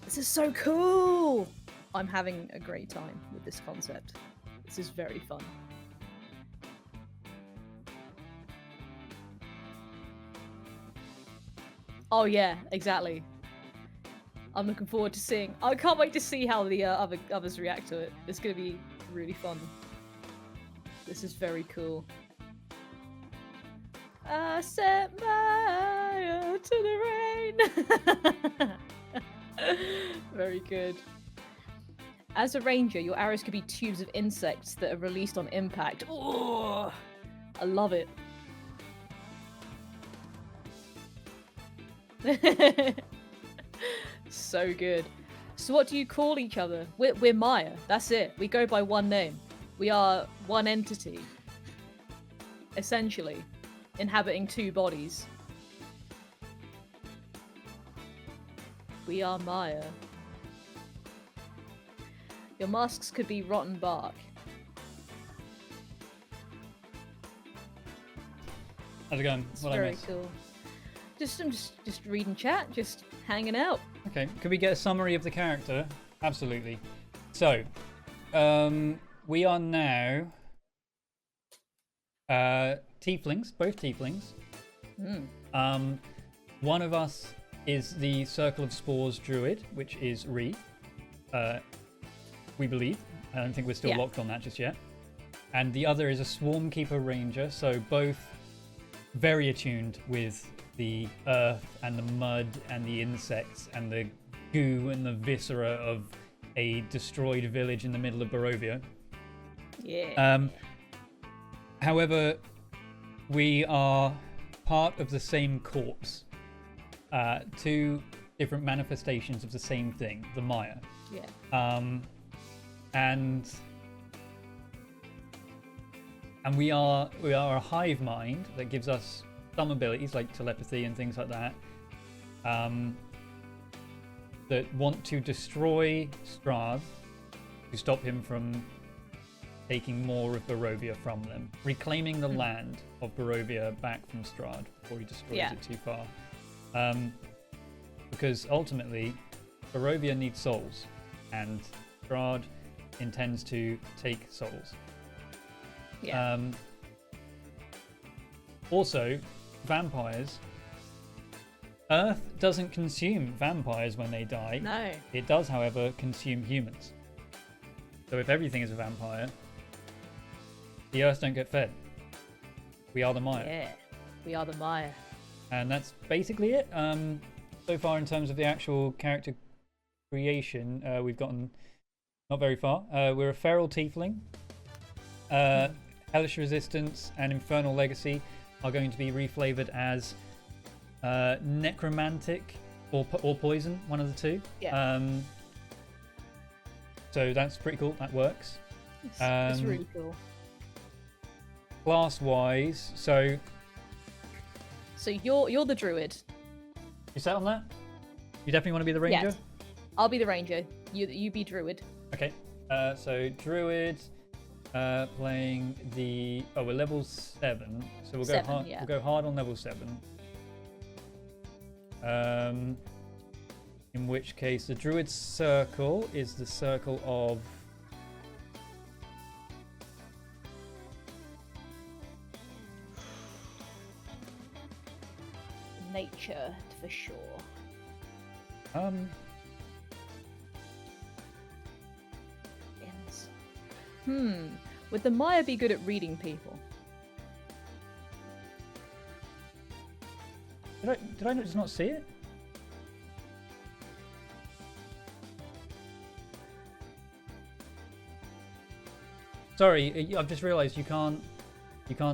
This is so cool. I'm having a great time with this concept. This is very fun. Oh yeah, exactly. I'm looking forward to seeing. I can't wait to see how the others react to it. It's gonna be really fun. This is very cool. I set fire to the rain. Very good. As a ranger, your arrows could be tubes of insects that are released on impact. Oh, I love it. So good. So what do you call each other? We're Maya. That's it. We go by one name. We are one entity. Essentially. Inhabiting two bodies. We are Maya. Your masks could be rotten bark. How's it going? It's very cool. I'm just reading chat, just hanging out. Okay, could we get a summary of the character? Absolutely. So, we are now tieflings, both tieflings. One of us is the Circle of Spores Druid, which is Ree. We believe. I don't think we're still locked on that just yet. And the other is a Swarmkeeper Ranger, so both very attuned with the earth and the mud and the insects and the goo and the viscera of a destroyed village in the middle of Barovia. Yeah. However, we are part of the same corpse. Two different manifestations of the same thing, the Maya. Yeah. And we are a hive mind that gives us some abilities like telepathy and things like that, that want to destroy STRAHD to stop him from taking more of Barovia from them, reclaiming the land of Barovia back from STRAHD before he destroys it too far. Because ultimately, Barovia needs souls, and STRAHD intends to take souls. Yeah. Also, vampires Earth doesn't consume vampires when they die. No. It does, however, consume humans. So if everything is a vampire, the Earths don't get fed. We are the mire. Yeah, we are the mire. And that's basically it. So far in terms of the actual character creation, we've gotten not very far. We're a feral tiefling. Hellish Resistance and Infernal Legacy are going to be reflavored as necromantic or poison, one of the two. Yeah. So that's pretty cool. That works. It's really cool. Class-wise, so you're the druid. you set on that? You definitely want to be the ranger? Yes. I'll be the ranger. You be druid. Okay. So druid, playing the we're level 7, so we'll go hard. Yeah. We'll go hard on level 7. In which case, the druid circle is the circle of nature for sure. Would the Maya be good at reading people? Did I just not see it? Sorry, I've just realised you can't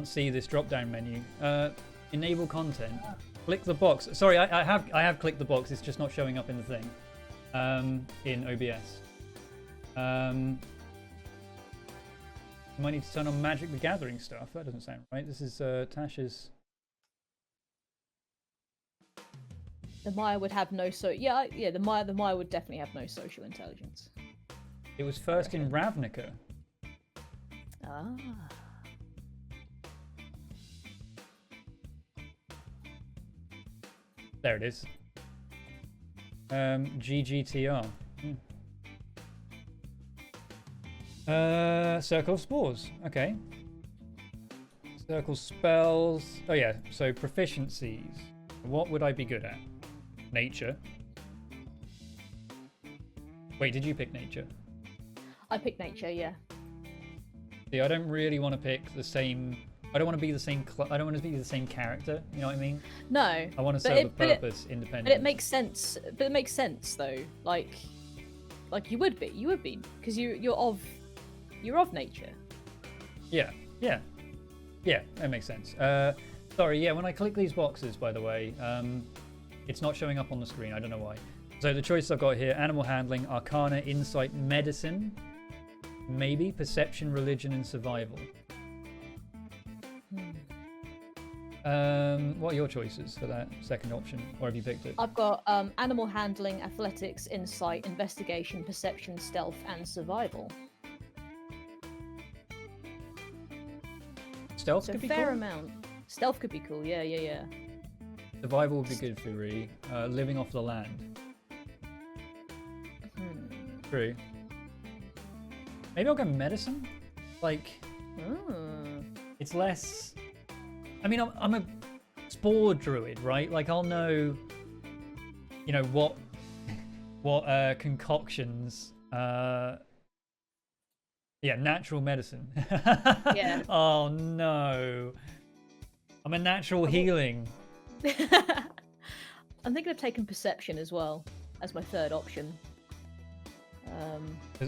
see this drop-down menu. Enable content. Click the box. Sorry, I have clicked the box. It's just not showing up in the thing. In OBS. You might need to turn on Magic the Gathering stuff. That doesn't sound right. This is Tasha's. The Maya would have no the Maya would definitely have no social intelligence. It was first in Ravnica. Ah. There it is. GGTR. Circle of Spores. Okay. Circle spells. Oh yeah, so proficiencies. What would I be good at? Nature. Wait, did you pick nature? I picked nature, yeah. See, I don't really want to pick the same. I don't want to be the same. I don't want to be the same character. You know what I mean? No. I want to serve a purpose independently. But it makes sense. But it makes sense though. Like you would be, because you're of nature. Yeah. That makes sense. Sorry. Yeah. When I click these boxes, by the way, it's not showing up on the screen. I don't know why. So the choices I've got here: animal handling, arcana, insight, medicine, maybe perception, religion, and survival. What are your choices for that second option, or have you picked it? I've got animal handling, athletics, insight, investigation, perception, stealth, and survival. Stealth So could be fair cool. amount. Stealth could be cool. Yeah. Survival would be good for Ree. Living off the land. True. Maybe I'll go medicine. Like, it's less. I mean, I'm a spore druid, right? Like, I'll know, you know, what concoctions. Yeah, natural medicine. Yeah. Oh no. I'm a natural healing. I'm thinking of taking perception as well as my third option.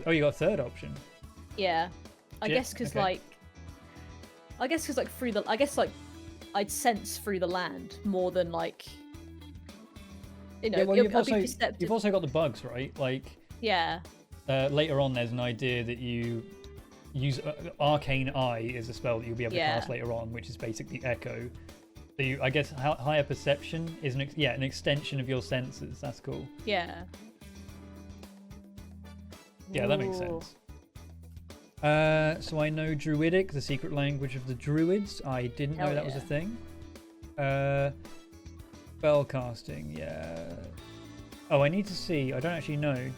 Oh, you got a third option. Yeah, I Yeah, guess because okay. through the, I'd sense through the land more than like, you know, Yeah, well, I'll be perceptive. you've also got the bugs, right? Like, Yeah. later on, there's an idea that you use Arcane Eye is a spell that you'll be able to cast later on, which is basically Echo. So I guess higher perception is an extension of your senses. That's cool. Yeah. Yeah, that makes Ooh. sense. So I know Druidic, the secret language of the Druids. I didn't know Hell that was a yeah. thing. Spell casting, yeah. Oh, I need to see. I don't actually know.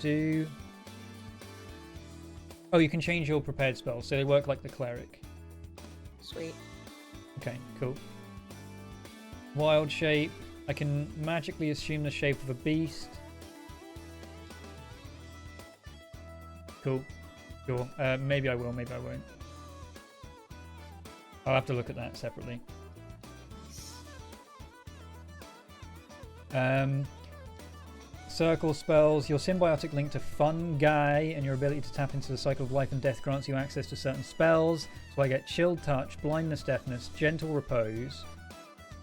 Oh, you can change your prepared spells, so they work like the cleric. Sweet. Okay, cool. Wild shape. I can magically assume the shape of a beast. Cool. Sure. Maybe I will, maybe I won't. I'll have to look at that separately. Circle spells. Your symbiotic link to fungi and your ability to tap into the cycle of life and death grants you access to certain spells. So I get Chilled Touch, Blindness, Deafness, Gentle Repose,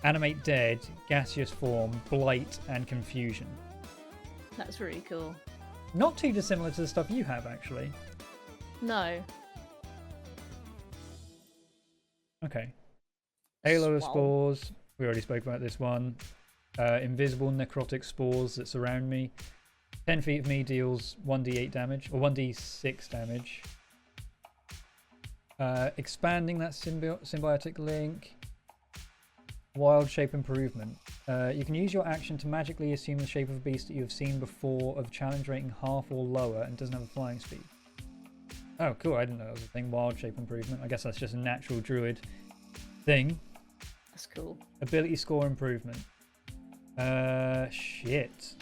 Animate Dead, Gaseous Form, Blight, and Confusion. That's really cool. Not too dissimilar to the stuff you have, actually. No. Okay. Halo of Swell. Spores. We already spoke about this one. Invisible necrotic spores that surround me. 10 feet of me deals 1d8 damage, or 1d6 damage. Expanding that symbiotic link. Wild shape improvement. You can use your action to magically assume the shape of a beast that you have seen before of challenge rating half or lower and doesn't have a flying speed. Oh, cool. I didn't know that was a thing. Wild shape improvement. I guess that's just a natural druid thing. That's cool. Ability score improvement. Shit.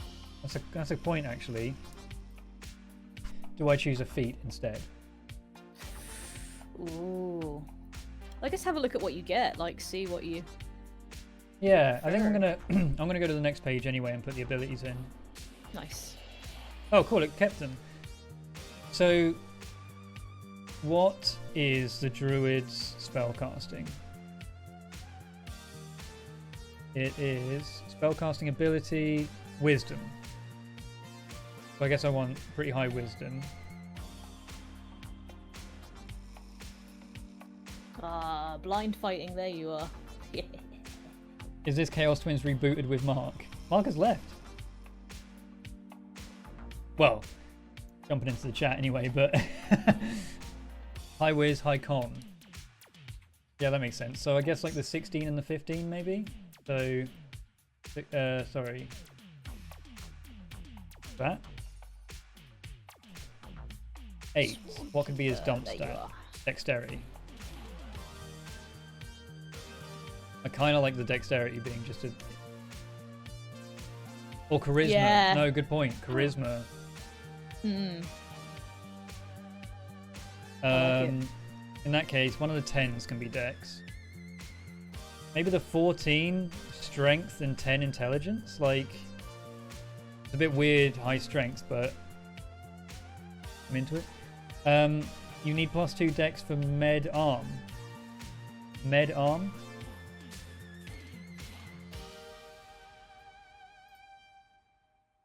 That's a point, actually. Do I choose a feat instead? Ooh. I guess have a look at what you get. Like, see what you... Yeah, I think I'm gonna I'm gonna go to the next page anyway and put the abilities in. Nice. Oh, cool! It kept them. So, what is the druid's spellcasting? It is spellcasting ability, wisdom. So I guess I want pretty high wisdom. Blind fighting. There you are. Yeah. Is this Chaos Twins rebooted with Mark? Mark has left. Well, jumping into the chat anyway, but high whiz, high con. Yeah, that makes sense. So I guess like the 16 and the 15 maybe? So, sorry. That? 8. What could be his dump there you stat? are. Dexterity. I kind of like the dexterity being just a... Or charisma. Yeah. No, good point. Charisma. Hmm. In that case, one of the 10s can be dex. Maybe the 14 strength and 10 intelligence. Like, it's a bit weird high strength, but I'm into it. You need +2 dex for med arm. Med arm?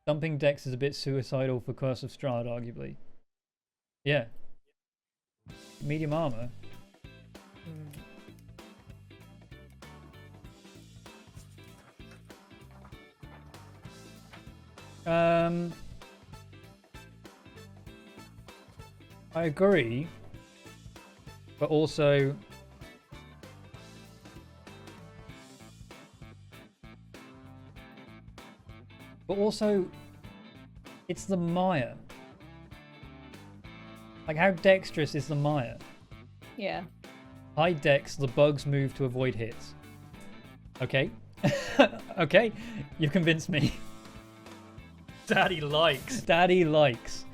Dumping dex is a bit suicidal for Curse of Strahd, arguably. Yeah. Medium armor. I agree, but also it's the mire. Like, how dexterous is the mire? Yeah. High dex, the bugs move to avoid hits. Okay. Okay, you convinced me. Daddy likes. Daddy likes.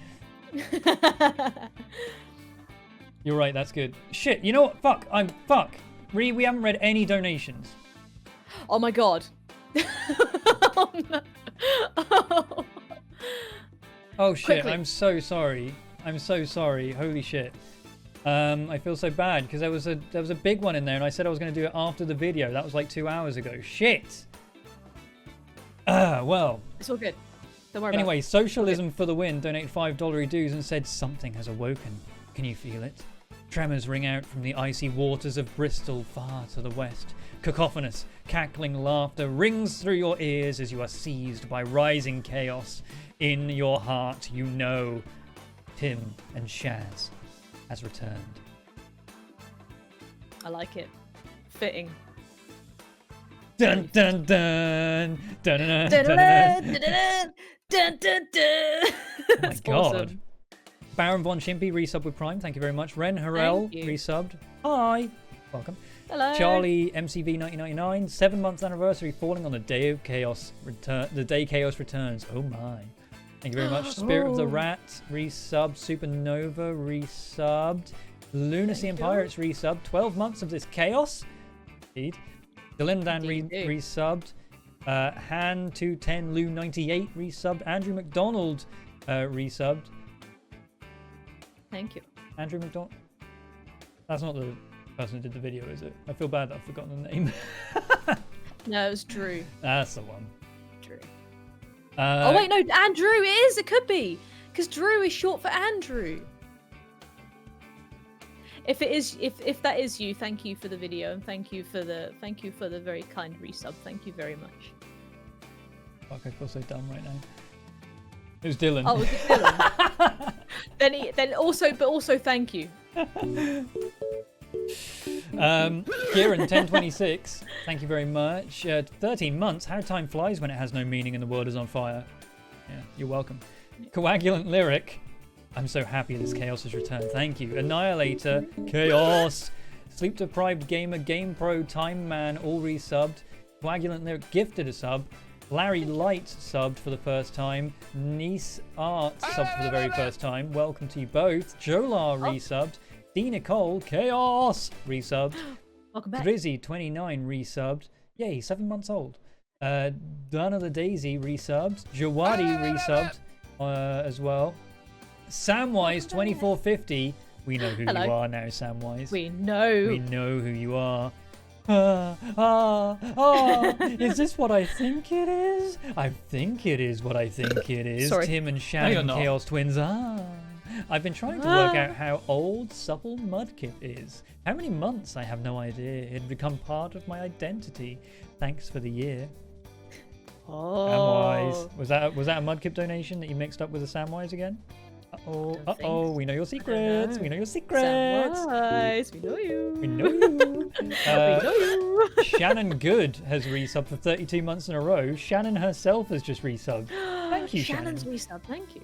You're right, that's good. Shit, you know what? Fuck. We haven't read any donations. Oh my god. Oh no. Oh. Oh shit, Quickly. I'm so sorry. Holy shit. I feel so bad because there was a big one in there and I said I was going to do it after the video. That was like 2 hours ago. Shit. Well. It's all good. Don't worry Anyway, about it. Socialism for the Win donated $5 dues and said something has awoken. Can you feel it? Tremors ring out from the icy waters of Bristol far to the west. Cacophonous, cackling laughter rings through your ears as you are seized by rising chaos. In your heart, you know Tim and Shaz has returned. I like it. Fitting. Dun dun dun dun dun dun dun dun. Dun, dun, dun. Oh my That's god. awesome. Baron Von Chimpy resub with Prime, thank you very much. Ren Harrell Thank you. resubbed. Hi. Welcome. Hello. Charlie MCV 1999, 7-month anniversary falling on the day of Chaos return. The day Chaos returns. Oh my! Thank you very much. Spirit of the Rat resubbed. Supernova resubbed. Lunacy and Pirates resubbed. 12 months of this chaos. Indeed. Delindan resubbed. Han 210 Lou 98 resubbed. Andrew McDonald resubbed. Thank you. Andrew McDonald. That's not the person who did the video, is it? I feel bad that I've forgotten the name. No, it was Drew. That's the one. Drew. Oh wait, no, Andrew is. It could be because Drew is short for Andrew. If it is, if that is you, thank you for the video and thank you for the very kind resub. Thank you very much. Fuck, I feel so dumb right now. It was Dylan. Oh, it was Dylan. then also thank you. Kieran 1026, thank you very much. 13 months. How time flies when it has no meaning and the world is on fire. Yeah, you're welcome. Coagulant Lyric, I'm so happy this chaos has returned. Thank you. Annihilator, chaos. Sleep Deprived Gamer, Game Pro, Time Man, all resubbed. Coagulant Lyric gifted a sub. Larry Light subbed for the first time. Nice Art subbed for the very first time. Welcome to you both. Jolar resubbed. D. Nicole, chaos resubbed. Welcome back. Drizzy 29 resubbed. Yay, 7 months old. Dana the Daisy resubbed. Jawadi resubbed as well. Samwise 2450. We know who you are now, Samwise. We know. We know who you are. Is this what I think it is? I think it is what I think it is. Sorry. Tim and Shannon, Chaos Twins. I've been trying to work out how old Supple Mudkip is. How many months? I have no idea. It had become part of my identity. Thanks for the year. Samwise. Was that a Mudkip donation that you mixed up with a Samwise again? Uh-oh, we know your secrets. We know your secrets. Samwise, we know you. We know you. We know you. Shannon Good has resubbed for 32 months in a row. Shannon herself has just resubbed. Thank you, Shannon's Shannon. resubbed, thank you.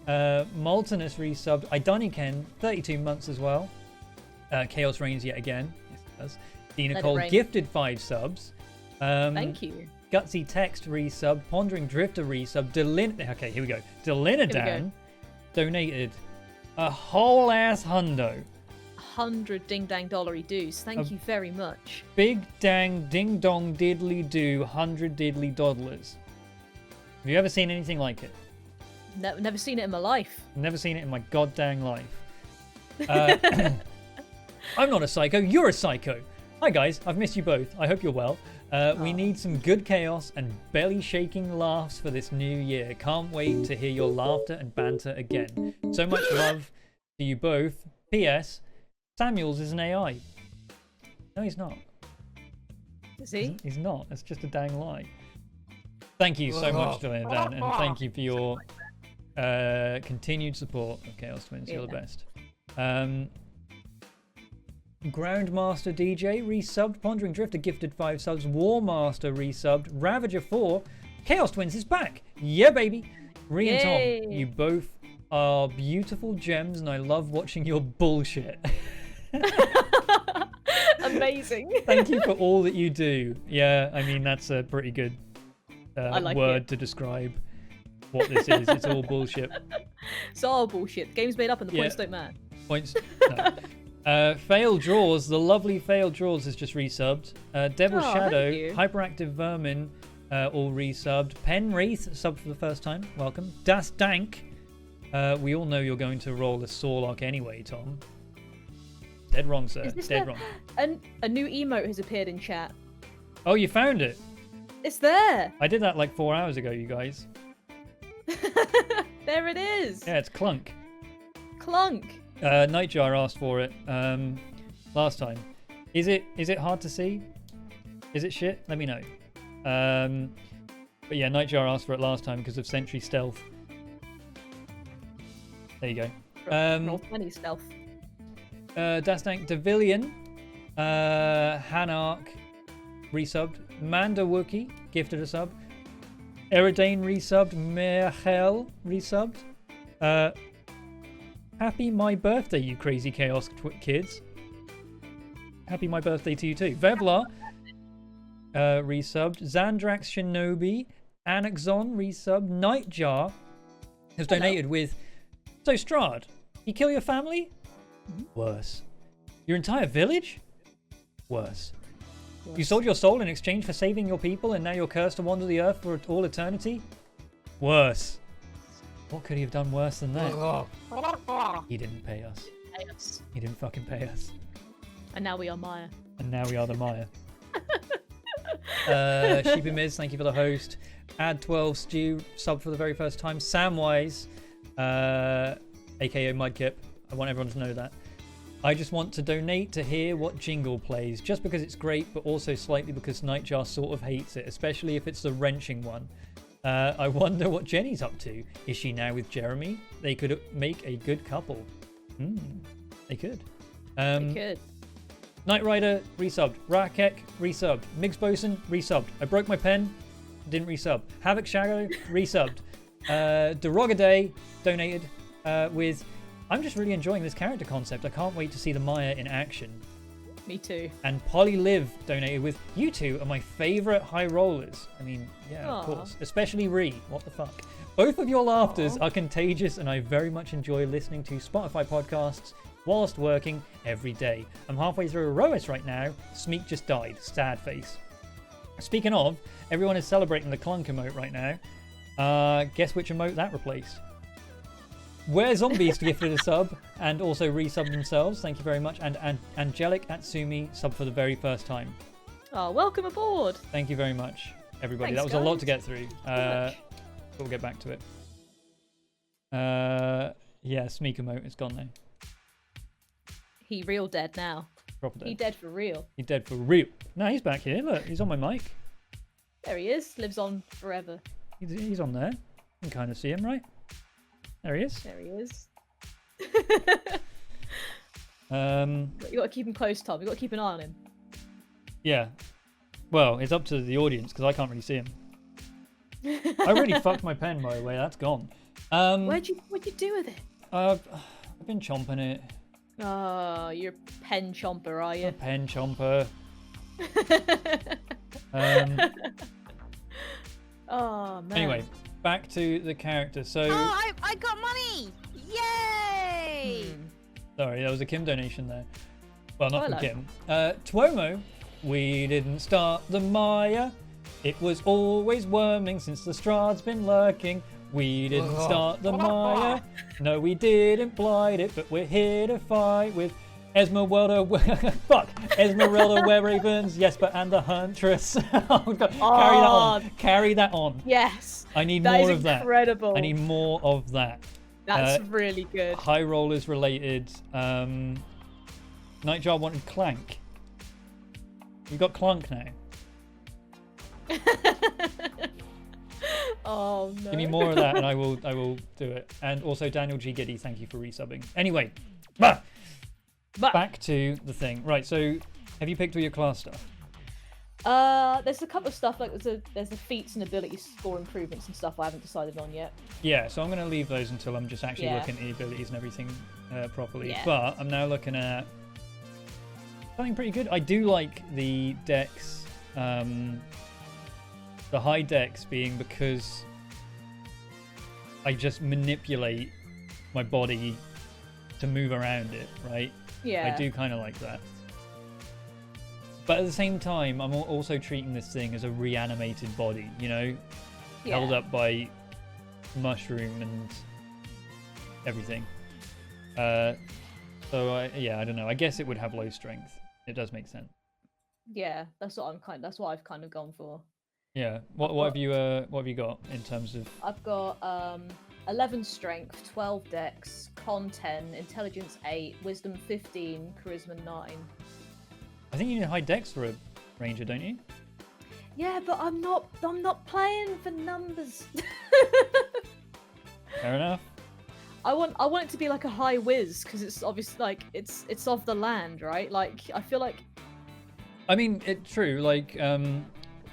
Moltenus resubbed. Idoniken, 32 months as well. Chaos reigns yet again. Yes, it does. D. Nicole gifted 5 subs. Thank you. Gutsy Text resub. Pondering Drifter resub. Okay, here we go. Delinadan donated a whole ass hundo. 100 ding dang dollary doos. Thank you very much. Big dang ding dong diddly do 100 diddly doddlers. Have you ever seen anything like it? Never seen it in my life. Never seen it in my goddamn life. I'm not a psycho. You're a psycho. Hi guys, I've missed you both. I hope you're well. We need some good chaos and belly-shaking laughs for this new year. Can't wait to hear your laughter and banter again. So much love to you both. P.S. Samuels is an AI. No, he's not. Is he? He's not. It's just a dang lie. Thank you so much, Dan, and thank you for your continued support of Chaos Twins. You're the best. Groundmaster DJ resubbed. Pondering Drifter gifted 5 subs. Warmaster resubbed. Ravager 4. Chaos Twins is back. Yeah, baby. Ree and Tom, you both are beautiful gems, and I love watching your bullshit. Amazing. Thank you for all that you do. Yeah, I mean, that's a pretty good word to describe what this is. It's all bullshit. It's all bullshit. The game's made up and the points don't matter. Points. No. Fail Draws, the lovely Fail Draws has just resubbed. Devil's Shadow, Hyperactive Vermin, all resubbed. Pen Wraith subbed for the first time. Welcome. Das Dank. We all know you're going to roll a Sorlock anyway, Tom. Dead wrong, sir. Dead wrong. A new emote has appeared in chat. Oh, you found it? It's there. I did that like 4 hours ago, you guys. There it is. Yeah, it's Clunk. Clunk. Nightjar asked for it last time. Is it hard to see? Is it shit? Let me know. But yeah, Nightjar asked for it last time because of Sentry Stealth. There you go. Roll 20 stealth. Dastank Devillian, Hanark resubbed. Manda Wookie gifted a sub. Eridane resubbed. Merhel resubbed. Happy my birthday, you crazy chaos kids. Happy my birthday to you too. Vevlar resubbed. Xandrax Shinobi. Anaxon resubbed. Nightjar has donated with... So STRAHD, you kill your family? Worse. Your entire village? Worse. You sold your soul in exchange for saving your people and now you're cursed to wander the earth for all eternity? Worse. What could he have done worse than that? He didn't pay us. He didn't fucking pay us. And now we are Mire. And now we are the Mire. Sheepy Miz, thank you for the host. Add 12 Stew, sub for the very first time. Samwise, aka Mudkip. I want everyone to know that. I just want to donate to hear what jingle plays, just because it's great, but also slightly because Nightjar sort of hates it, especially if it's the wrenching one. I wonder what Jenny's up to. Is she now with Jeremy? They could make a good couple. They could. They could. Knight Rider resubbed. Rakek resubbed. Migs Bosun resubbed. I broke my pen, didn't resub. Havoc Shadow resubbed. Derogade donated with... I'm just really enjoying this character concept. I can't wait to see the Mire in action. Me too. And Polyliv donated with, you two are my favourite high rollers. I mean, yeah, of course. Especially Ree. What the fuck? Both of your laughters are contagious and I very much enjoy listening to Spotify podcasts whilst working every day. I'm halfway through Erois right now. Smeek just died. Sad face. Speaking of, everyone is celebrating the Clunk emote right now. Guess which emote that replaced? Where Zombies gifted a sub and also resubbed themselves. Thank you very much. And Angelic Atsumi sub for the very first time. Oh, welcome aboard. Thank you very much, everybody. Thanks, that was a lot to get through. We'll get back to it. Yeah, Smeek emote is gone now. He real dead now. Proper dead. He dead for real. He dead for real. No, he's back here. Look, he's on my mic. There he is. Lives on forever. He's on there. You can kind of see him, right? There he is. There he is. You got to keep him close, Tom. You got to keep an eye on him. Yeah. Well, it's up to the audience because I can't really see him. I really fucked my pen, by the way. That's gone. What'd you do with it? I've been chomping it. Oh, you're a pen chomper, are you? A pen chomper. Oh man. Anyway, back to the character. So. Oh, I got money! Yay! Sorry, that was a Kim donation there. Well, not Hello. from Kim. Tuomo, we didn't start the Mire. It was always worming since the STRAHD's been lurking. We didn't start the Mire. No, we didn't blight it, but we're here to fight with Esmeralda. Esmeralda Wereravens, Jesper, and the Huntress. Oh, God. Carry that on. Yes. I need That more is of that. incredible. I need more of that. That's really good. High rollers related. Nightjar wanted Clank. We've got Clunk now. Oh no. Give me more of that and I will do it. And also Daniel G. Giddy, thank you for resubbing. Anyway, back to the thing. Right, so have you picked all your class stuff? There's a couple of stuff, like there's the feats and ability score improvements and stuff I haven't decided on yet. Yeah, so I'm going to leave those until I'm just actually looking at the abilities and everything properly. Yeah. But I'm now looking at something pretty good. I do like the dex, the high dex being because I just manipulate my body to move around it, right? Yeah. I do kind of like that. But at the same time, I'm also treating this thing as a reanimated body, you know? Yeah. Held up by mushroom and everything. So, I don't know. I guess it would have low strength. It does make sense. Yeah, that's what I've kind of gone for. Yeah. What have you got in terms of? I've got 11 strength, 12 dex, con 10, intelligence 8, wisdom 15, charisma 9. I think you need high dex for a ranger, don't you? Yeah, but I'm not playing for numbers. Fair enough. I want it to be like a high whiz because it's obviously like it's of the land, right? Like I feel like. I mean, it's true. Like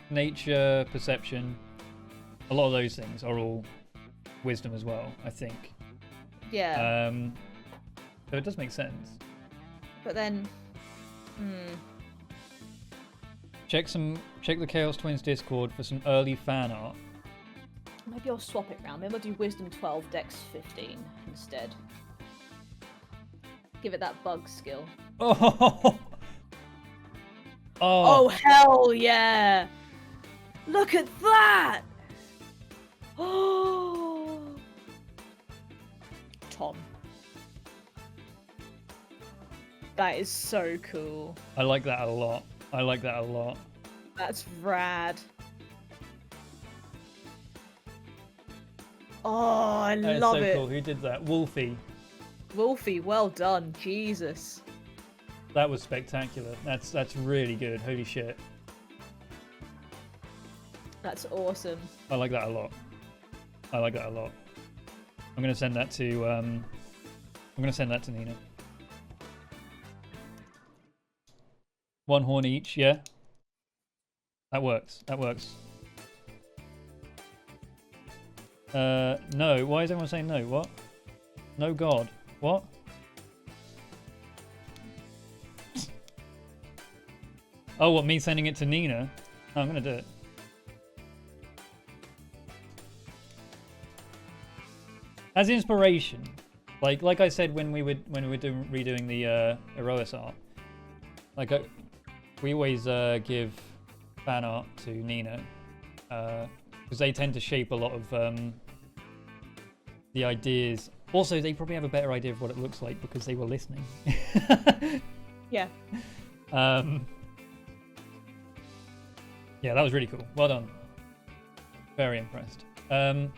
nature, perception, a lot of those things are all wisdom as well. I think. Yeah. So it does make sense. But then, check the Chaos Twins Discord for some early fan art. Maybe I'll swap it round. Maybe I'll do Wisdom 12, Dex 15 instead. Give it that bug skill. Oh. Oh, hell yeah! Look at that! Oh, Tom. That is so cool. I like that a lot. I like that a lot. That's rad. Oh, I That is love so it. cool. Who did that? Wolfie. Wolfie, well done. Jesus. That was spectacular. That's really good. Holy shit. That's awesome. I like that a lot. I like that a lot. I'm gonna send that to Nina. 1 horn each, yeah. That works. That works. No. Why is everyone saying no? What? No God. What? Oh, what, me sending it to Nina? Oh, I'm gonna do it. As inspiration, like I said when we were redoing the Erois art, like we always give fan art to Nina because they tend to shape a lot of the ideas. Also, they probably have a better idea of what it looks like because they were listening. Yeah. Yeah, that was really cool. Well done. Very impressed. Yeah,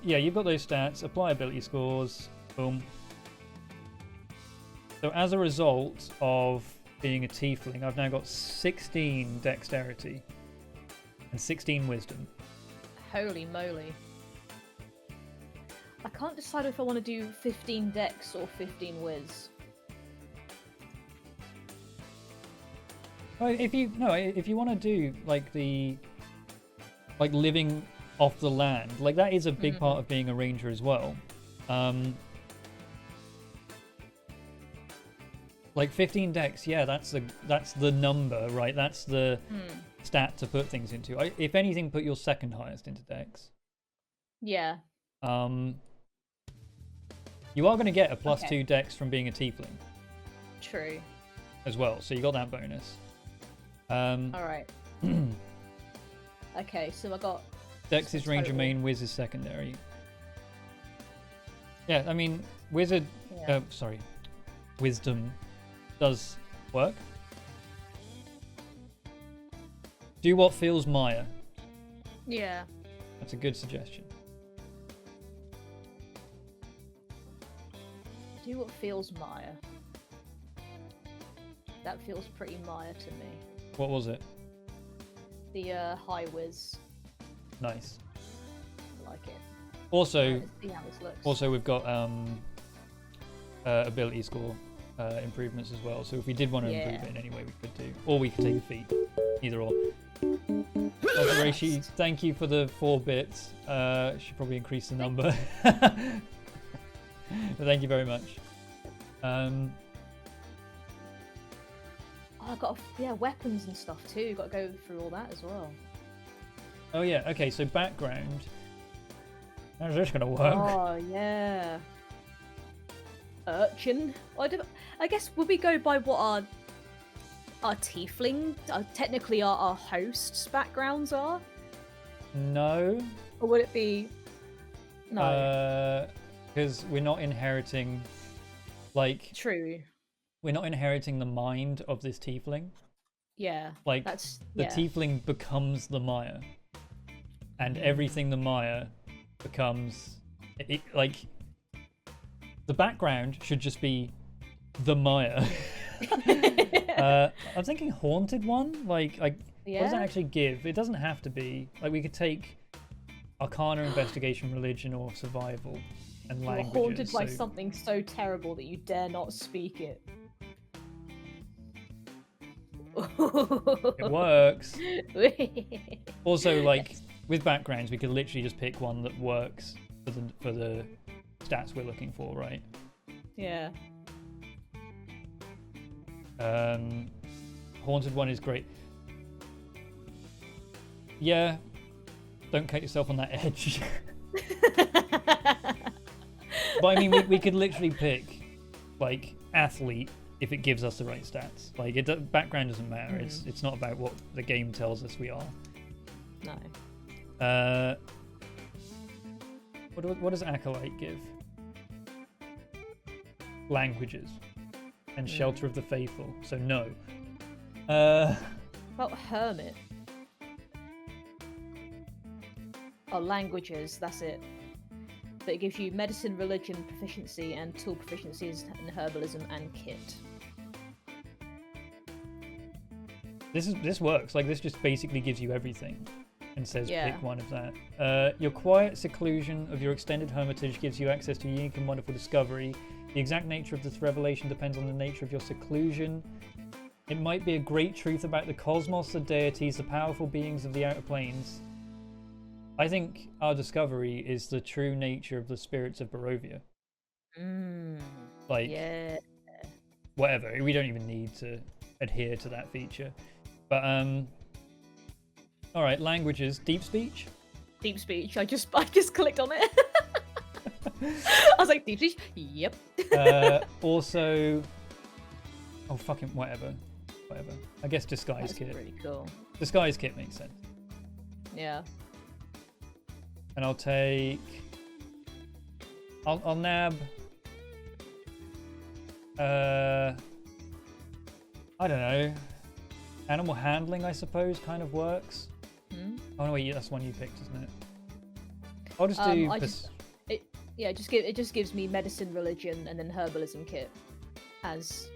you've got those stats. Apply ability scores. Boom. So as a result of being a tiefling, I've now got 16 dexterity and 16 wisdom. Holy moly. I can't decide if I want to do 15 dex or 15 whiz. If you want to do like living off the land, like that is a big part of being a ranger as well. Like 15 dex, yeah, that's the number, right? That's the stat to put things into. If anything, put your second highest into dex. Yeah. You are going to get a +2 dex from being a tiefling. True. As well, so you got that bonus. Alright. Okay, so I got... Dex is ranger main, Wiz is secondary. Yeah, I mean, Wizard... Yeah. Wisdom does work. Do what feels Maya. Yeah. That's a good suggestion. Do what feels Maya. That feels pretty Maya to me. What was it? The high whiz. Nice. I like it. Also, Let's see how this looks. also we've got ability score improvements as well. So if we did want to improve it in any way, we could do, or we could take a feat. Either or. Reishi, thank you for the 4 bits. Should probably increase the number. But thank you very much. I've got weapons and stuff too. Got to go through all that as well. Oh yeah. Okay. So background. How's this gonna work? Oh yeah. Urchin. I guess would we go by what our tiefling, technically our hosts' backgrounds are? No. Or would it be? No. Because we're not inheriting, like. True. We're not inheriting the mind of this tiefling. Yeah. Like the tiefling becomes the Maya, and everything the Maya becomes, like the background should just be the Maya. I'm thinking haunted one. Like, what does it actually give? It doesn't have to be. Like, we could take Arcana, Investigation, Religion, or Survival, and languages. You're haunted by something so terrible that you dare not speak it. It works. Also, like with backgrounds, we could literally just pick one that works for the stats we're looking for, right? Yeah. Haunted one is great. Yeah, don't cut yourself on that edge. But I mean, we could literally pick like athlete if it gives us the right stats. Like background doesn't matter. It's not about what the game tells us we are. No. What does acolyte give? Languages and shelter of the faithful. So no. About hermit. Oh, languages. That's it. But it gives you medicine, religion, proficiency, and tool proficiencies in herbalism and kit. This works. Like this just basically gives you everything, and says Yeah. pick one of that. Your quiet seclusion of your extended hermitage gives you access to unique and wonderful discovery. The exact nature of this revelation depends on the nature of your seclusion. It might be a great truth about the cosmos, the deities, the powerful beings of the outer planes. I think our discovery is the true nature of the spirits of Barovia. Like, Yeah. whatever. We don't even need to adhere to that feature. But, all right, languages. Deep speech? Deep speech. I just clicked on it. I was like, deep speech? Yep. Also, oh, fucking whatever. I guess disguise That's kit. pretty cool. Disguise kit makes sense. Yeah. And I'll take... I'll nab... I don't know. Animal handling, I suppose, kind of works. Oh no, wait, that's one you picked, isn't it? I'll just do... it just gives me medicine, religion, and then herbalism kit. As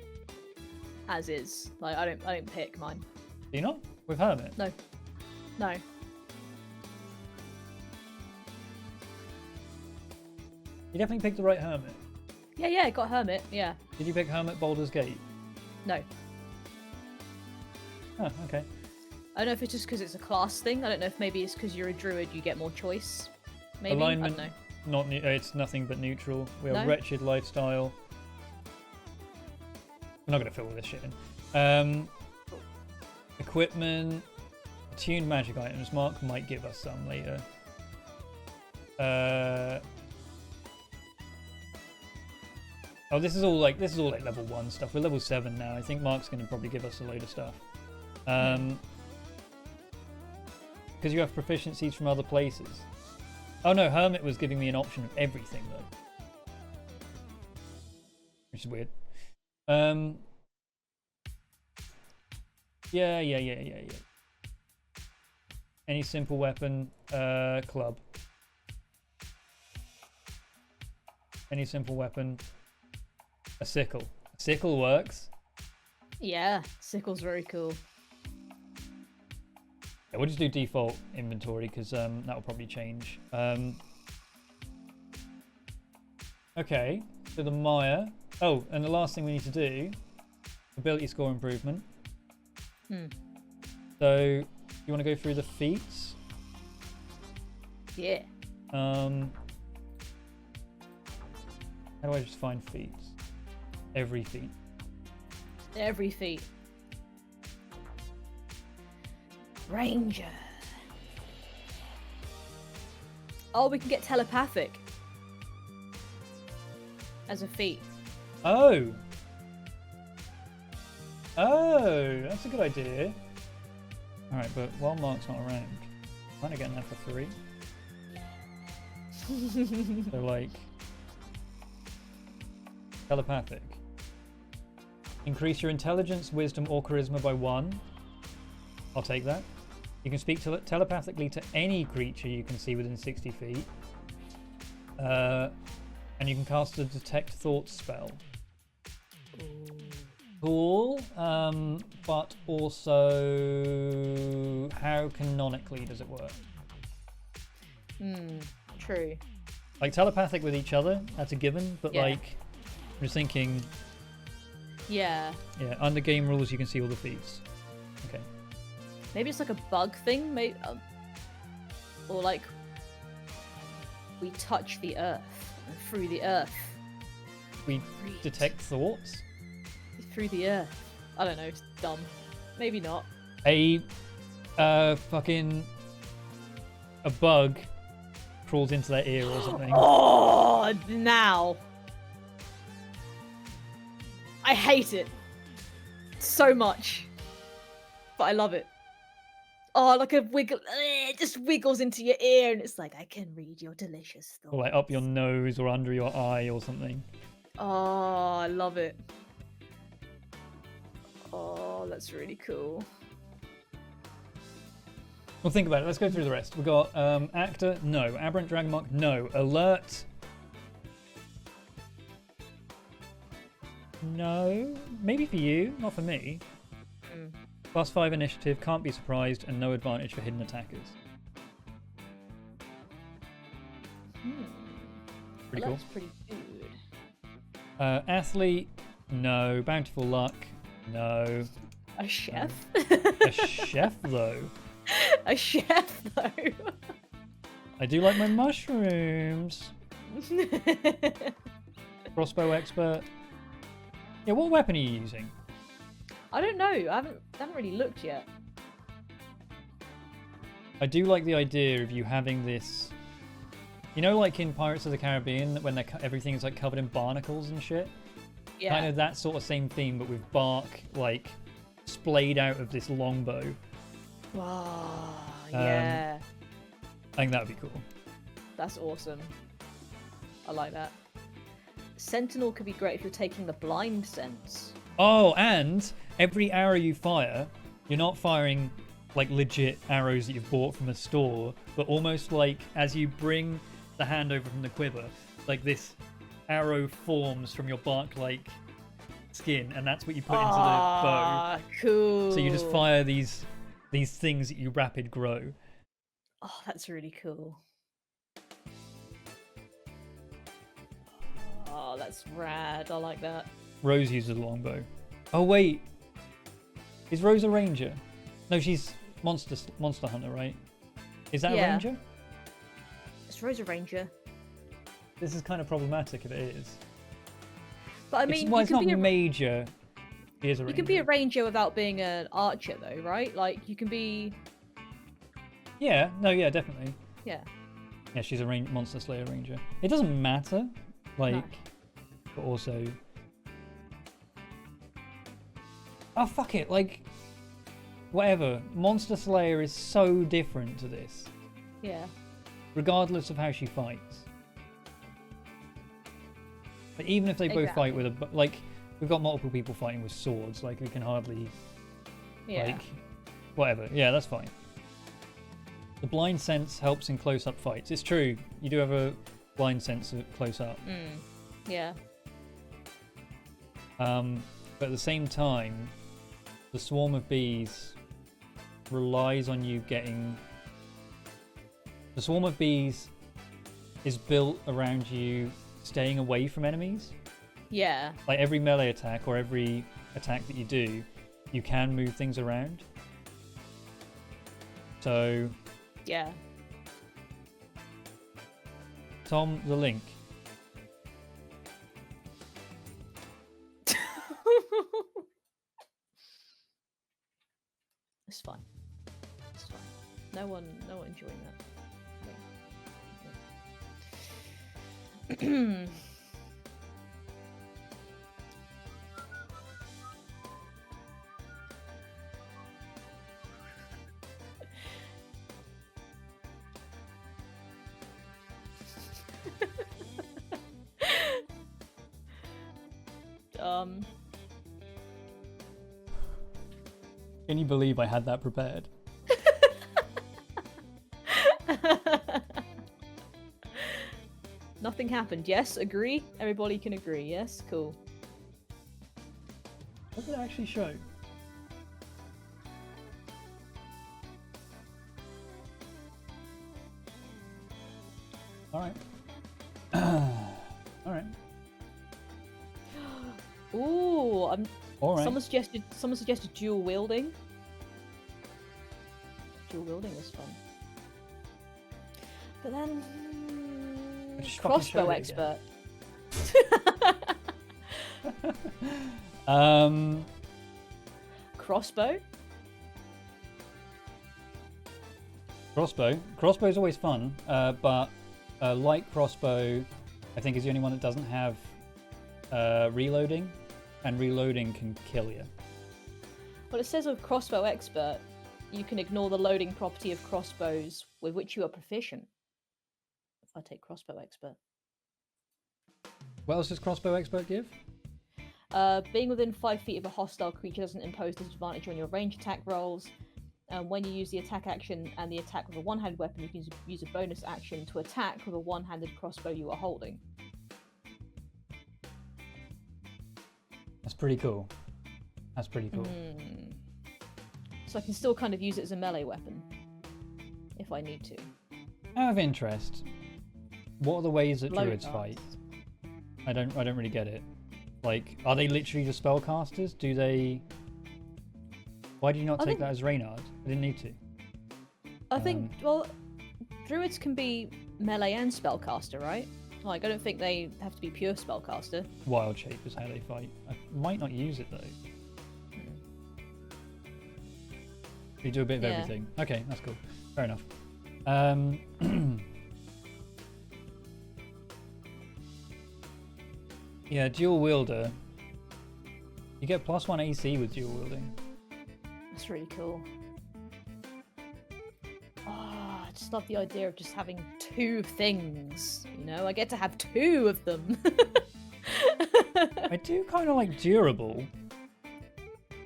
is. Like, I don't pick mine. Do you not? With Hermit? No. You definitely picked the right Hermit. Yeah, I got hermit. Yeah. Did you pick Hermit Baldur's Gate? No. Oh, okay. I don't know if it's just because it's a class thing. I don't know if maybe it's because you're a druid, you get more choice. Maybe. Alignment, I don't know. it's nothing but neutral. We are No? wretched lifestyle. We're not going to fill all this shit in. Equipment, attuned magic items. Mark might give us some later. Oh, this is all like level 1 stuff. We're level 7 now. I think Mark's going to probably give us a load of stuff. Because you have proficiencies from other places. Oh no, Hermit was giving me an option of everything though, which is weird. Yeah. Any simple weapon, club. Any simple weapon, a sickle. A sickle works. Yeah, sickle's very cool. Yeah, we'll just do default inventory because that will probably change. Okay, so the Mire. Oh, and the last thing we need to do, ability score improvement. So, you want to go through the feats? Yeah. How do I just find feats? Every feat. Every feat. Ranger. Oh, we can get telepathic as a feat. Oh, that's a good idea. All right, but while Mark's not around, I'm kind of getting that for free. So like, telepathic. Increase your intelligence, wisdom, or charisma by 1. I'll take that. You can speak telepathically to any creature you can see within 60 feet. And you can cast a detect thoughts spell. Cool. But also, how canonically does it work? True. Like telepathic with each other, that's a given. But Yeah. like, I'm just thinking. Yeah. Yeah, under game rules, you can see all the feats. Okay. Maybe it's like a bug thing, maybe, or like we touch the earth, and through the earth. We detect thoughts. Through the earth. I don't know. It's dumb. Maybe not. A bug crawls into their ear or something. Oh, now. I hate it so much, but I love it. Oh, like a wiggle, it just wiggles into your ear, and it's like, I can read your delicious thoughts. Or like up your nose or under your eye or something. Oh, I love it. Oh, that's really cool. Well, think about it. Let's go through the rest. We've got Actor, no. Aberrant Dragonmark, no. Alert, no. Maybe for you, not for me. +5 initiative, can't be surprised, and no advantage for hidden attackers. Pretty cool. That's pretty good. Athlete, no. Bountiful Luck, no. A chef? A chef, though. A chef, though. I do like my mushrooms. Crossbow expert. Yeah, what weapon are you using? I don't know. I haven't really looked yet. I do like the idea of you having this. You know, like in Pirates of the Caribbean, when everything is like covered in barnacles and shit. Yeah. Kind of that sort of same theme, but with bark like splayed out of this longbow. Wow. Yeah. I think that would be cool. That's awesome. I like that. Sentinel could be great if you're taking the blind sense. Oh, and every arrow you fire, you're not firing like legit arrows that you've bought from a store, but almost like as you bring the hand over from the quiver, like this arrow forms from your bark-like skin, and that's what you put into the bow. Cool. So you just fire these things that you rapid grow. Oh, that's really cool. Oh, that's rad. I like that. Rose uses a longbow. Oh wait, is Rose a ranger? No, she's monster hunter, right? Is that a ranger? It's Rose a ranger. This is kind of problematic if it is. But I mean, it's not major. He is a ranger. You can be a ranger without being an archer, though, right? Like you can be. Yeah. No. Yeah. Definitely. Yeah. Yeah. She's a monster slayer ranger. It doesn't matter, like, No. but also. Oh fuck it! Like, whatever. Monster slayer is so different to this. Yeah. Regardless of how she fights. But even if they both fight with like, we've got multiple people fighting with swords. Like, we can hardly. Yeah. Like, whatever. Yeah, that's fine. The blind sense helps in close-up fights. It's true. You do have a blind sense of close-up. Yeah. But at the same time, the swarm of bees relies on you getting. The swarm of bees is built around you staying away from enemies. Yeah. Like every melee attack or every attack that you do, you can move things around. So. Yeah. Tom, the link. It's fine. It's fine. No one enjoying that. Yeah. Can you believe I had that prepared? Nothing happened. Yes, agree. Everybody can agree. Yes, cool. What did it actually show? All right. All right. Ooh, All right. Someone suggested dual wielding. Dual wielding is fun. But then Just fucking show crossbow it expert. again. crossbow. Crossbow is always fun, but light crossbow, I think, is the only one that doesn't have reloading, and reloading can kill you. Well, it says of crossbow expert, you can ignore the loading property of crossbows with which you are proficient. If I take crossbow expert. What else does crossbow expert give? Being within 5 feet of a hostile creature doesn't impose disadvantage on your range attack rolls. When you use the attack action and the attack with a one-handed weapon, you can use a bonus action to attack with a one-handed crossbow you are holding. That's pretty cool. That's pretty cool. So I can still kind of use it as a melee weapon if I need to. Out of interest, what are the ways that Blow druids darts. fight? I don't really get it. Like, are they literally just spellcasters? Do they? Why do you not take that as Reynard? I didn't need to. I think, well, druids can be melee and spellcaster, right? Like, I don't think they have to be pure spellcaster. Wild shape is how they fight. I might not use it though. You do a bit of everything. Okay, that's cool. Fair enough. Yeah, dual wielder. You get +1 AC with dual wielding. That's really cool. Oh, I just love the idea of just having 2 things. You know, I get to have 2 of them. I do kind of like durable.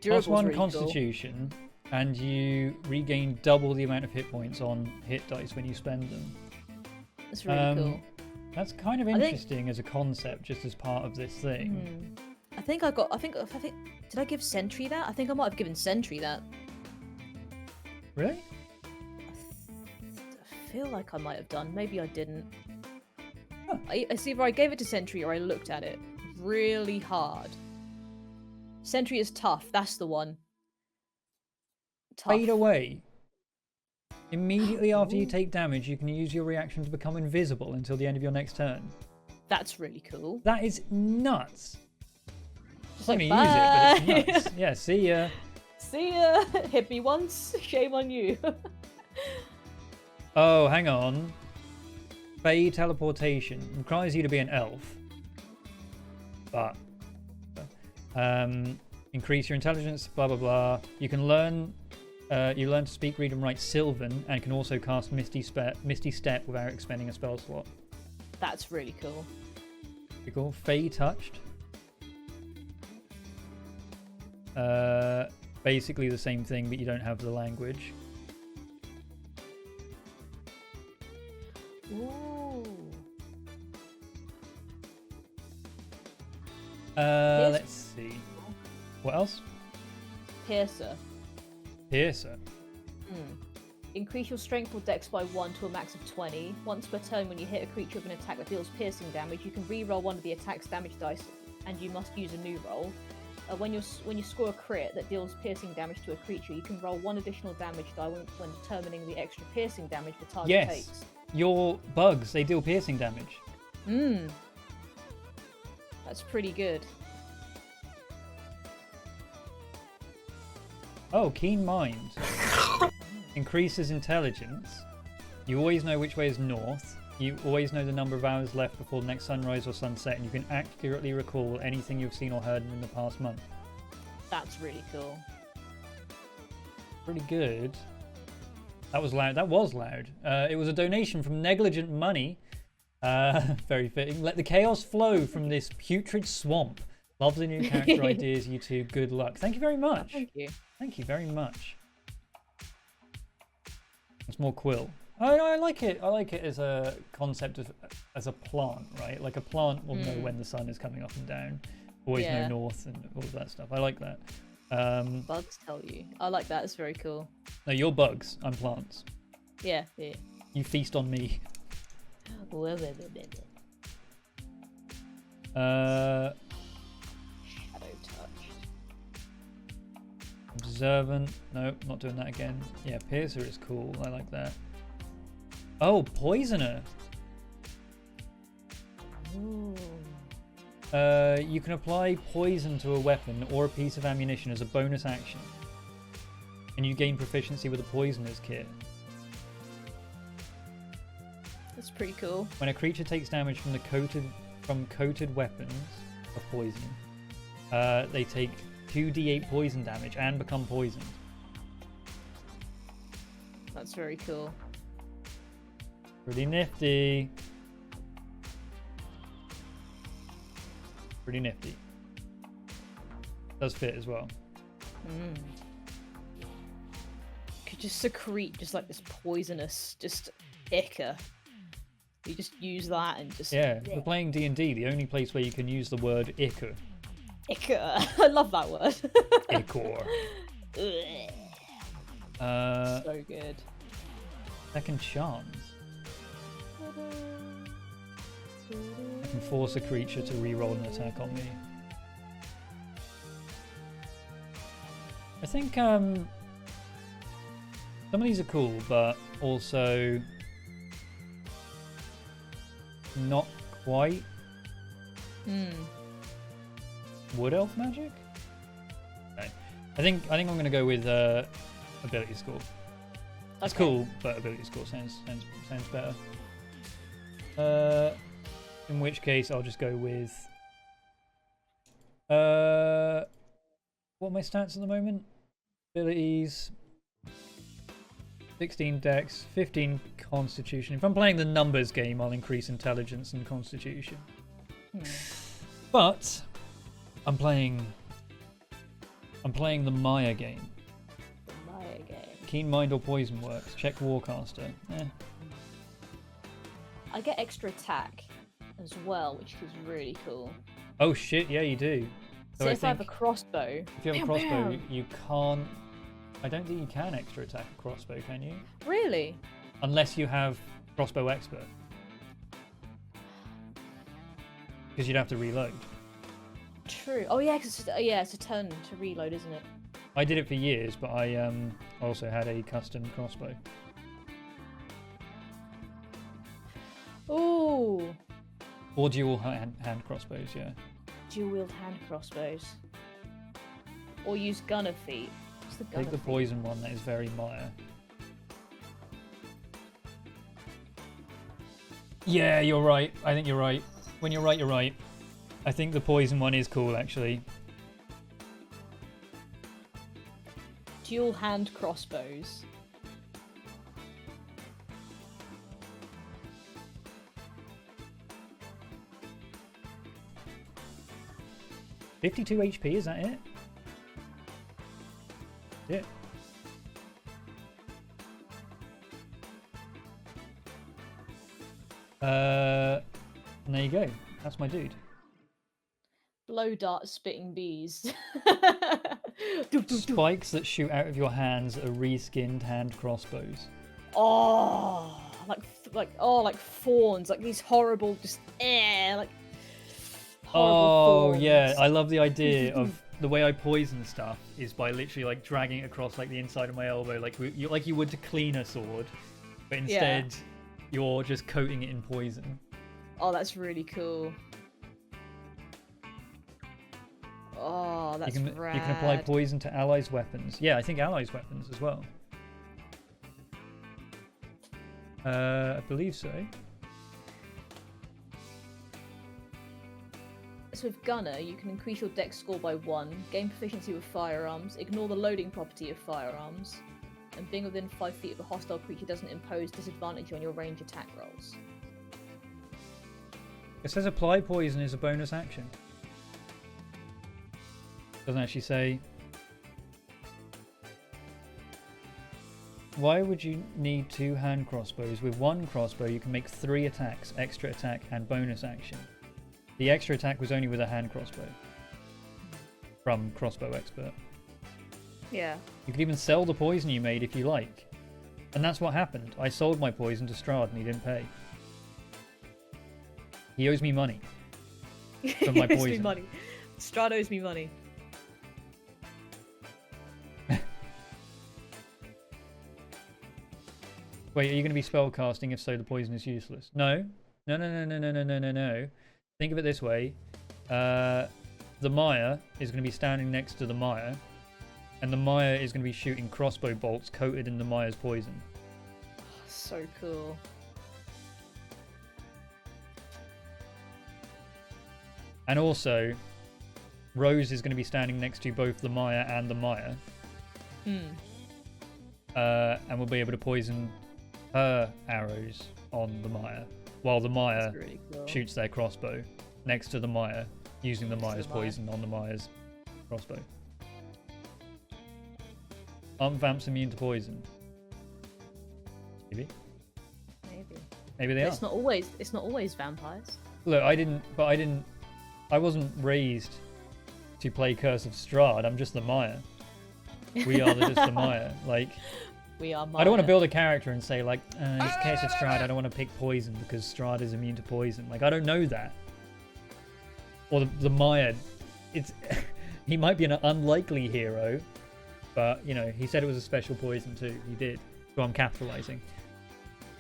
Durable's +1 really constitution, and you regain double the amount of hit points on hit dice when you spend them. Cool. That's really cool. That's kind of interesting as a concept, just as part of this thing. I think did I give Sentry that? I think I might have given Sentry that. Really? I feel like I might have done. Maybe I didn't. Huh. It's either I gave it to Sentry or I looked at it really hard. Sentry is tough. That's the one. Tough. Fade away. Immediately after you take damage, you can use your reaction to become invisible until the end of your next turn. That's really cool. That is nuts. Just I'm like, gonna use it, but it's bye. nuts. Yeah, see ya. See ya. Hit me once. Shame on you. Oh, hang on. Fade teleportation requires you to be an elf. But increase your intelligence, blah blah blah. You can learn you learn to speak, read, and write Sylvan, and can also cast Misty Step without expending a spell slot. That's really cool. Pretty cool. Fey touched. Basically the same thing, but you don't have the language. Ooh. Let's see. What else? Piercer. Piercer. Increase your strength or dex by 1 to a max of 20. Once per turn, when you hit a creature with an attack that deals piercing damage, you can re-roll one of the attack's damage dice, and you must use a new roll. When you score a crit that deals piercing damage to a creature, you can roll 1 additional damage die when determining the extra piercing damage the target takes. Your bugs, they deal piercing damage. That's pretty good. Oh, Keen Mind. Increases intelligence. You always know which way is north. You always know the number of hours left before the next sunrise or sunset, and you can accurately recall anything you've seen or heard in the past month. That's really cool. Pretty good. That was loud. That was loud. It was a donation from Negligent Money. Very fitting. Let the chaos flow from this putrid swamp. Love the new character ideas, you two. Good luck. Thank you very much. Thank you. Thank you very much. It's more quill. I like it. I like it as a concept as a plant, right? Like a plant will know when the sun is coming up and down. Always know north and all of that stuff. I like that. Bugs tell you. I like that. It's very cool. No, you're bugs. I'm plants. Yeah. You feast on me. Shadow touch. Observant. No, not doing that again. Yeah, Piercer is cool. I like that. Oh, Poisoner. Ooh. You can apply poison to a weapon or a piece of ammunition as a bonus action. and you gain proficiency with a poisoner's kit. That's pretty cool. When a creature takes damage from coated weapons of poison, they take 2d8 poison damage and become poisoned. That's very cool. Pretty nifty. Pretty nifty. Does fit as well. Could just secrete just like this poisonous, just ichor. You just use that and just... Yeah, we're playing D&D, the only place where you can use the word ichor. Ichor. I love that word. Ichor. So good. Second chance. I can force a creature to reroll an attack on me. I think some of these are cool, but also not quite wood elf magic. No. I think I'm going to go with ability score. It's cool, but ability score sounds better. In which case, I'll just go with what are my stats at the moment? Abilities, 16 dex, 15 constitution. If I'm playing the numbers game, I'll increase intelligence and constitution. But I'm playing the Mire game. The Mire game. Keen Mind or Poison works. Check Warcaster. I get extra attack as well, which is really cool. Oh shit, yeah, you do. So if I have a crossbow... If you have a crossbow, you can't... I don't think you can extra attack a crossbow, can you? Really? Unless you have crossbow expert. Because you'd have to reload. True. Oh yeah, cause it's a turn to reload, isn't it? I did it for years, but I also had a custom crossbow. Ooh. Or dual hand crossbows, yeah. Dual wield hand crossbows. Or use gunner feet. What's the gunner Take the feet? poison one, that is very Mire. Yeah, you're right. I think you're right. When you're right, you're right. I think the poison one is cool, actually. Dual hand crossbows. $52 HP, is that it? Yeah. And there you go. That's my dude. Blow dart spitting bees. Spikes that shoot out of your hands are reskinned hand crossbows. Oh, like fawns, like these horrible, just like horrible fawns. Yeah, I love the idea of the way I poison stuff is by literally like dragging it across like the inside of my elbow, like you would to clean a sword, but instead you're just coating it in poison. Oh, that's really cool. Oh, that's rad. You can apply poison to allies' weapons. Yeah, I think allies' weapons as well. I believe so. So with Gunner, you can increase your dex score by 1, gain proficiency with firearms, ignore the loading property of firearms, and being within 5 feet of a hostile creature doesn't impose disadvantage on your range attack rolls. It says apply poison is a bonus action. Doesn't actually say. Why would you need 2 hand crossbows? With 1 crossbow, you can make 3 attacks, extra attack, and bonus action. The extra attack was only with a hand crossbow. From Crossbow Expert. Yeah. You could even sell the poison you made if you like. And that's what happened. I sold my poison to STRAHD and he didn't pay. He owes me money. For my He owes poison. me money. STRAHD owes me money. Wait, are you going to be spellcasting if so the poison is useless? No. No. Think of it this way. The Mire is going to be standing next to the Mire. And the Mire is going to be shooting crossbow bolts coated in the Mire's poison. So cool. And also, Rose is going to be standing next to both the Mire and the Mire. And we'll be able to poison her arrows on the Mire, while the Mire Really cool. shoots their crossbow next to the Mire, using the Mire's poison on the Mire's crossbow. Aren't vamps immune to poison? Maybe. Maybe they are. It's not always vampires. Look, I wasn't raised to play Curse of Strahd. I'm just the Mire. We are just the Mire. Like, we are. I don't want to build a character and say like, it's Curse of Strahd. I don't want to pick poison because Strahd is immune to poison. Like, I don't know that. Or the Mire, he might be an unlikely hero, but you know, he said it was a special poison too. He did. So I'm capitalizing.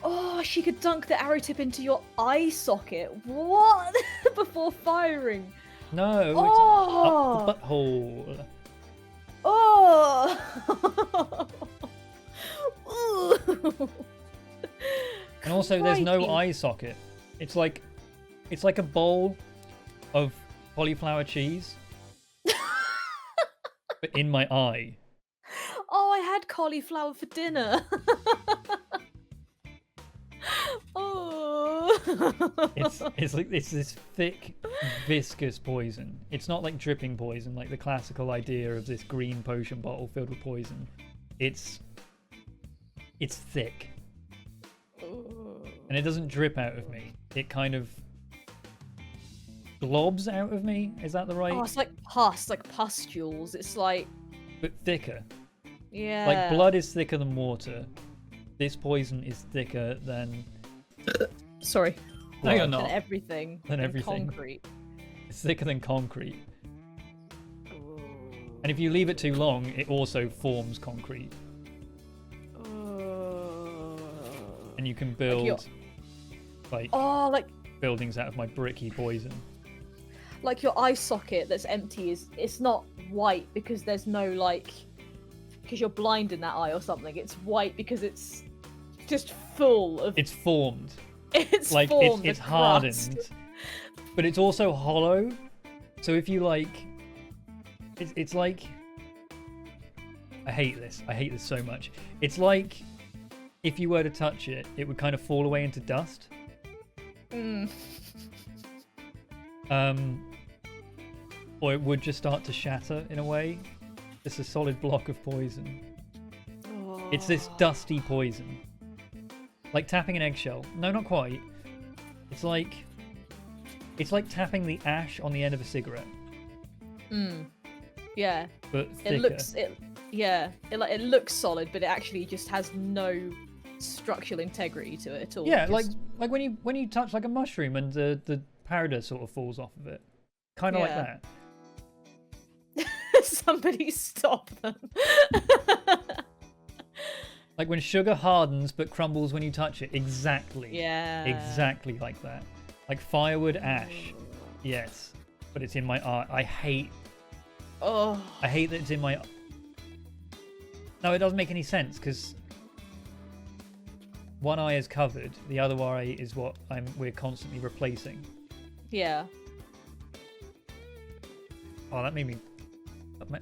Oh, she could dunk the arrow tip into your eye socket. What? Before firing. No, it's Oh! up the butthole. Oh. Ooh. And also, there's no Crikey. eye socket. It's like a bowl of cauliflower cheese, but in my eye. Oh, I had cauliflower for dinner. Oh. It's this thick, viscous poison. It's not like dripping poison, like the classical idea of this green potion bottle filled with poison. It's thick, and it doesn't drip out of me. It kind of globs out of me. Is that the right? Oh, it's like pus, like pustules. It's like, But thicker. yeah. Like blood is thicker than water. This poison is thicker than. Sorry. No, you're Than not. everything. Than everything. Concrete. It's thicker than concrete. And if you leave it too long, it also forms concrete. And you can build like Oh, like buildings out of my bricky poison. your eye socket that's empty it's not white because there's no because you're blind in that eye or something. It's white because it's just full of. It's formed. It's Like formed. it's the hardened. crust. But it's also hollow. So if you it's like I hate this so much. It's like if you were to touch it, it would kind of fall away into dust. Or it would just start to shatter in a way. It's a solid block of poison. It's this dusty poison. Like tapping an eggshell. No, not quite. It's like tapping the ash on the end of a cigarette. Yeah. But thicker. It looks solid, but it actually just has no structural integrity to it at all. Yeah, Just- like when you touch like a mushroom and the powder sort of falls off of it. Kind of like Yeah. that. Somebody stop them. Like when sugar hardens but crumbles when you touch it. Exactly. Yeah. Exactly like that. Like firewood ash. Yes. But it's in my eye. I hate that it's in my. No, it doesn't make any sense because one eye is covered, the other eye is what we're constantly replacing. Yeah. Oh, that made me.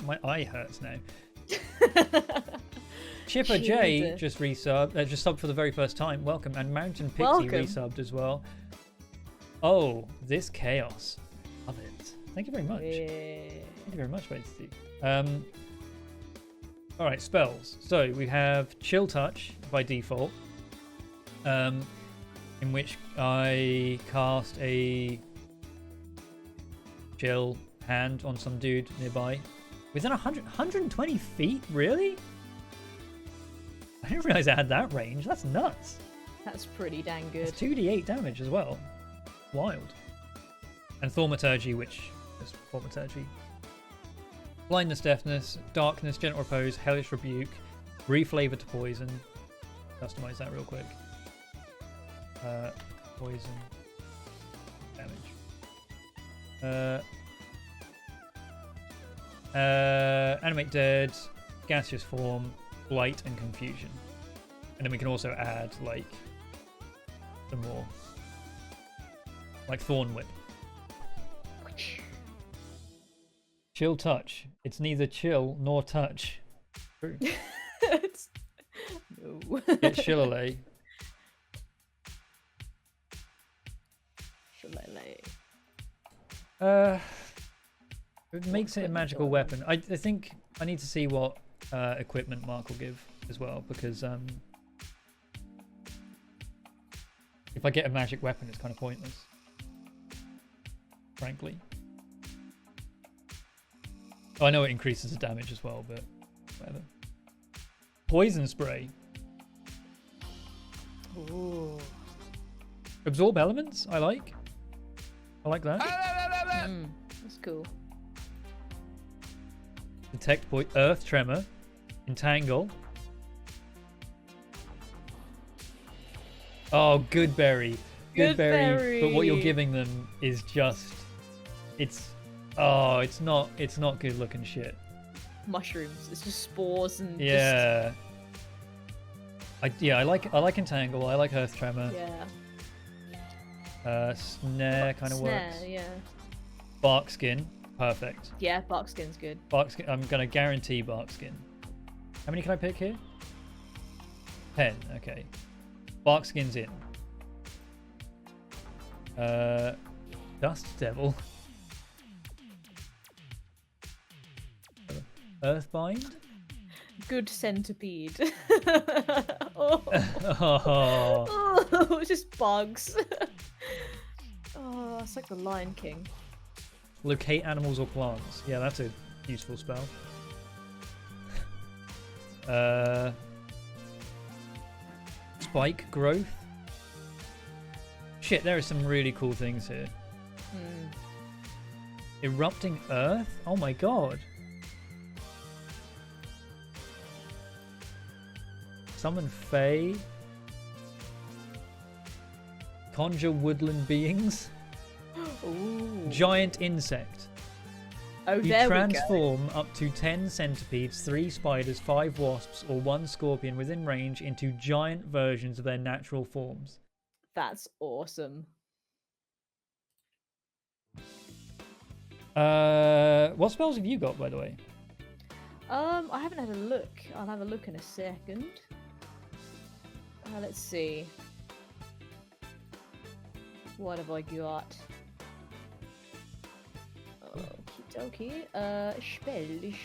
My eye hurts now. Chipper J just resubbed, just subbed for the very first time. Welcome, and Mountain Pixie Welcome. resubbed as well. Oh, this chaos. Love it. Thank you very much. Yeah. Thank you very much, Steve. All right, spells. So we have Chill Touch by default, in which I cast a chill hand on some dude nearby. Within 120 feet? Really? I didn't realize I had that range. That's nuts. That's pretty dang good. It's 2d8 damage as well. Wild. And Thaumaturgy, which is Thaumaturgy. Blindness, Deafness, Darkness, Gentle Repose, Hellish Rebuke, Reflavor to Poison. Customize that real quick. Poison. Damage. Animate Dead, gaseous form, blight, and confusion. And then we can also add like some more, like thorn whip. Chill touch. It's neither chill nor touch. True. No. Get shillelagh. It makes it a magical weapon. I think I need to see what equipment Mark will give as well, because if I get a magic weapon, it's kind of pointless, frankly. Oh, I know it increases the damage as well, but whatever. Poison spray. Ooh. Absorb elements. I like that. That's cool. Detect earth tremor. Entangle. Oh, good berry. Good berry. But what you're giving them is just, it's not good looking shit. Mushrooms. It's just spores and yeah. I like entangle. I like earth tremor. Yeah. Snare kind of works. Yeah. Bark skin, perfect. Yeah, bark skin's good. Bark skin. I'm gonna guarantee bark skin. How many can I pick here? 10. Okay. Bark skin's in. Dust devil. Earthbind. Good centipede. Oh. Oh. Oh, it's just bugs. Oh, it's like the Lion King. Locate animals or plants. Yeah, that's a useful spell. Spike growth. Shit, there are some really cool things here. Erupting earth? Oh my god. Summon Fae. Conjure woodland beings. Ooh. Giant insect. Oh, You there transform up to 10 centipedes, 3 spiders, 5 wasps, or 1 scorpion within range into giant versions of their natural forms. That's awesome. What spells have you got, by the way? I haven't had a look. I'll have a look in a second. Let's see. What have I got? Okie dokie. Spells.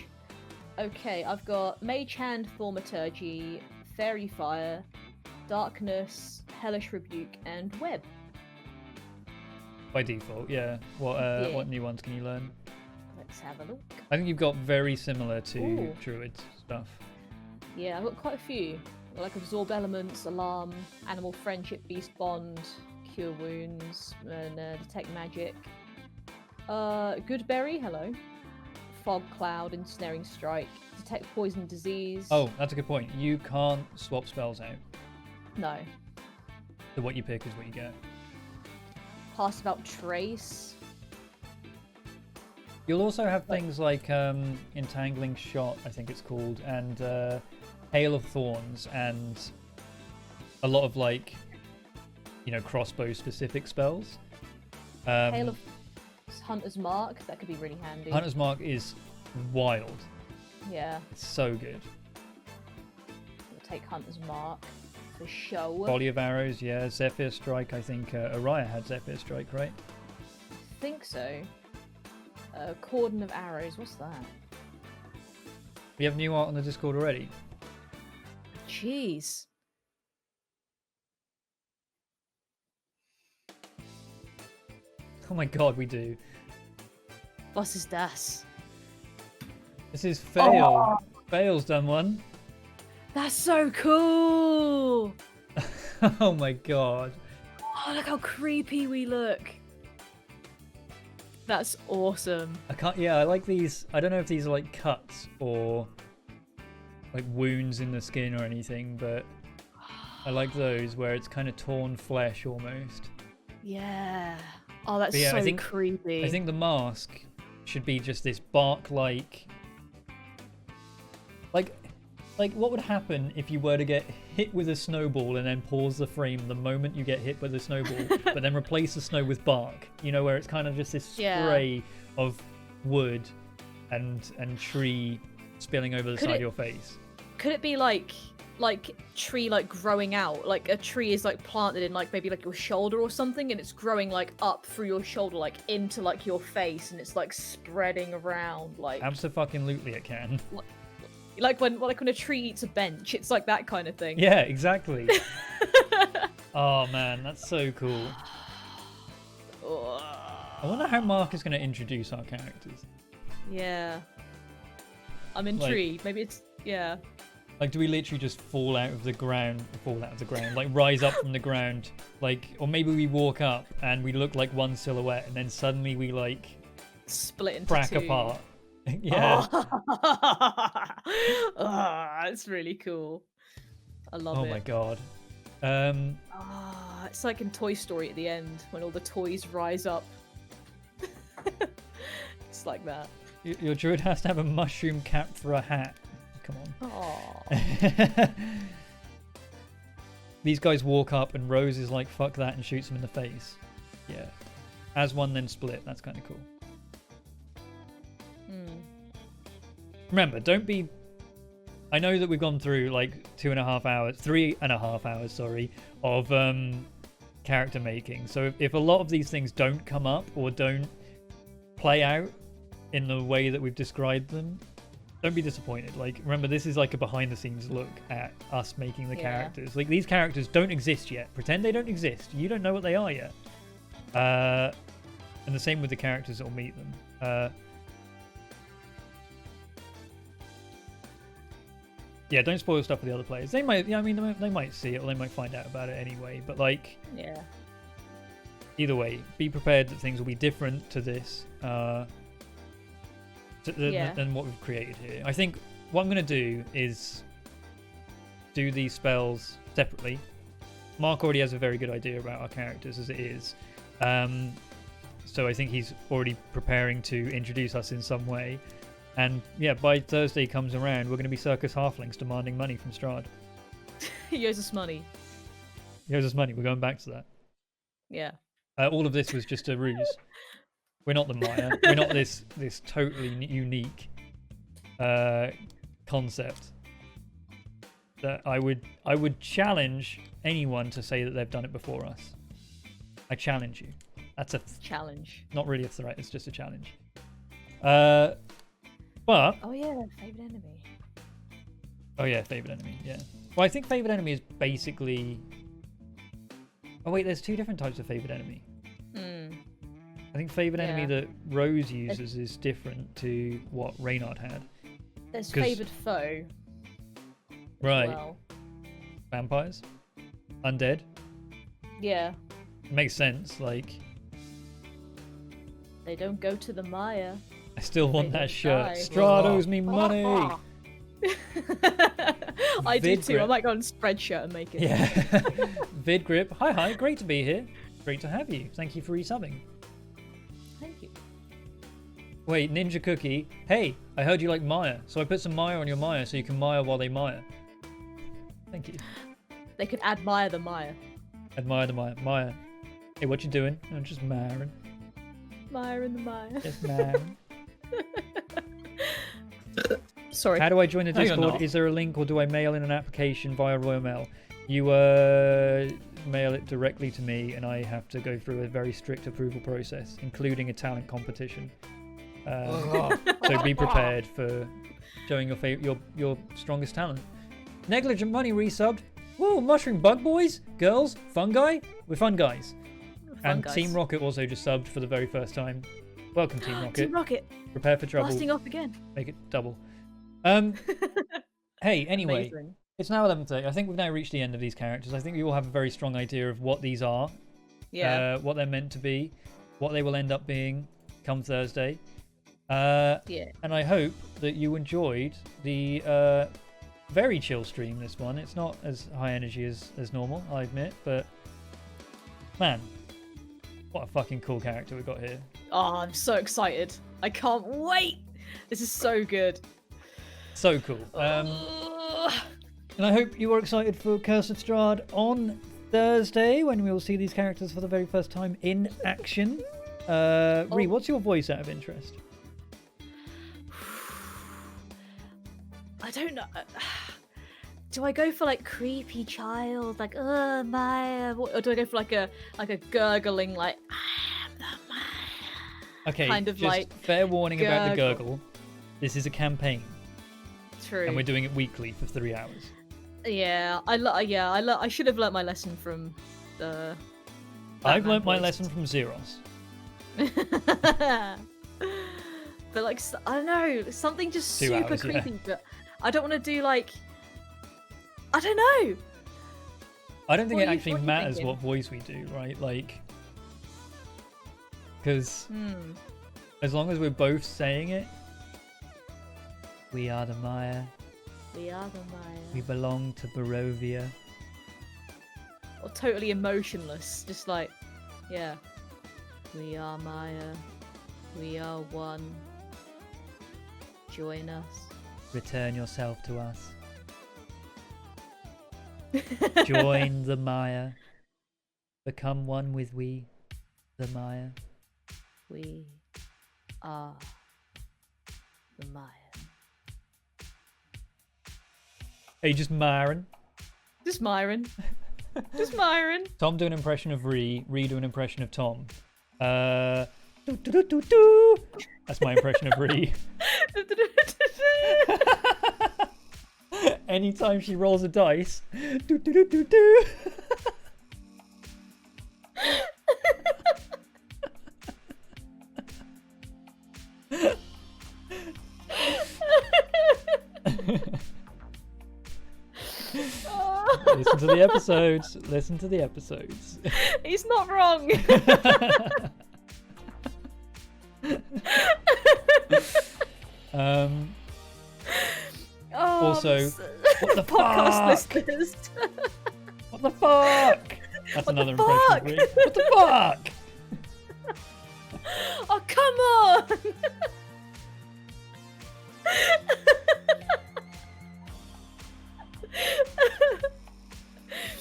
Okay, I've got Mage Hand, Thaumaturgy, Fairy Fire, Darkness, Hellish Rebuke, and Web. By default, yeah. What new ones can you learn? Let's have a look. I think you've got very similar to Ooh. Druid stuff. Yeah, I've got quite a few. Like Absorb Elements, Alarm, Animal Friendship, Beast Bond, Cure Wounds, and Detect Magic. Goodberry, hello. Fog Cloud, Ensnaring Strike, Detect Poison Disease. Oh, that's a good point. You can't swap spells out. No. So what you pick is what you get. Pass About Trace. You'll also have things like Entangling Shot, I think it's called, and Hail of Thorns, and a lot of crossbow specific spells. Hail of Hunter's Mark, that could be really handy. Hunter's Mark is wild. Yeah. It's so good. We'll take Hunter's Mark for show. Volley of Arrows, yeah. Zephyr Strike, I think Araya had Zephyr Strike, right? I think so. Cordon of Arrows, what's that? We have new art on the Discord already. Jeez. Oh my god, we do. Was ist das? This is Fail. Fail's done one. That's so cool! Oh my god. Oh, look how creepy we look. That's awesome. I like these. I don't know if these are like cuts or like wounds in the skin or anything, but I like those where it's kind of torn flesh almost. Yeah. Oh, that's Yeah, so creepy. I think the mask should be just this bark-like Like, what would happen if you were to get hit with a snowball and then pause the frame the moment you get hit with a snowball, but then replace the snow with bark? You know, where it's kind of just this spray of wood and tree spilling over the side of your face. Could it be like tree like growing out? Like a tree is like planted in like maybe like your shoulder or something, and it's growing like up through your shoulder, like into like your face, and it's like spreading around like. Absolutely, it can. Like when a tree eats a bench, it's like that kind of thing. Yeah, exactly. Oh man, that's so cool. I wonder how Mark is going to introduce our characters. Yeah. I'm intrigued. Maybe it's Like, do we literally just fall out of the ground, like rise up from the ground, like, or maybe we walk up and we look like one silhouette, and then suddenly we like split into crack two. apart. Yeah. It's really cool. I love it. Oh my god. It's like in Toy Story at the end when all the toys rise up. It's like that. Your druid has to have a mushroom cap for a hat. Come on. Aww. These guys walk up and Rose is like, fuck that, and shoots them in the face. Yeah. As one, then split. That's kind of cool. Remember, don't be... I know that we've gone through like 3.5 hours, sorry, of character making. So if a lot of these things don't come up or don't play out in the way that we've described them, don't be disappointed. Like, remember, this is like a behind the scenes look at us making the characters. Like, these characters don't exist yet. Pretend they don't exist. You don't know what they are yet. And the same with the characters that will meet them. Yeah, don't spoil stuff for the other players. They might, I mean, they might see it or they might find out about it anyway. But like, either way, be prepared that things will be different to this than what we've created here. I think what I'm going to do is do these spells separately. Mark already has a very good idea about our characters as it is. So I think he's already preparing to introduce us in some way. And yeah, by Thursday comes around, we're going to be circus halflings demanding money from STRAHD. He owes us money. He owes us money. We're going back to that. Yeah. All of this was just a ruse. We're not the Mire. We're not this totally unique concept. That I would challenge anyone to say that they've done it before us. I challenge you. That's a challenge. Not really a threat. It's just a challenge. But oh yeah, favorite enemy. Oh yeah, favorite enemy. Yeah. Well, I think favorite enemy is basically. Oh wait, there's two different types of favorite enemy. I think favorite enemy that Rose uses is different to what Reynard had. There's favored foe. Right. Well. Vampires. Undead. Yeah. It makes sense. Like. They don't go to the Mire. I still want that shirt. STRAHD owes me money. I do too. I might go on Spreadshirt and make it. Yeah. Vidgrip. Hi. Great to be here. Great to have you. Thank you for resubbing. Thank you. Wait, Ninja Cookie. Hey, I heard you like Mire, so I put some Mire on your Mire so you can Mire while they Mire. Thank you. They could admire the Mire. Admire the Mire. Mire. Hey, what you doing? I'm just miring. Mire in the Mire. Just miring. Sorry. How do I join the Discord? Is there a link or do I mail in an application via Royal Mail? You mail it directly to me and I have to go through a very strict approval process, including a talent competition. So be prepared for showing your strongest talent. Negligent Money resubbed. Woo, Mushroom Bug Boys, girls, fungi. We're fun guys. And guys. Team Rocket also just subbed for the very first time. Welcome, Team Rocket. Team Rocket. Prepare for trouble. Blasting off again. Make it double. Hey, anyway, Amazing. It's now 11:30. I think we've now reached the end of these characters. I think we all have a very strong idea of what these are. Yeah. What they're meant to be, what they will end up being come Thursday. Yeah. And I hope that you enjoyed the very chill stream, this one. It's not as high energy as normal, I admit, but man, what a fucking cool character we got here. Oh, I'm so excited. I can't wait. This is so good. So cool. And I hope you are excited for Curse of Strahd on Thursday when we will see these characters for the very first time in action. Ree, what's your voice out of interest? I don't know. Do I go for like creepy child, like Maya, or do I go for like a gurgling, like I am the Maya? Okay, kind of just like fair warning about the gurgle. gurgle. This is a campaign, True. and we're doing it weekly for 3 hours. Yeah, I should have learnt my lesson from the. I've Batman learnt my voice. lesson from Xeros. But like, I don't know, something just 2 super hours, yeah. creepy. But I don't want to do like. I don't know. I don't think What it are you actually fucking matters thinking? what voice we do, right? Like, because as long as we're both saying it, we are the Mire. We are the Maya. We belong to Barovia. Or totally emotionless, just like, yeah. We are Maya. We are one. Join us. Return yourself to us. Join the Mire. Become one with we, the Mire. We are the Maya. Are you just Myron? Just Myron. Just Myron. Tom do an impression of Ree do an impression of Tom. Do, do, do, do, do. That's my impression of Ree. Anytime she rolls a dice, do, do, do, do, do. Listen to the episodes. Listen to the episodes. He's not wrong. Also, what the podcast fuck? listeners. What the fuck? That's What the another impression fuck? of Ree. What the fuck? Oh, come on.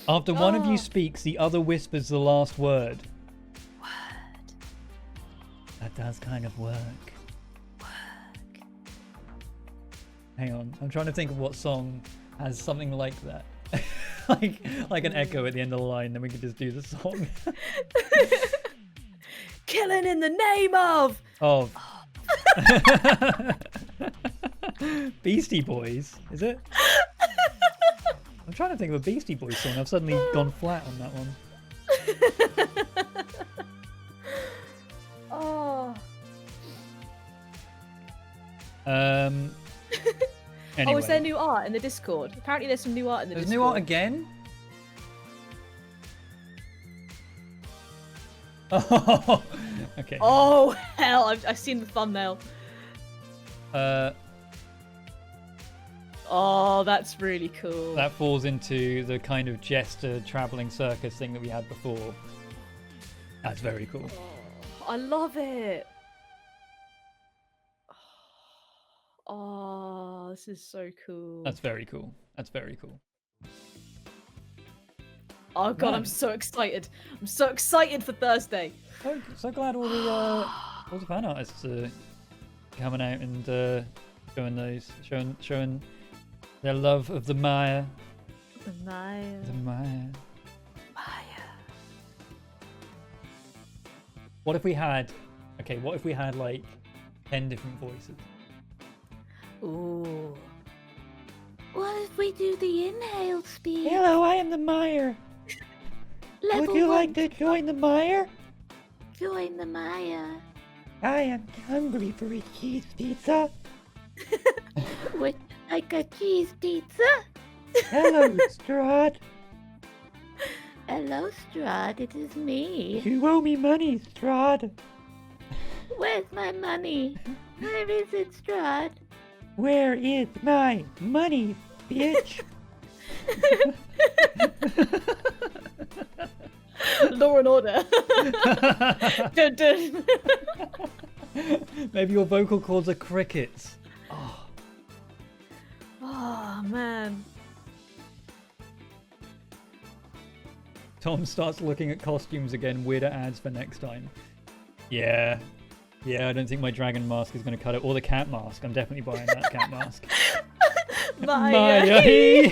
After one of Oh. you speaks, the other whispers the last word. That does kind of work. Hang on, I'm trying to think of what song has something like that. like an echo at the end of the line, then we could just do the song. Killing in the name of. Of Beastie Boys, is it? I'm trying to think of a Beastie Boys song. I've suddenly gone flat on that one. Oh. Anyway. Oh, is there new art in the Discord? Apparently there's some new art in the There's Discord. new art again? Oh, okay. Oh, hell. I've seen the thumbnail. Oh, that's really cool. That falls into the kind of jester traveling circus thing that we had before. That's very cool. Oh, I love it. Oh, this is so cool. That's very cool. That's very cool. Oh god, Man. I'm so excited. I'm so excited for Thursday. So glad all the fan artists are coming out and showing their love of the Maya. The Maya. The Maya. Maya. What if we had like 10 different voices? Ooh. What if we do the inhale speed? Hello, I am the Mire. Level Would you one, like to join the Mire? join the Maya. I am hungry for a cheese pizza. Would you like a cheese pizza? Hello, Strahd. Hello, Strahd. It is me. You owe me money, Strahd. Where's my money? Where is it, Strahd? Where is my money, bitch? Law and Order. Dun, dun. Maybe your vocal cords are crickets. Oh. man. Tom starts looking at costumes again. Weirder ads for next time. Yeah. Yeah, I don't think my dragon mask is going to cut it. Or the cat mask. I'm definitely buying that cat mask. Maya.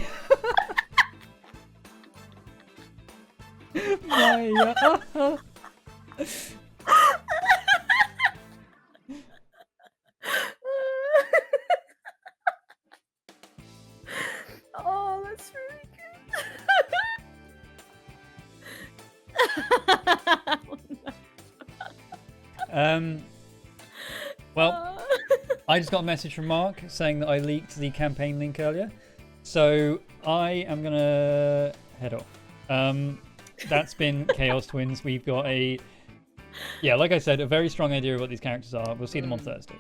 Maya. Oh, that's really good. Well, I just got a message from Mark saying that I leaked the campaign link earlier. So I am going to head off. That's been Chaos Twins. We've got like I said, a very strong idea of what these characters are. We'll see them on Thursday.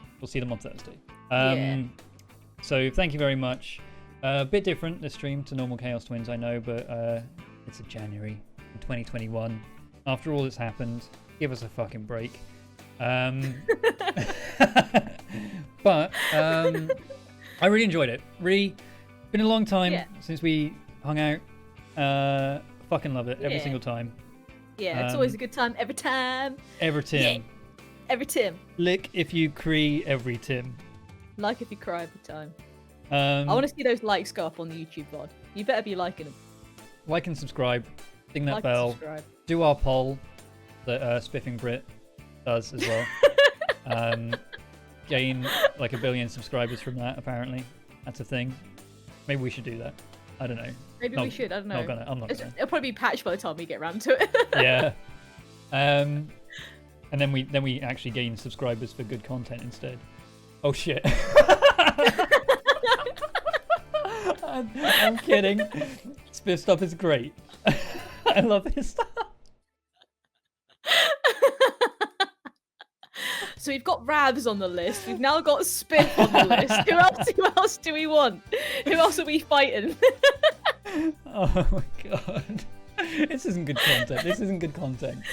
So thank you very much. A bit different this stream to normal Chaos Twins, I know, but it's a January in 2021. After all that's happened, give us a fucking break. But I really enjoyed it. Really been a long time since we hung out. Fucking love it every single time. Yeah, it's always a good time every time. Every Tim. Yeah. Every Tim. Lick if you cree every Tim. Like if you cry every time. I want to see those likes go up on the YouTube VOD. You better be liking them. Like and subscribe. Ding that Like bell. and subscribe. Do our poll that Spiffing Brit does as well. Gain like 1 billion subscribers from that, apparently. That's a thing. Maybe we should do that. I don't know. Maybe we should. I don't know. I'm not gonna. It'll probably be patched by the time we get around to it. Yeah. And then we actually gain subscribers for good content instead. Oh shit. I'm kidding. Spiff stuff is great. I love his stuff. So we've got Rabs on the list. We've now got Spiff on the list. Who else do we want? Who else are we fighting? Oh my god. This isn't good content. This isn't good content.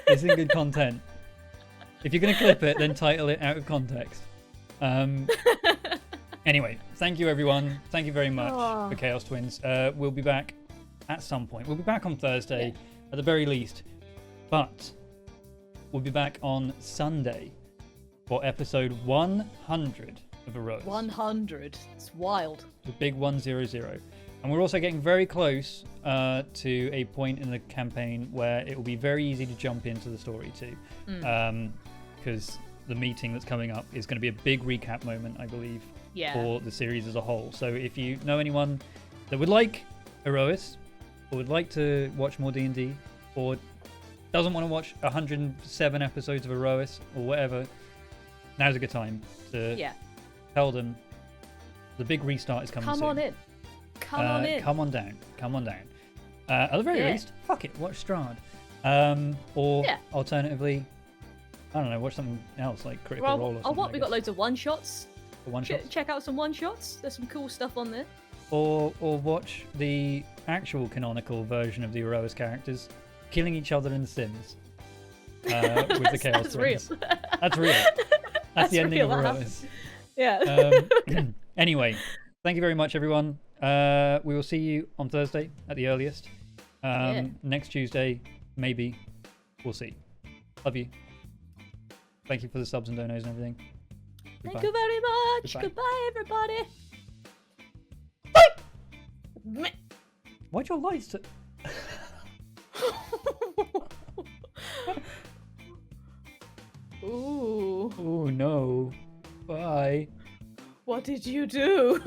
If you're going to clip it, then title it out of context. Anyway, thank you everyone. Thank you very much for Chaos Twins. We'll be back at some point. We'll be back on Thursday at the very least. But we'll be back on Sunday for episode 100 of Heroes. 100. It's wild. The big 100. And we're also getting very close to a point in the campaign where it will be very easy to jump into the story too. Because the meeting that's coming up is going to be a big recap moment, I believe, for the series as a whole. So if you know anyone that would like Heroes, or would like to watch more D&D, or doesn't want to watch 107 episodes of Heroes, or whatever, now's a good time to tell them the big restart is coming soon. Come on in. Come on down. At the very least, fuck it, watch STRAHD. Or alternatively, I don't know, watch something else like Critical Role or something. We got loads of one-shots. One-shots? Check out some one-shots. There's some cool stuff on there. Or watch the actual canonical version of the Heroes characters killing each other in The Sims. With the Chaos That's Twins. real. That's real. That's the ending real, of that Heroes. Yeah. Anyway, thank you very much, everyone. We will see you on Thursday at the earliest. Next Tuesday, maybe. We'll see. Love you. Thank you for the subs and donos and everything. Goodbye. Thank you very much. Goodbye. Goodbye everybody. Bye. Why'd your lights... Ooh. Oh no. Bye. What did you do?